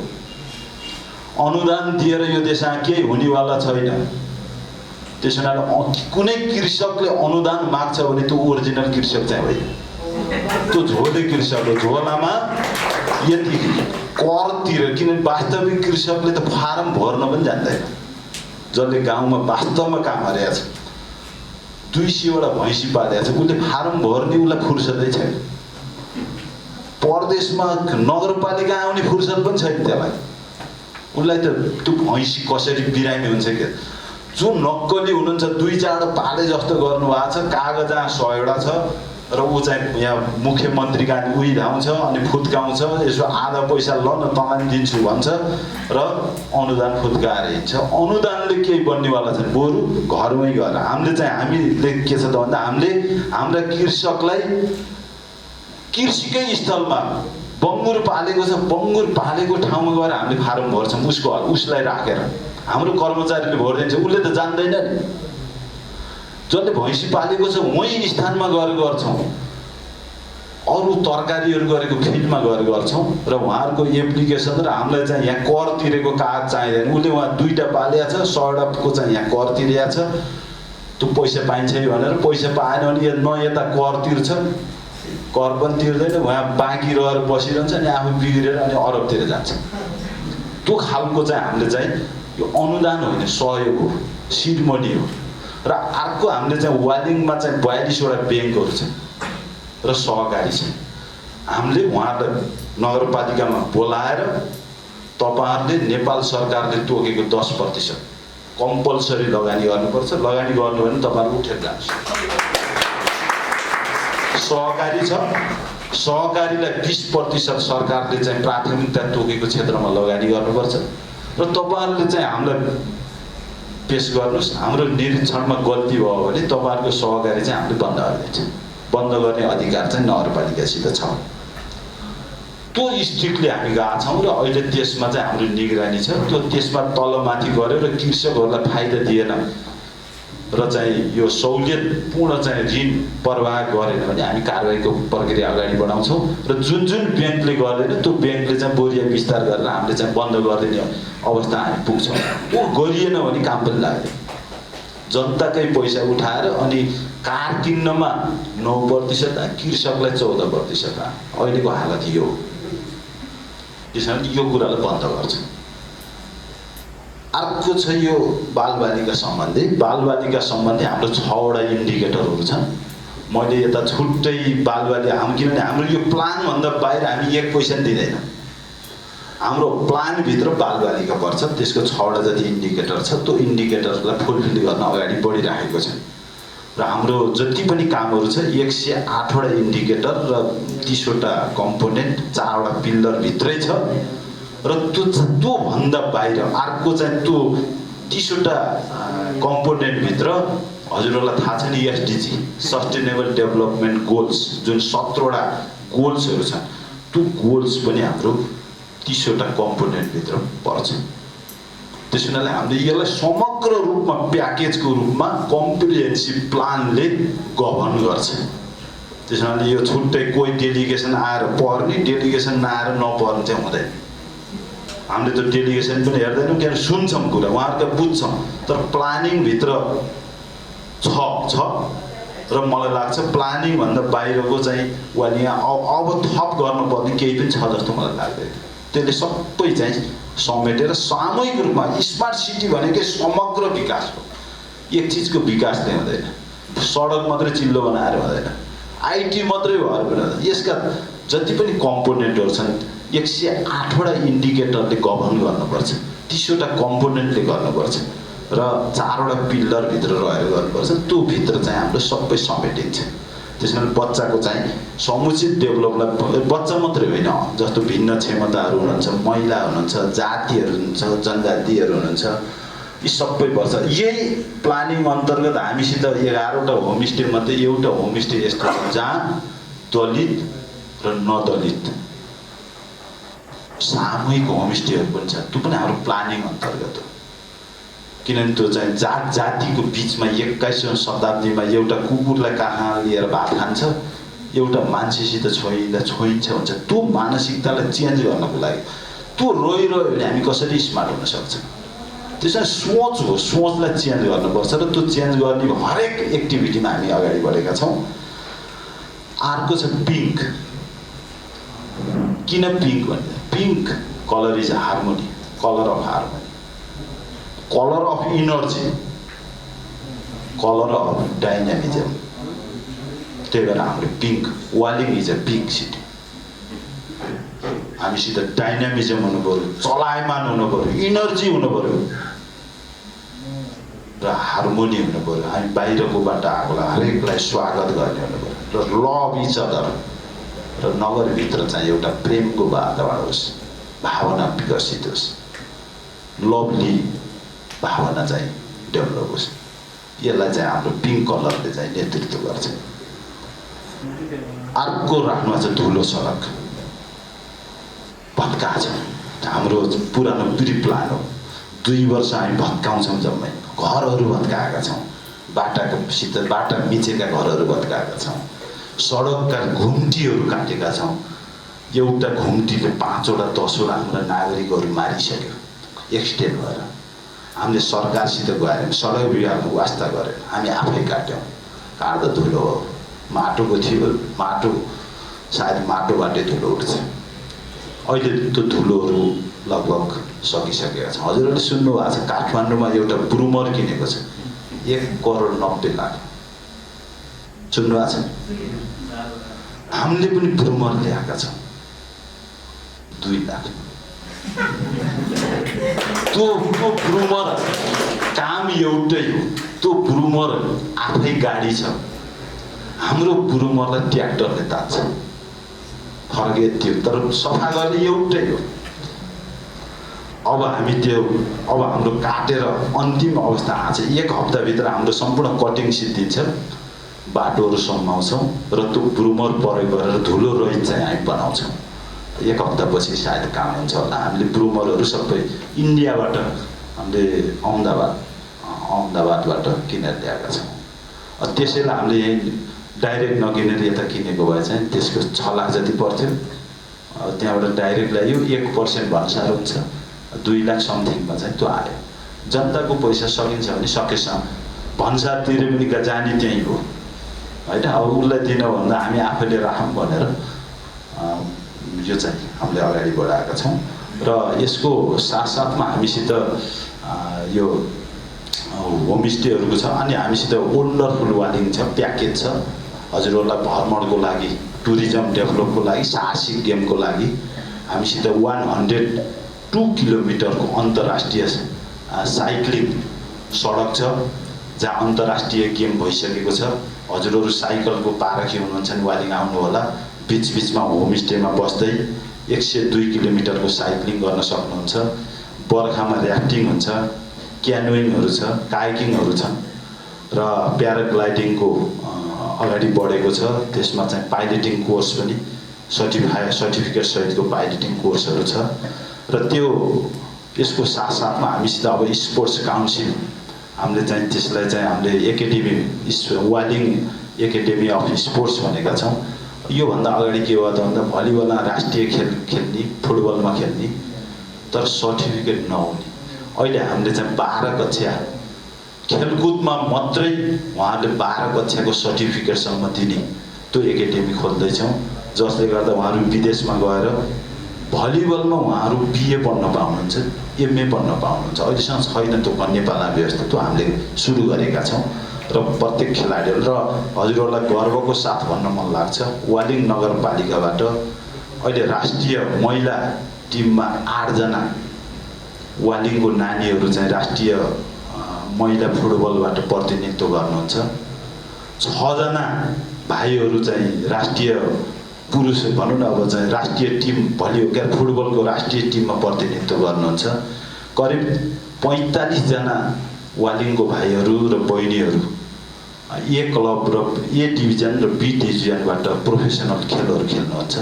अनुदान दिएर यो देशमा केही हुनेवाला छैन। त्यसो हुनाले कुनै कृषकले अनुदान माग्छ भने त्यो ओरिजिनल कृषक चाहिँ होइन, त्यो झोले कृषक हो। झोलामा यति कर तिर, किनभने वास्तविक कृषकले त फारम भर्न पनि जान्दैन। जसले गाउँमा वास्तवमा काम गरेको छ, 200वटा भैँसी पालेको छ, उसले फारम भर्ने उसलाई फुर्सदै छैन। परदेशमा नगरपालिका आउने फुर्सद पनि छैन त्यसलाई। उसलाई त त्यो भैँसी कसरी बिरामी हुन्छ क्या। जो नक्कली हुनुहुन्छ 2-4 पाले जस्तो गर्नुभएको छ, कागज 100वटा छ र ऊ चाहिँ यहाँ मुख्यमन्त्री कहाँ उही धाउँछ अनि फुत्काउँछ, यसो आधा पैसा ल न तँलाई दिन्छु भन्छ र अनुदान फुत्काएर हिँड्छ। अनुदानले केही बन्नेवाला छैन, बरु घरमै गएर हामीले के छ त भन्दा हामीले हाम्रा कृषकलाई कृषिकै स्थलमा बङ्गुर पालेको छ, बङ्गुर पालेको ठाउँमा गएर हामीले फारम भर्छौँ उसलाई राखेर। हाम्रो कर्मचारीले भरिदिन्छ, उसले त जान्दैन नि। जसले भैँसी पालेको छ वहीँ स्थानमा गएर गर्छौँ। अरू तरकारीहरू गरेको फिल्डमा गएर गर्छौँ र उहाँहरूको एप्लिकेसन र हामीलाई चाहिँ यहाँ कर तिरेको कागज चाहिँदैन। उसले उहाँ 2टा पालेको छ, 100वटाको चाहिँ यहाँ कर तिरेको छ, त्यो पैसा पाइन्छ भनेर पैसा पाएन भने न यता कर तिर्छ, कर पनि तिर्दैन, उहाँ बाँकी रहेर बसिरहन्छ अनि आफू बिग्रेर अनि अरबतिर जान्छ। त्यो खालको चाहिँ हामीले चाहिँ यो अनुदान होइन, सहयोग हो, सिडमनी हो। र अर्को हामीले चाहिँ वालिङमा चाहिँ 42वटा ब्याङ्कहरू छ र सहकारी छ। हामीले उहाँहरूलाई नगरपालिकामा बोलाएर तपाईँहरूले नेपाल सरकारले तोकेको 10% कम्पलसरी लगानी गर्नुपर्छ, लगानी गर्नु भने तपाईँहरू उठेर जानुहोस्। सहकारी छ, सहकारीलाई 20% सरकारले चाहिँ प्राथमिकता तोकेको क्षेत्रमा लगानी गर्नुपर्छ र तपाईँहरूले चाहिँ हामीलाई पेस गर्नुहोस्। हाम्रो निरीक्षणमा गल्ती भयो भने तपाईँहरूको सहकारी चाहिँ हामीले बन्द गरिदिन्छ। बन्द गर्ने अधिकार चाहिँ नगरपालिकासित छ। त्यो स्थितिले हामी गएका छौँ र अहिले त्यसमा चाहिँ हाम्रो निगरानी छ। त्यो त्यसमा तलमाथि गऱ्यो र कृषकहरूलाई फाइदा दिएन र चाहिँ यो सहुलियतपूर्ण चाहिँ ऋण प्रवाह गरेन भने हामी कारबाहीको प्रक्रिया अगाडि बढाउँछौँ र जुन ब्याङ्कले गर्दैन त्यो ब्याङ्कले चाहिँ बोरिया विस्तार गरेर हामीले चाहिँ बन्द गरिदिने अवस्था हामी पुग्छौँ। त्यो गरिएन भने काम पनि लाग्दैन। जनताकै पैसा उठाएर अनि कार किन्नमा 9%, कृषकलाई 14%। अहिलेको हालत यो हो। त्यसैले यो कुरालाई बन्द गर्छ। अर्को छ यो बालबालिका सम्बन्धी। बालबालिका सम्बन्धी हाम्रो 6वटा इन्डिकेटरहरू छन्। मैले यता छुट्टै बालबालिका किनभने हाम्रो यो प्लानभन्दा बाहिर हामी 1 पैसा दिँदैन। हाम्रो प्लानभित्र बालबालिका पर्छ, त्यसको 6वटा जति इन्डिकेटर छ। त्यो इन्डिकेटरलाई फुलफिल गर्न अगाडि बढिरहेको छ र हाम्रो जति पनि कामहरू छ 108वटा इन्डिकेटर र 30वटा कम्पोनेन्ट 4वटा पिल्लर भित्रै छ र त्योभन्दा बाहिर अर्को चाहिँ त्यो 30वटा कम्पोनेन्टभित्र हजुरहरूलाई थाहा छ नि एसडिजी सस्टेनेबल डेभलपमेन्ट गोल्स जुन 17वटा गोल्सहरू छन्, त्यो गोल्स पनि हाम्रो 30वटा कम्पोनेन्टभित्र पर्छ। त्यस हुनाले हामीले यसलाई समग्र रूपमा प्याकेजको रूपमा कम्प्रिहेन्सिभ प्लानले गभर्न गर्छ। त्यसैले यो छुट्टै कोही डेलिगेसन आएर पर्ने डेलिगेसन नआएर नपर्ने चाहिँ हुँदैन। हामीले त्यो डेलिगेसन पनि हेर्दैनौँ किनभने सुन्छौँ कुरा उहाँहरूको बुझ्छौँ तर प्लानिङभित्र छ र मलाई लाग्छ प्लानिङभन्दा बाहिरको चाहिँ उहाँले अब थप गर्नुपर्ने केही पनि छ जस्तो मलाई लाग्दैन। त्यसले सबै चाहिँ समेटेर सामूहिक रूपमा स्मार्ट सिटी भनेकै समग्र विकास हो। एक चिजको विकासले हुँदैन, सडक मात्रै चिल्लो बनाएर हुँदैन, आइटी मात्रै भएर पनि हुँदैन। यसका जति पनि कम्पोनेन्टहरू छन् 108वटा इन्डिकेटरले गभर्न गर्नुपर्छ, 30वटा कम्पोनेन्टले गर्नुपर्छ र 4वटा पिल्लरभित्र रहेर गर्नुपर्छ। त्यो भित्र चाहिँ हाम्रो सबै समेटिन्छ। त्यसैले बच्चाको चाहिँ समुचित डेभलपलाई बच्चा मात्रै होइन, जस्तो भिन्न क्षमताहरू हुनुहुन्छ, महिला हुनुहुन्छ, जातिहरू हुनुहुन्छ, जनजातिहरू हुनुहुन्छ, यी सबै वर्ष यही प्लानिङ अन्तर्गत हामीसित 11वटा होमस्टे मध्ये एउटा होमस्टे यस्तो छ जहाँ दलित र नदलित सामूहिक होमस्टेहरू पनि छ। त्यो पनि हाम्रो प्लानिङ अन्तर्गत हो। किनभने त्यो चाहिँ जातिको बिचमा 21औं शताब्दीमा एउटा कुकुरलाई कहाँ लिएर भात खान्छ, एउटा मान्छेसित छोइन्छ भन्छ। त्यो मानसिकतालाई चेन्ज गर्नको लागि त्यो रोइरह्यो भने हामी कसरी स्मार्ट हुन सक्छ? त्यसमा सोच हो, सोचलाई चेन्ज गर्नुपर्छ र त्यो चेन्ज गर्ने हरेक एक्टिभिटीमा हामी अगाडि बढेका छौँ। अर्को छ पिङ्क। किन पिङ्क भन्दा pink colour is harmony, colour of harmony, colour of energy, colour of dynamism. त्यही भएर हाम्रो pink walling is a pink city. हामीसित डाइनामिजम हुनु पऱ्यो, चलायमान हुनु पऱ्यो, इनर्जी हुनु पऱ्यो र हार्मोनी हुनु पऱ्यो। हामी बाहिरकोबाट आएकोलाई हरेकलाई स्वागत गर्ने हुनु पऱ्यो र लभ इच अदर र नगरभित्र चाहिँ एउटा प्रेमको वातावरण होस्, भावना विकसित होस्, लभली भावना चाहिँ डेभलप होस्। यसलाई चाहिँ हाम्रो पिङ्क कलरले चाहिँ नेतृत्व गर्छ। अर्को राख्नुमा चाहिँ धुलो सडक भत्का छ। हाम्रो पुरानो प्री प्लान हो, 2 वर्ष हामी भत्काउँछौँ जम्मै। घरहरू भत्काएका छौँ, बाटा मिचेका घरहरू भत्काएका छौँ, सडकका घुम्टीहरू काटेका छौँ। एउटा घुम्टीले 5वटा 10वटा हाम्रा नागरिकहरू मारिसक्यो एक्सटेन्ड भएर। हामीले सरकारसित गएर सडक विभागमा वास्ता गरेर हामी आफै काट्यौँ। काट्दा धुलो हो, माटोको थियो, माटो सायद माटोबाटै धुलो उठ्छ। अहिले त्यो धुलोहरू लगभग सकिसकेका छ। हजुरहरूले सुन्नुभएको छ काठमाडौँमा एउटा ब्रुमर किनेको छ 1,90,00,000। सुन्नुभएको छ? हामीले पनि ब्रुमर ल्याएका छौँ 2 लाख। त्यो ब्रुमर काम एउटै हो, त्यो ब्रुमर आफै गाडी छ। हाम्रो ब्रुमरलाई ट्र्याक्टरले तान्छ, फरक यति हो, तर सफा गर्ने एउटै हो। अब हाम्रो काटेर अन्तिम अवस्था आएको छ। 1 हप्ताभित्र हाम्रो सम्पूर्ण कटिङ सिद्धिन्छ, बाटोहरू सम्माउँछौँ र त्यो ब्रुमर प्रयोग गरेर धुलो रहित चाहिँ हामी बनाउँछौँ। 1 हप्तापछि सायद काम हुन्छ होला। हामीले ब्रुमरहरू सबै इन्डियाबाट हामीले अहमदाबादबाट किनेर ल्याएका छौँ। त्यसैले हामीले यहीँ डाइरेक्ट नकिनेर यता किनेको भए चाहिँ त्यसको 6 लाख जति पर्थ्यो। त्यहाँबाट डाइरेक्ट ल्यायो, 1% भन्सार हुन्छ, 2 लाख समथिङमा चाहिँ त्यो आयो। जनताको पैसा सकिन्छ भने सकेसम्म भन्सार तिरे पनि जाने त्यहीँ हो होइन। अब उसलाई दिनभन्दा हामी आफैले राखौँ भनेर यो चाहिँ हामीले अगाडि बढाएका छौँ। र यसको साथसाथमा हामीसित यो होमस्टेहरूको छ, अनि हामीसित वन्डरफुल वालिङ छ, प्याकेज छ। हजुरहरूलाई भ्रमणको लागि, टुरिज्म डेभलपको लागि, साहसिक गेमको लागि हामीसित 102 किलोमिटरको अन्तर्राष्ट्रिय साइक्लिङ सडक छ, जहाँ अन्तर्राष्ट्रिय गेम भइसकेको छ। हजुरहरू साइकलको पारखी हुनुहुन्छ भने वालिङ आउनु होला। बिचबिचमा होमस्टेमा बस्दै 102 किलोमिटरको साइक्लिङ गर्न सक्नुहुन्छ। बर्खामा ऱ्याफ्टिङ हुन्छ, क्यानोइङहरू छ, काइकिङहरू छन् र प्याराग्लाइडिङको अगाडि बढेको छ। त्यसमा चाहिँ पाइलटिङ कोर्स पनि सर्टिफिकेट सहितको पाइलटिङ कोर्सहरू छ। र यसको साथसाथमा हामीसित अब स्पोर्ट्स काउन्सिल हामीले चाहिँ त्यसलाई चाहिँ हामीले academy Waling academy of sports भनेका छौँ। योभन्दा अगाडि के भयो त भन्दा भलिबलमा राष्ट्रिय खेल खेल्ने, फुटबलमा खेल्ने, तर सर्टिफिकेट नहुने। अहिले हामीले चाहिँ 12 कक्षा खेलकुदमा मात्रै उहाँहरूले 12 कक्षाको सर्टिफिकेटसम्म दिने त्यो एकाडेमी खोल्दैछौँ, जसले गर्दा उहाँहरू विदेशमा गएर भलिबलमा उहाँहरू बिए पढ्न पाउनुहुन्छ, एमए पढ्न पाउनुहुन्छ। अहिलेसम्म छैन त्यो नेपालमा व्यवस्था, त्यो हामीले सुरु गरेका छौँ र प्रत्येक खेलाडीहरू र हजुरहरूलाई गर्वको साथ भन्न मन लाग्छ, वालिङ नगरपालिकाबाट अहिले राष्ट्रिय महिला टिममा 8 जना वालिङको नानीहरू चाहिँ राष्ट्रिय महिला फुटबलबाट प्रतिनिधित्व गर्नुहुन्छ। 6 जना भाइहरू चाहिँ राष्ट्रिय पुरुष भनौँ न, अब चाहिँ राष्ट्रिय टिम फुटबलको राष्ट्रिय टिममा प्रतिनिधित्व गर्नुहुन्छ। करिब 45 जना वालिङको भाइहरू र बहिनीहरू ए क्लब र ए डिभिजन र बी डिभिजनबाट प्रोफेसनल खेलहरू खेल्नुहुन्छ,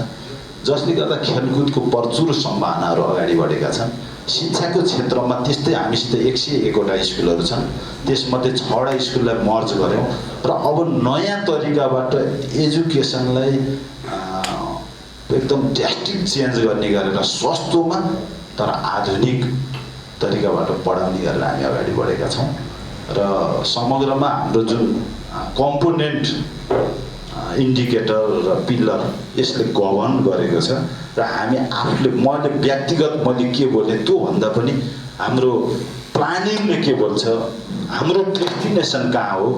जसले गर्दा खेलकुदको प्रचुर सम्भावनाहरू अगाडि बढेका छन्। शिक्षाको क्षेत्रमा त्यस्तै हामीसित 101वटा स्कुलहरू छन्, त्यसमध्ये 6वटा स्कुललाई मर्ज गऱ्यौँ र अब नयाँ तरिकाबाट एजुकेसनलाई एकदम ड्रास्टिक चेन्ज गर्ने गरेर सस्तोमा तर आधुनिक तरिकाबाट पढाउने गरेर हामी अगाडि बढेका छौँ र समग्रमा हाम्रो जुन कम्पोनेन्ट इन्डिकेटर र पिलर यसले गभर्न गरेको छ र हामी आफूले मैले के बोलेँ त्योभन्दा पनि हाम्रो प्लानिङले के बोल्छ, हाम्रो डेस्टिनेसन कहाँ हो,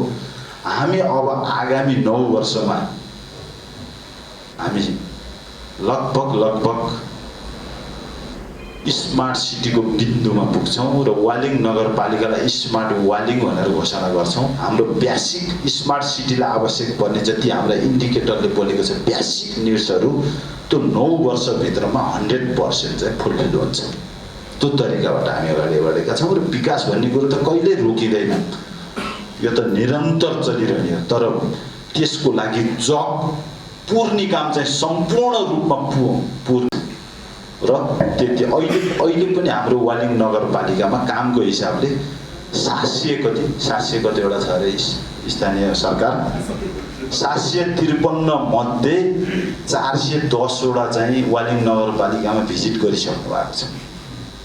हामी अब आगामी 9 वर्षमा हामी लगभग स्मार्ट सिटीको बिन्दुमा पुग्छौँ र वालिङ नगरपालिकालाई स्मार्ट वालिङ भनेर घोषणा गर्छौँ। हाम्रो बेसिक स्मार्ट सिटीलाई आवश्यक पर्ने जति हाम्रा इन्डिकेटरले बोलेको छ बेसिक निड्सहरू त्यो 9 वर्षभित्रमा 100% चाहिँ फुलफिल हुन्छ। त्यो तरिकाबाट हामी अगाडि बढेका छौँ र विकास भन्ने कुरो त कहिल्यै रोकिँदैन, यो त निरन्तर चलिरहने हो। तर त्यसको लागि पूर्णी काम चाहिँ सम्पूर्ण रूपमा पूर्ण र त्यति अहिले पनि हाम्रो वालिङ नगरपालिकामा कामको हिसाबले 700 कतिवटा छ अरे स्थानीय सरकार, 753 मध्ये 410वटा चाहिँ वालिङ नगरपालिकामा भिजिट गरिसक्नु भएको छ।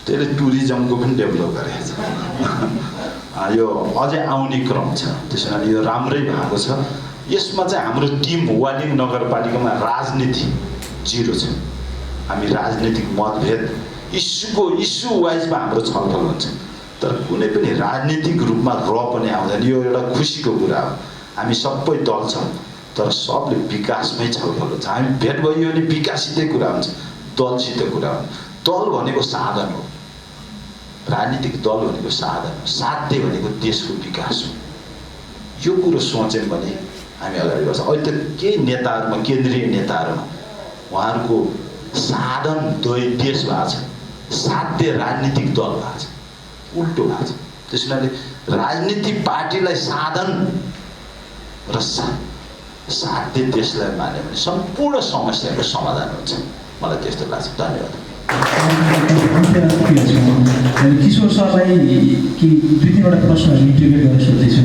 त्यसले टुरिज्मको पनि डेभलप गरेको छ। यो अझै आउने क्रम छ, त्यसो भने यो राम्रै भएको छ। यसमा चाहिँ हाम्रो टिम वालिङ नगरपालिकामा राजनीति 0 छ। हामी राजनीतिक मतभेद इस्यु वाइजमा हाम्रो छलफल हुन्छ, तर कुनै पनि राजनीतिक रूपमा पनि आउँदैन। यो एउटा खुसीको कुरा हो। हामी सबै दल छौँ तर सबले विकासमै छलफल हुन्छ। हामी भेट भइयो भने विकाससितै कुरा हुन्छ, दलसित कुरा हुन्छ। दल भनेको साधन हो, राजनीतिक दल भनेको साधन हो, साध्य भनेको देशको विकास हो। यो कुरो सोच्यौँ भने हामी अगाडि बढ्छौँ। अहिले त केही नेताहरूमा, केन्द्रीय नेताहरूमा उहाँहरूको साधन देश भएको छ, साध्य राजनीतिक दल भएको छ, उल्टो भएको छ। त्यसैले राजनीतिक पार्टीलाई साधन र साध्य देशलाई मान्यो भने सम्पूर्ण समस्याको समाधान हुन्छ, मलाई त्यस्तो लाग्छ। धन्यवाद। किशोर सरलाई कि 2-3वटा प्रश्नहरू इन्टिग्रेट गर्न सोच्दैछु।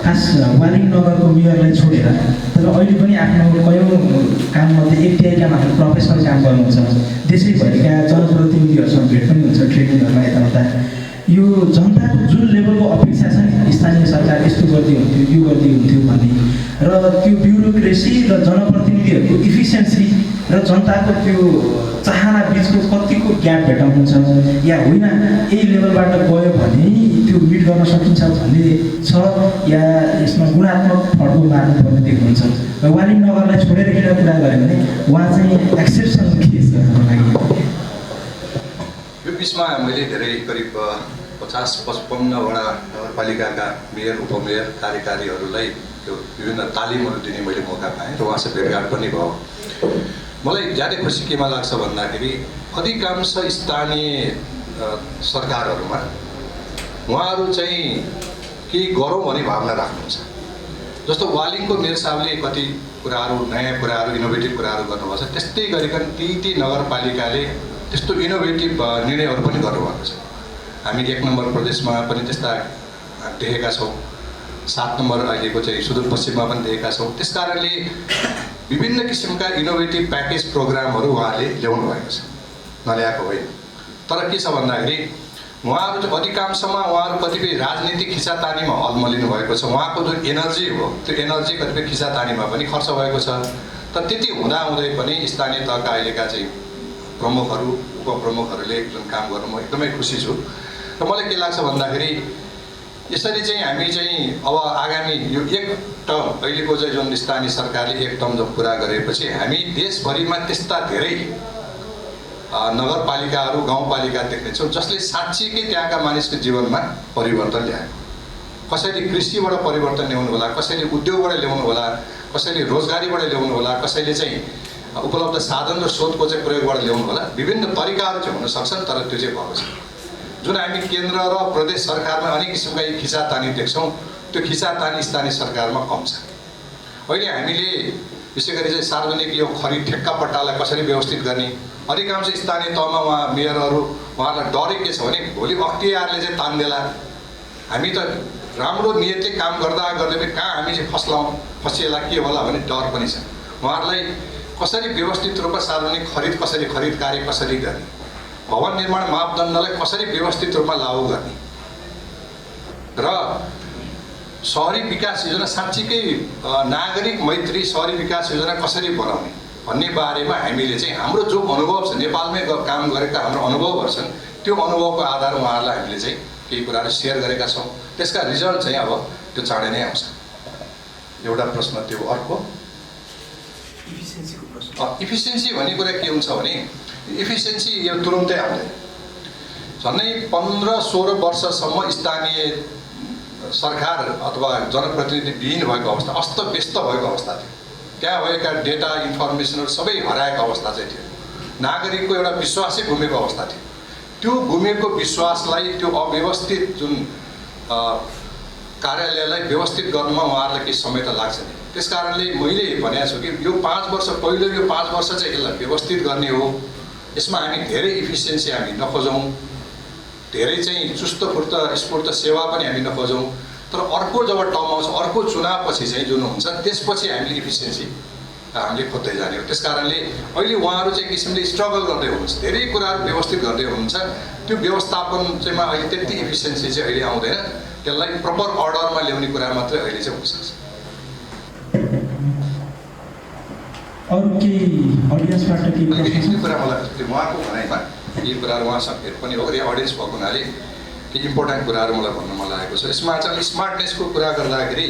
खास वालिङ नगरको मेयरलाई छोडेर तर अहिले पनि आफ्नो कयौँ काममध्ये एकटिआईका मात्र प्रोफेसनल काम गर्नुहुन्छ, देशैभरिका जनप्रतिनिधिहरूसँग भेट पनि हुन्छ, ट्रेनिङहरूमा यताउता। यो जनताको जुन लेभलको अपेक्षा छ नि, स्थानीय सरकार यस्तो गर्दै हुन्थ्यो, यो गर्दै हुन्थ्यो भन्ने, र त्यो ब्युरोक्रेसी र जनप्रतिनिधिहरूको इफिसियन्सी र जनताको त्यो चाहना बिचको कतिको ग्याप भेटाउनुहुन्छ या होइन, यही लेभलबाट गयो भने त्यो मिट गर्न सकिन्छ भन्ने छ या यसमा गुणात्मक फड्को मार्नुपर्ने देख्नुहुन्छ? वालिङ नगरलाई छोडेर किन कुरा गऱ्यो भने उहाँ चाहिँ एक्सेप्सन केस गर्नको लागि। यो बिचमा मैले धेरै करिब 50-55वटा नगरपालिकाका मेयर, उपमेयर, कार्यकारीहरूलाई त्यो विभिन्न तालिमहरू दिने मैले मौका पाएँ र उहाँसँग भेटघाट पनि भयो। मलाई ज्यादै खुसी केमा लाग्छ भन्दाखेरि अधिकांश स्थानीय सरकारहरूमा उहाँहरू चाहिँ केही गरौँ भन्ने भावना राख्नुहुन्छ। जस्तो वालिङको मेयर साहबले कति कुराहरू, नयाँ कुराहरू, इनोभेटिभ कुराहरू गर्नुभएको छ, त्यस्तै गरिकन ती नगरपालिकाले त्यस्तो इनोभेटिभ निर्णयहरू पनि गर्नुभएको छ। हामी 1 नम्बर प्रदेशमा पनि त्यस्ता देखेका छौँ। 7 नम्बर अहिलेको चाहिँ सुदूरपश्चिममा पनि देखेका छौँ। त्यस कारणले विभिन्न किसिमका इनोभेटिभ प्याकेज प्रोग्रामहरू उहाँले ल्याउनु भएको छ, नल्याएको होइन। तर के छ भन्दाखेरि उहाँहरू चाहिँ अधिकांशमा उहाँहरू कतिपय राजनीतिक खिचातानीमा अल्मलिनु भएको छ। उहाँको जुन एनर्जी हो त्यो एनर्जी कतिपय खिचातानीमा पनि खर्च भएको छ। तर त्यति हुँदाहुँदै पनि स्थानीय तहका अहिलेका चाहिँ प्रमुखहरू उपप्रमुखहरूले जुन काम गर्नु म एकदमै खुसी छु। र मलाई के लाग्छ भन्दाखेरि यसरी चाहिँ हामी चाहिँ अब आगामी यो एक टर्म अहिलेको चाहिँ जुन स्थानीय सरकारले एक टर्म जो पुरा गरेपछि हामी देशभरिमा त्यस्ता धेरै नगरपालिकाहरू गाउँपालिका देख्नेछौँ जसले साँच्चीकै त्यहाँका मानिसको जीवनमा परिवर्तन ल्याएको। कसैले कृषिबाट परिवर्तन ल्याउनु होला, कसैले उद्योगबाट ल्याउनु होला, कसैले रोजगारीबाट ल्याउनु होला, कसैले चाहिँ उपलब्ध साधन र स्रोतको चाहिँ प्रयोगबाट ल्याउनु होला। विभिन्न तरिकाहरू चाहिँ हुन सक्छन्, तर त्यो चाहिँ भएको छ। जुन हामी केन्द्र र प्रदेश सरकारमा अनेक किसिमका खिचातानी देख्छौँ, त्यो खिचातानी स्थानीय सरकारमा कम छ। अहिले हामीले विशेष गरी चाहिँ सार्वजनिक यो खरिद ठेक्का पट्टालाई कसरी व्यवस्थित गर्ने, अधिकांश स्थानीय तहमा उहाँ मेयरहरू उहाँहरूलाई डरै के छ भने भोलि अख्तियारले चाहिँ तान्देला, हामी त राम्रो नियतले काम गर्दा गर्दै पनि कहाँ हामी चाहिँ फसिएला के होला भन्ने डर पनि छ। उहाँहरूलाई कसरी व्यवस्थित रूपमा सार्वजनिक खरिद कार्य कसरी गर्ने, भवन निर्माण मापदण्डलाई कसरी व्यवस्थित रूपमा लागू गर्ने र सहरी विकास योजना साँच्चीकै नागरिक मैत्री सहरी विकास योजना कसरी बनाउने भन्ने बारेमा हामीले चाहिँ हाम्रो जो अनुभव छ, नेपालमै काम गरेका हाम्रो अनुभवहरू छन्, त्यो अनुभवको आधारमा उहाँहरूलाई हामीले चाहिँ केही कुराहरू सेयर गरेका छौँ। त्यसका रिजल्ट चाहिँ अब त्यो चाँडै नै आउँछ। एउटा प्रश्न त्यो। अर्को इफिसियन्सी भन्ने कुरा के हुन्छ भने इफिसियन्सी यो तुरुन्तै आउँदैन। झन्डै 15-16 वर्षसम्म स्थानीय सरकार अथवा जनप्रतिनिधि विहीन भएको अवस्था, अस्तव्यस्त भएको अवस्था थियो। त्यहाँ भएका डेटा इन्फर्मेसनहरू सबै हराएको अवस्था चाहिँ थियो। नागरिकको एउटा विश्वासै गुमेको अवस्था थियो। त्यो गुमेको विश्वासलाई, त्यो अव्यवस्थित जुन कार्यालयलाई व्यवस्थित गर्नुमा उहाँहरूलाई केही समय त लाग्छ नि। त्यस कारणले मैले भनेको छु कि यो 5 वर्ष पहिलो यो 5 वर्ष चाहिँ यसलाई व्यवस्थित गर्ने हो। यसमा हामी धेरै इफिसियन्सी हामी नखोजौँ, धेरै चाहिँ चुस्तफुर्त स्फूर्त सेवा पनि हामी नखोजौँ। तर अर्को जब टर्म आउँछ, अर्को चुनावपछि चाहिँ जुन हुन्छ त्यसपछि हामीले इफिसियन्सी हामीले खोज्दै जाने हो। त्यस कारणले अहिले उहाँहरू चाहिँ किसिमले स्ट्रगल गर्दै हुनुहुन्छ, धेरै कुराहरू व्यवस्थित गर्दै हुनुहुन्छ। त्यो व्यवस्थापन चाहिँ अहिले त्यति इफिसियन्सी चाहिँ अहिले आउँदैन। त्यसलाई प्रपर अर्डरमा ल्याउने कुरा मात्रै अहिले चाहिँ हुनसक्छ। अरू केही अडियन्सबाट केही प्रश्न यो कुरा मलाई त्यो उहाँको भनाइमा यी कुराहरू उहाँसँग भेट पनि हो, र अडियन्स भएको हुनाले केही इम्पोर्टेन्ट कुराहरू मलाई भन्न मन लागेको छ। यसमा चाहिँ स्मार्टनेसको कुरा गर्दाखेरि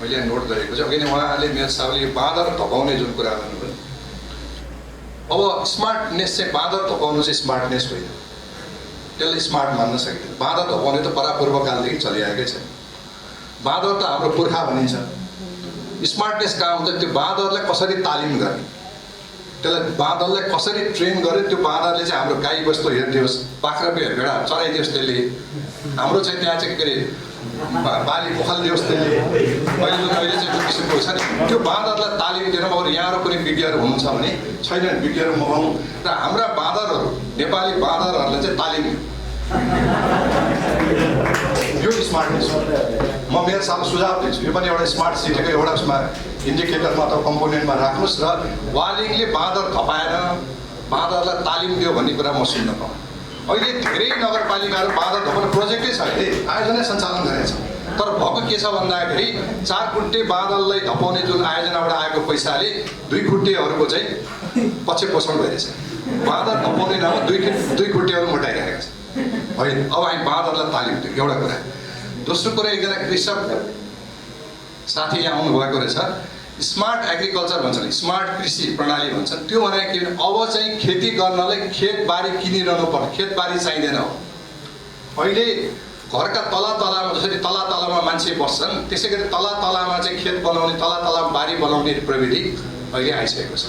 मैले नोट गरेको छु। किन उहाँले मेयर साहबले बाँदर धपाउने जुन कुरा गर्नुभयो, अब स्मार्टनेस चाहिँ बाँदर धपाउनु चाहिँ स्मार्टनेस होइन, त्यसलाई स्मार्ट मान्न सकिँदैन। बाँदर धपाउने त परापूर्वकालदेखि चलिआएकै छ। बाँदर त हाम्रो पुर्खा भनिन्छ। स्मार्टनेस कहाँ हुन्छ? त्यो बाँदरलाई कसरी तालिम गर्ने, त्यसलाई बाँदरलाई कसरी ट्रेन गर्यो, त्यो बाँदरले चाहिँ हाम्रो गाई बस्तु हेरिदियोस्, बाख्रा भेडा चराइदियोस्, त्यसले हाम्रो चाहिँ त्यहाँ चाहिँ के अरे बाली उखालिदियोस्, त्यसले अहिले चाहिँ जुन किसिमको छ नि त्यो बाँदरलाई तालिम दिएर अरू यहाँ कुनै विज्ञहरू हुनुहुन्छ भने छैनन्, विज्ञहरू मगाउँ र हाम्रा बाँदरहरू नेपाली बाँदरहरूलाई चाहिँ तालिम यो स्मार्टनेस हो। म मेयर साहबलाई सुझाव दिन्छु, यो पनि एउटा स्मार्ट सिटीको एउटा उसमा इन्डिकेटरमा अथवा कम्पोनेन्टमा राख्नुहोस् र वालिङले बाँदर धपाएर बाँदरलाई तालिम दियो भन्ने कुरा म सुन्न पाऊँ। अहिले धेरै नगरपालिकाहरू बाँदर धपाउने प्रोजेक्टै छ, अहिले आयोजनै सञ्चालन गरेको छ। तर भएको के छ भन्दाखेरि 4 खुट्टे बाँदरलाई धपाउने जुन आयोजनाबाट आएको पैसाले 2 खुट्टेहरूको चाहिँ पछि पोषण भइरहेछ। बाँदर धपाउने नाममा 2 खुट्टेहरू मोटाइरहेको छ। होइन, अब हामी बाँदरलाई तालिम दिउँ, एउटा कुरा। दोस्रो कुरा, एकजना कृषक साथी यहाँ आउनुभएको रहेछ, स्मार्ट एग्रिकल्चर भन्छन्, स्मार्ट कृषि प्रणाली भन्छन्। त्यो भने के भने अब चाहिँ खेती गर्नलाई खेतबारी किनिरहनु पर्छ, खेतबारी चाहिँदैन हो। अहिले घरका तलामा जसरी तलामा मान्छे बस्छन्, त्यसै गरी तलामा चाहिँ खेत बनाउने, तलामा बारी बनाउने प्रविधि अहिले आइसकेको छ।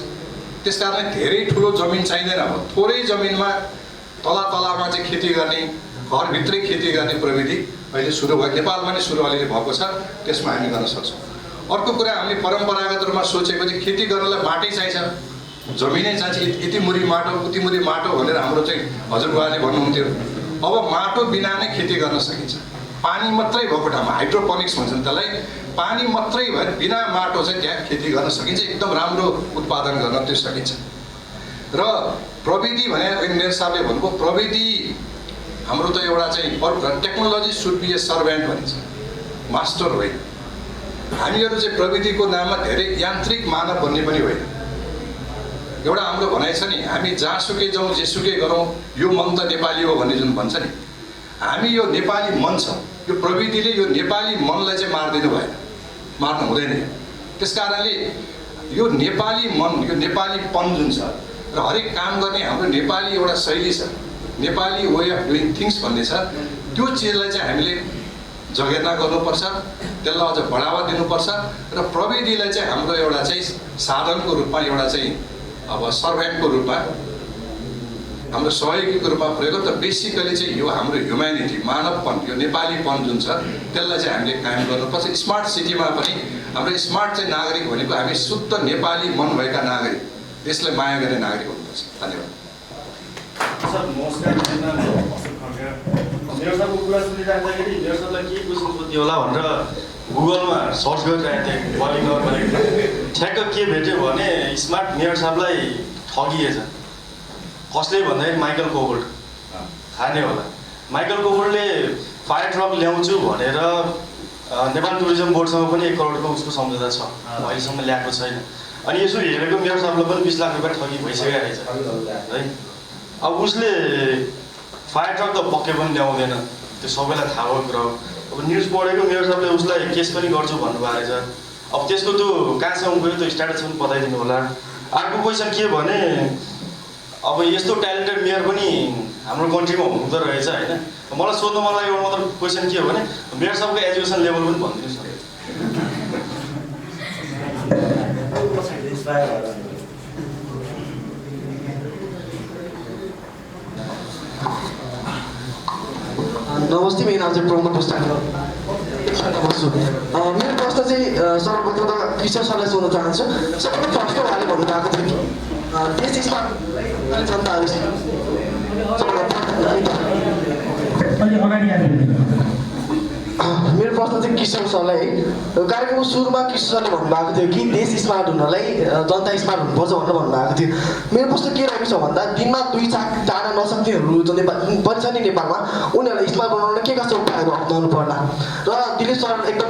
त्यस कारणले धेरै ठुलो जमिन चाहिँदैन हो, थोरै जमिनमा तलामा चाहिँ खेती गर्ने, घरभित्रै खेती गर्ने प्रविधि अहिले सुरु भयो। नेपालमा नै सुरु अलिअलि भएको छ, त्यसमा हामी गर्न सक्छौँ। अर्को कुरा, हामीले परम्परागत रूपमा सोचेको चाहिँ खेती गर्नलाई माटै चाहिन्छ, जमिनै चाहिन्छ, यति मुरी माटो उति मुरी माटो भनेर हाम्रो चाहिँ हजुरबुवाले भन्नुहुन्थ्यो। अब माटो बिना नै खेती गर्न सकिन्छ। पानी मात्रै भएको ठाउँमा हाइड्रोपोनिक्स भन्छ त्यसलाई, पानी मात्रै भए बिना माटो चाहिँ त्यहाँ खेती गर्न सकिन्छ, एकदम राम्रो उत्पादन गर्न त्यो सकिन्छ। र प्रविधि भने मेरो साहबले भन्नुभयो, प्रविधि हाम्रो त एउटा चाहिँ technology should be a servant भनिन्छ, मास्टर होइन। हामीहरू चाहिँ प्रविधिको नाममा धेरै यान्त्रिक मानव बन्ने पनि होइन। एउटा हाम्रो भनाइ छ नि, हामी जहाँसुकै जाउँ जेसुकै गरौँ यो मन त नेपाली हो भन्ने जुन भन्छ नि, हामी यो नेपाली मन छ, यो प्रविधिले यो नेपाली मनलाई चाहिँ मार्दिनु भएन, मार्नु हुँदैन। त्यस कारणले यो नेपाली मन, यो नेपालीपन जुन छ र हरेक काम गर्ने हाम्रो नेपाली एउटा शैली छ, Nepali way of doing things भन्ने छ, त्यो चिजलाई चाहिँ हामीले जगेर्ना गर्नुपर्छ, त्यसलाई अझ बढावा दिनुपर्छ र प्रविधिलाई चाहिँ हाम्रो एउटा चाहिँ साधनको रूपमा, एउटा चाहिँ अब सर्भेन्टको रूपमा, हाम्रो सहयोगीको रूपमा प्रयोग त बेसिकली चाहिँ यो हाम्रो ह्युम्यानिटी, मानवपन, यो नेपालीपन जुन छ त्यसलाई चाहिँ हामीले कायम गर्नुपर्छ। स्मार्ट सिटीमा पनि हाम्रो स्मार्ट चाहिँ नागरिक भनेको हामी शुद्ध नेपाली मन भएका नागरिक, देशलाई माया गर्ने नागरिक हुनुपर्छ। धन्यवाद। सर नमस्कार, मेरो सबको कुरा सुनिराख्दाखेरि मेरो सबलाई के क्वेसन सोध्यो होला भनेर गुगलमा सर्च गरिरहेको थिएँ, बलिङ गरेको ठ्याक्क के भेट्यो भने स्मार्ट मेयर साहबलाई ठगिएछ। कसले भन्दाखेरि माइकल कोबोल्ट, खाने होला। माइकल कोबोल्टले फायर ट्रक ल्याउँछु भनेर नेपाल टुरिज्म बोर्डसँग पनि 1 करोडको उसको सम्झौता छ, अहिलेसम्म ल्याएको छैन। अनि यसो हेरेको मेयर साहबलाई पनि 20 लाख रुपियाँ ठगी भइसकेको रहेछ है। अब उसले फायर ट्रक त पक्कै पनि ल्याउँदैन, त्यो सबैलाई थाहा भएको कुरा हो। अब न्युज पढेको मेयर साहबले उसलाई केस पनि गर्छु भन्नुभएको रहेछ। अब त्यसको त्यो कहाँसम्म गयो त्यो स्ट्याटस पनि बताइदिनु होला। अर्को क्वेसन के भने अब यस्तो ट्यालेन्टेड मेयर पनि हाम्रो कन्ट्रीमा हुँदो रहेछ होइन। मलाई सोध्नु मन लागेको एउटा मात्र क्वेसन के हो भने मेयर साहबको एजुकेसन लेभल पनि भनिदिनुहोस् न। नमस्ते, मेरो नाम चाहिँ प्रमोद पुस्ताको बस्छु। मेरो प्रश्न चाहिँ सर्वप्रथम त किशोर सरलाई सोध्न चाहन्छु। सबैले फर्स्ट उहाँले भन्नुभएको थियो कि देशमा जनताहरू मेरो प्रश्न चाहिँ किशोर सरलाई है। कार्यक्रमको सुरुमा किशोर सरले भन्नुभएको थियो कि देश स्मार्ट हुनलाई जनता स्मार्ट हुनुपर्छ भनेर भन्नुभएको थियो। मेरो प्रश्न के रहेको छ भन्दा दिनमा 2 चाक टाढा नसक्नेहरू जो नेपाल पनि छ नि नेपालमा, उनीहरूलाई स्मार्ट बनाउन के कस्तो उपायहरू अप्नाउनु पर्ला। र दिलीप सर एकदम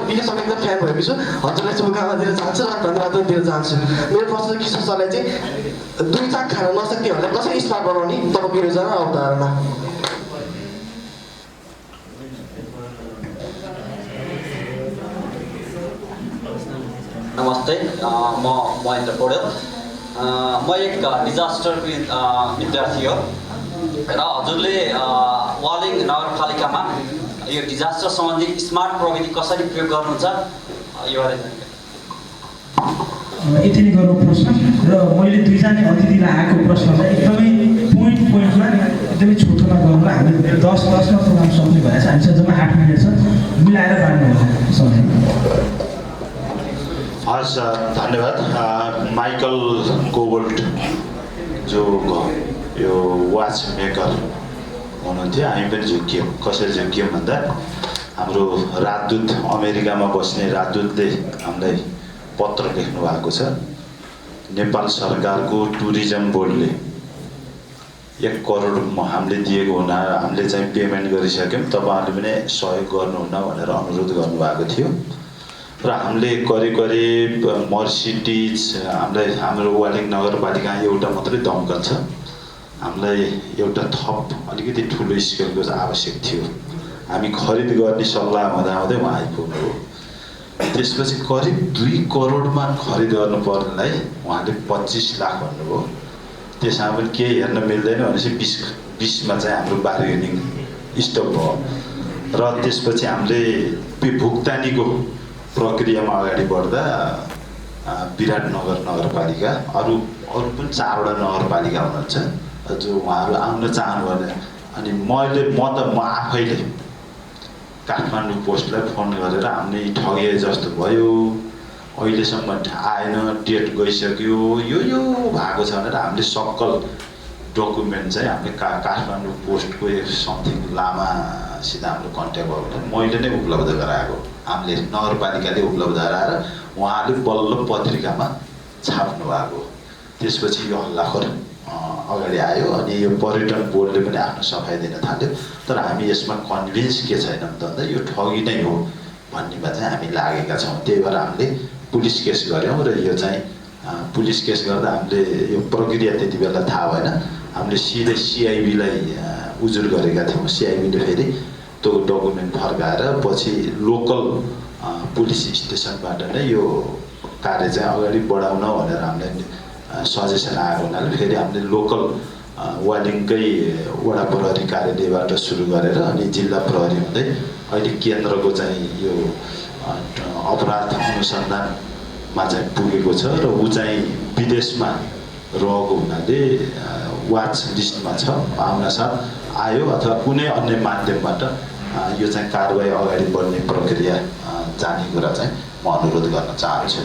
फ्यान भएको छु, हजुरलाई शुभकामना दिन चाहन्छु र धन्यवाद पनि दिन चाहन्छु। मेरो प्रश्न चाहिँ किशोर सरलाई चाहिँ 2 चाक खान नसक्नेहरूलाई कसरी स्मार्ट बनाउने तपाईँको योजना र अवधारणा। नमस्ते, म महेन्द्र पौडेल। म एक डिजास्टर विद्यार्थी हो र हजुरले वालिङ नगरपालिकामा यो डिजास्टर सम्बन्धी स्मार्ट प्रविधि कसरी प्रयोग गर्नुहुन्छ यो बारे यति नै गरौँ प्रश्न। र मैले 2 जना अतिथिलाई आएको प्रश्नलाई एकदमै पोइन्टमा एकदमै छोटोमा गरौँ। हामी 10-10मा प्रोग्राम सक्ने भएछ, हामीसँग जम्मा 8 मिनट छ, मिलाएर बाँड्नु होला समय। हस्, धन्यवाद। माइकल कोबोल्ट जो यो वाच मेकर हुनुहुन्थ्यो, हामी पनि झुक्यौँ। कसरी झुक्यौँ भन्दा हाम्रो राजदूत, अमेरिकामा बस्ने राजदूतले हामीलाई पत्र लेख्नु भएको छ। नेपाल सरकारको टुरिज्म बोर्डले 1 करोड हामीले दिएको हुना, हामीले चाहिँ पेमेन्ट गरिसक्यौँ, तपाईँहरूले पनि सहयोग गर्नुहुन्न भनेर अनुरोध गर्नुभएको थियो। र हामीले करिब मर्सिडिज, हामीलाई हाम्रो वालिङ नगरपालिका एउटा मात्रै दमकल छ, हामीलाई एउटा थप अलिकति ठुलो स्केलको आवश्यक थियो। हामी खरिद गर्ने सल्लाह हुँदाहुँदै उहाँ आइपुग्नुभयो। त्यसपछि करिब 2 करोडमा खरिद गर्नुपर्नेलाई उहाँले 25 लाख भन्नुभयो। त्यसमा पनि केही हेर्न मिल्दैन भनेपछि 20मा चाहिँ हाम्रो बार्गेनिङ स्टप भयो। र त्यसपछि हामीले भुक्तानीको प्रक्रियामा अगाडि बढ्दा विराटनगर नगरपालिका, अरू पनि 4वटा नगरपालिका हुनुहुन्छ जो उहाँहरू आउन चाहनुभयो। अनि म आफैले काठमाडौँ पोस्टलाई फोन गरेर हामीले ठगे जस्तो भयो, अहिलेसम्म आएन, डेट गइसक्यो, यो भएको छ भनेर हामीले सक्कल डकुमेन्ट चाहिँ हामीले काठमाडौँ पोस्टको समथिङ लामासित हाम्रो कन्ट्याक्ट भयो भने मैले नै उपलब्ध गराएको, हामीले नगरपालिकाले उपलब्ध गराएर उहाँले बल्ल पत्रिकामा छाप्नु भएको। त्यसपछि यो हल्लाखोर अगाडि आयो अनि यो पर्यटन बोर्डले पनि आफ्नो सफाइ दिन थाल्यो। तर हामी यसमा कन्भिन्स के छैनौँ त भन्दा यो ठगी नै हो भन्नेमा चाहिँ हामी लागेका छौँ। त्यही भएर हामीले पुलिस केस गऱ्यौँ र यो चाहिँ पुलिस केस गर्दा हामीले यो प्रक्रिया त्यति बेला थाहा भएन, हामीले सिधै सिआइबीलाई उजुर गरेका थियौँ। सिआइबीले फेरि त्यो डकुमेन्ट फर्काएर पछि लोकल पुलिस स्टेसनबाट नै यो कार्य चाहिँ अगाडि बढाउन भनेर हामीले सजेसन आएको हुनाले फेरि हामीले लोकल वालिङकै वडा प्रहरी कार्यालयबाट सुरु गरेर अनि जिल्ला प्रहरी हुँदै अहिले केन्द्रको चाहिँ यो अपराध अनुसन्धानमा चाहिँ पुगेको छ र ऊ चाहिँ विदेशमा रहेको हुनाले वाच लिस्टमा छ। आउनासाथ आयो अथवा कुनै अन्य माध्यमबाट यो चाहिँ कारबाही अगाडि बढ्ने प्रक्रिया जाने कुरा चाहिँ म अनुरोध गर्न चाहन्छु।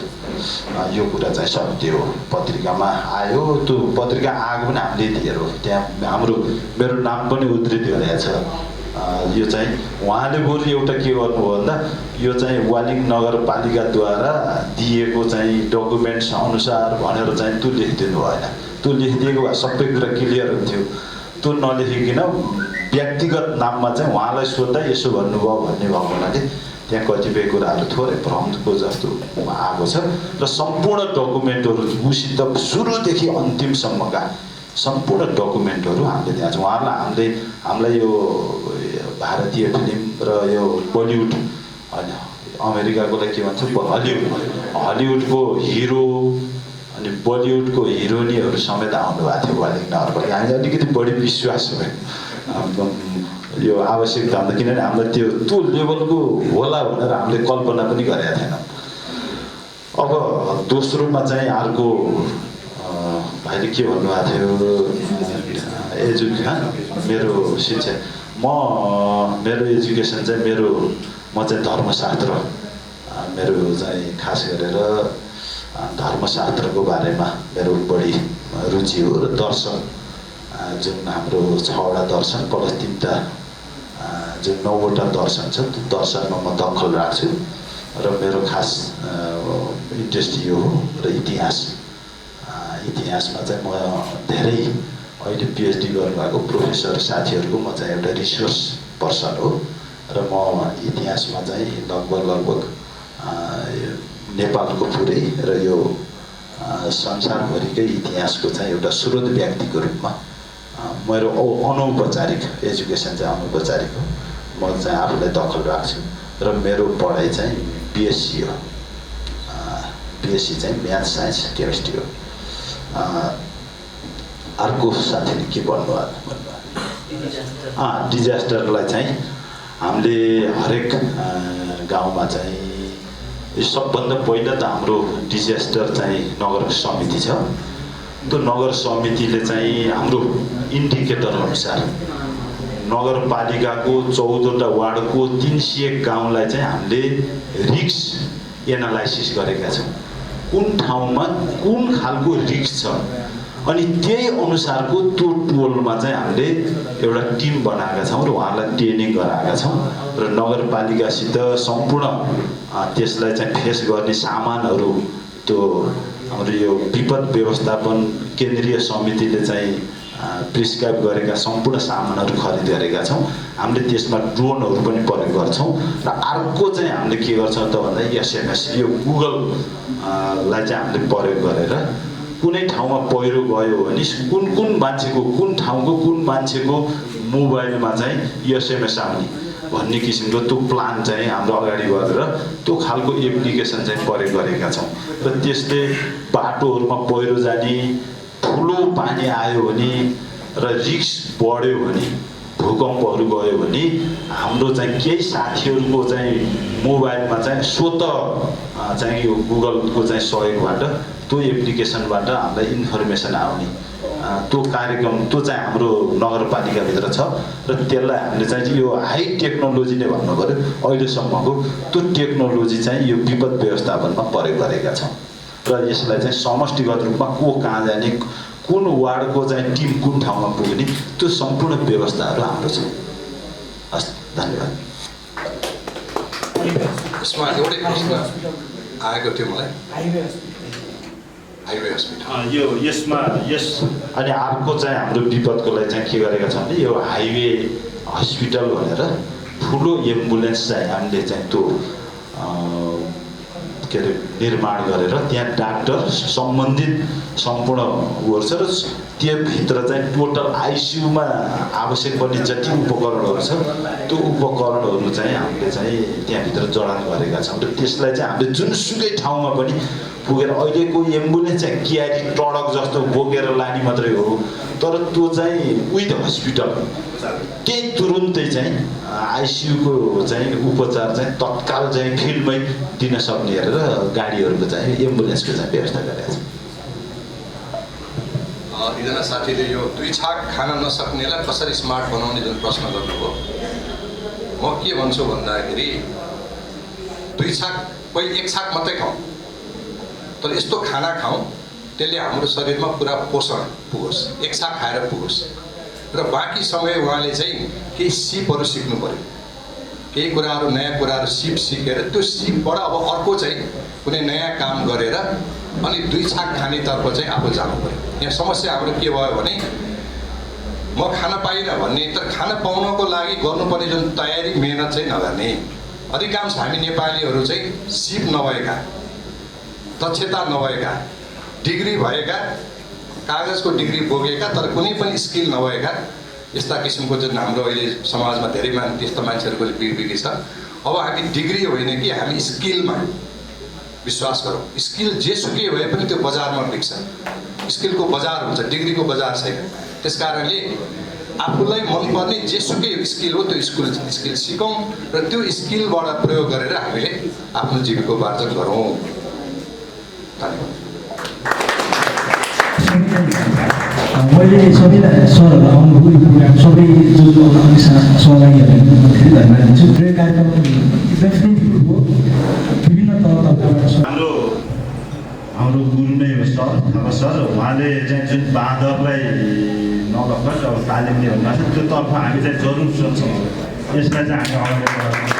यो कुरा चाहिँ सत्य हो, पत्रिकामा आयो, त्यो पत्रिका आएको पनि हामीले दिएर हो। त्यहाँ मेरो नाम पनि उद्धृत गरेको छ। यो चाहिँ उहाँले बरु एउटा के गर्नुभयो भन्दा यो चाहिँ वालिङ नगरपालिकाद्वारा दिएको चाहिँ डकुमेन्ट्स अनुसार भनेर चाहिँ त्यो लेखिदिनु भएन। त्यो लेखिदिएको भए सबै कुरा क्लियर हुन्थ्यो। त्यो नलेखिकन व्यक्तिगत नाममा चाहिँ उहाँलाई सोद्धा यसो भन्नुभयो भन्ने भएको हुनाले त्यहाँ कतिपय कुराहरू थोरै भ्रमको जस्तो आएको छ र सम्पूर्ण डकुमेन्टहरू उसित सुरुदेखि अन्तिमसम्मका सम्पूर्ण डकुमेन्टहरू हामीले त्यहाँ छ। उहाँहरूलाई हामीलाई यो भारतीय फिल्म र यो बलिउड होइन अमेरिकाकोलाई के भन्छ हलिउडको हिरो अनि बलिउडको हिरोइनहरू समेत आउनु भएको थियो वालिङ नगरपालिका। हामी अलिकति बढी विश्वास भयो यो आवश्यकता हुँदा, किनभने हामीलाई त्यो लेभलको होला भनेर हामीले कल्पना पनि गरेका थिएनौँ। अब दोस्रोमा चाहिँ अर्को भाइले के भन्नुभएको थियो मेरो शिक्षा मेरो एजुकेसन चाहिँ म चाहिँ धर्मशास्त्र मेरो चाहिँ खास गरेर धर्मशास्त्रको बारेमा मेरो बढी रुचि हो र दर्शन जुन हाम्रो 6वटा दर्शन प्लस 3टा जुन 9वटा दर्शन छ त्यो दर्शनमा म दखल राख्छु र मेरो खास इन्ट्रेस्ट यो हो। र इतिहासमा चाहिँ म धेरै अहिले पिएचडी गर्नुभएको प्रोफेसर साथीहरूको म चाहिँ एउटा रिसोर्स पर्सन हो र म इतिहासमा चाहिँ लगभग नेपालको पुरै र यो संसारभरिकै इतिहासको चाहिँ एउटा स्रोत व्यक्तिको रूपमा मेरो अनौपचारिक एजुकेसन चाहिँ अनौपचारिक हो। म चाहिँ आफूलाई दखल राख्छु र मेरो पढाइ चाहिँ बिएससी हो। बिएससी चाहिँ म्याथ साइन्स केमिस्ट्री हो। अर्को साथीले के भन्नुभयो डिजास्टरलाई चाहिँ हामीले हरेक गाउँमा चाहिँ सबभन्दा पहिला त हाम्रो डिजास्टर चाहिँ नगर समिति छ। त्यो नगर समितिले चाहिँ हाम्रो इन्डिकेटर अनुसार नगरपालिकाको 14वटा वार्डको 301 गाउँलाई चाहिँ हामीले रिस्क एनालाइसिस गरेका छौँ। कुन ठाउँमा कुन खालको रिस्क छ अनि त्यही अनुसारको त्यो टोलमा चाहिँ हामीले एउटा टिम बनाएका छौँ र उहाँहरूलाई ट्रेनिङ गराएका छौँ र नगरपालिकासित सम्पूर्ण त्यसलाई चाहिँ फेस गर्ने सामानहरू त्यो हाम्रो यो विपद व्यवस्थापन केन्द्रीय समितिले चाहिँ प्रिस्क्राइब गरेका सम्पूर्ण सामानहरू खरिद गरेका छौँ। हामीले त्यसमा ड्रोनहरू पनि प्रयोग गर्छौँ र अर्को चाहिँ हामीले के गर्छौँ त भन्दा एसएमएस यो गुगललाई चाहिँ हामीले प्रयोग गरेर कुनै ठाउँमा पहिरो गयो भने कुन मान्छेको कुन ठाउँको कुन मान्छेको मोबाइलमा चाहिँ एसएमएस आउने भन्ने किसिमको त्यो प्लान चाहिँ हाम्रो अगाडि बढेर त्यो खालको एप्लिकेसन चाहिँ प्रयोग गरेका छौँ र त्यसले बाटोहरूमा पहिरो जाने ठुलो पानी आयो भने र रिस्क बढ्यो भने भूकम्पहरू गयो भने हाम्रो चाहिँ केही साथीहरूको चाहिँ मोबाइलमा चाहिँ स्वत चाहिँ यो गुगलको चाहिँ सहयोगबाट त्यो एप्लिकेसनबाट हामीलाई इन्फर्मेसन आउने त्यो कार्यक्रम त्यो चाहिँ हाम्रो नगरपालिकाभित्र छ र त्यसलाई हामीले चाहिँ यो हाई टेक्नोलोजी नै भन्नु पर्यो। अहिलेसम्मको त्यो टेक्नोलोजी चाहिँ यो विपद व्यवस्थापनमा प्रयोग गरेका छौँ र यसलाई चाहिँ समष्टिगत रूपमा को कहाँ जाने कुन वार्डको चाहिँ टिम कुन ठाउँमा पुग्ने त्यो सम्पूर्ण व्यवस्थाहरू हाम्रो छ। हस्, धन्यवाद। यसमा एउटै प्रश्न आएको थियो मलाई, हाइवे हस्पिटल यो यसमा अनि अर्को चाहिँ हाम्रो विपदकोलाई चाहिँ के गरेका छौँ भने यो हाइवे हस्पिटल भनेर ठुलो एम्बुलेन्स चाहिँ हामीले चाहिँ त्यो के अरे निर्माण गरेर त्यहाँ डाक्टर सम्बन्धित सम्पूर्ण उयोहरू छ र त्योभित्र चाहिँ टोटल आइसियुमा आवश्यक पर्ने जति उपकरणहरू छ त्यो उपकरणहरू चाहिँ हामीले चाहिँ त्यहाँभित्र जडान गरेका छौँ र त्यसलाई चाहिँ हामीले जुनसुकै ठाउँमा पनि पुगेर अहिलेको एम्बुलेन्स चाहिँ क्यारी ट्रक जस्तो बोकेर लाने मात्रै हो, तर त्यो चाहिँ विथ हस्पिटल त्यही तुरुन्तै चाहिँ आइसियुको चाहिँ उपचार चाहिँ तत्काल चाहिँ फिल्डमै दिन सक्ने हेरेर गाडीहरूको चाहिँ एम्बुलेन्सको चाहिँ व्यवस्था गरेका छ। एकजना साथीले यो 2 छाक खान नसक्नेलाई कसरी स्मार्ट बनाउने जुन प्रश्न गर्नुभयो, म के भन्छु भन्दाखेरि 2 छाक पहिले 1 छाक मात्रै खाउँ, तर यस्तो खाना खाउँ त्यसले हाम्रो शरीरमा पुरा पोषण पुगोस्, 1 छाक खाएर पुगोस् र बाँकी समय उहाँले चाहिँ केही सिपहरू सिक्नु पर्यो, केही कुराहरू नयाँ कुराहरू सिप सिकेर त्यो सिपबाट अब अर्को चाहिँ कुनै नयाँ काम गरेर अनि 2 छाक खानेतर्फ चाहिँ आफू जानु पर्यो। यहाँ समस्या हाम्रो के भयो भने म खान पाइनँ भन्ने, तर खान पाउनको लागि गर्नुपर्ने जुन तयारी मेहनत चाहिँ नगर्ने। अधिकांश हामी नेपालीहरू चाहिँ सिप नभएका, दक्षता नभएका, डिग्री भएका, कागजको डिग्री बोकेका तर कुनै पनि स्किल नभएका यस्ता किसिमको जुन हाम्रो अहिले समाजमा धेरै त्यस्ता मान्छेहरूको बिग्रेको छ। अब हामी डिग्री होइन कि हामी स्किलमा विश्वास गरौँ। स्किल जेसुकै भए पनि त्यो बजारमा बिक्छ, स्किलको बजार हुन्छ, डिग्रीको बजार छैन। त्यस कारणले आफूलाई मनपर्ने जेसुकै स्किल हो त्यो स्किल सिकौँ र त्यो स्किलबाट प्रयोग गरेर हामीले आफ्नो जीविकोपार्जन गरौँ। धन्यवाद। मैले सबैलाई सरहरू आउनुभयो यो प्रोग्राम सबै जो सहभागीहरूलाई धेरै धन्यवाद दिन्छु। यो कार्यक्रम एकदम फ्रुटफुल हो, विभिन्न तहबाट हाम्रो गुरु नै हो सर, थापा सर। उहाँले चाहिँ जुन बाँदरलाई नलखोस् अब तालिम दिए भन्नु छ त्योतर्फ हामी चाहिँ जरुर सोच्छौँ। यसलाई चाहिँ हामी अगाडि बढाउँ।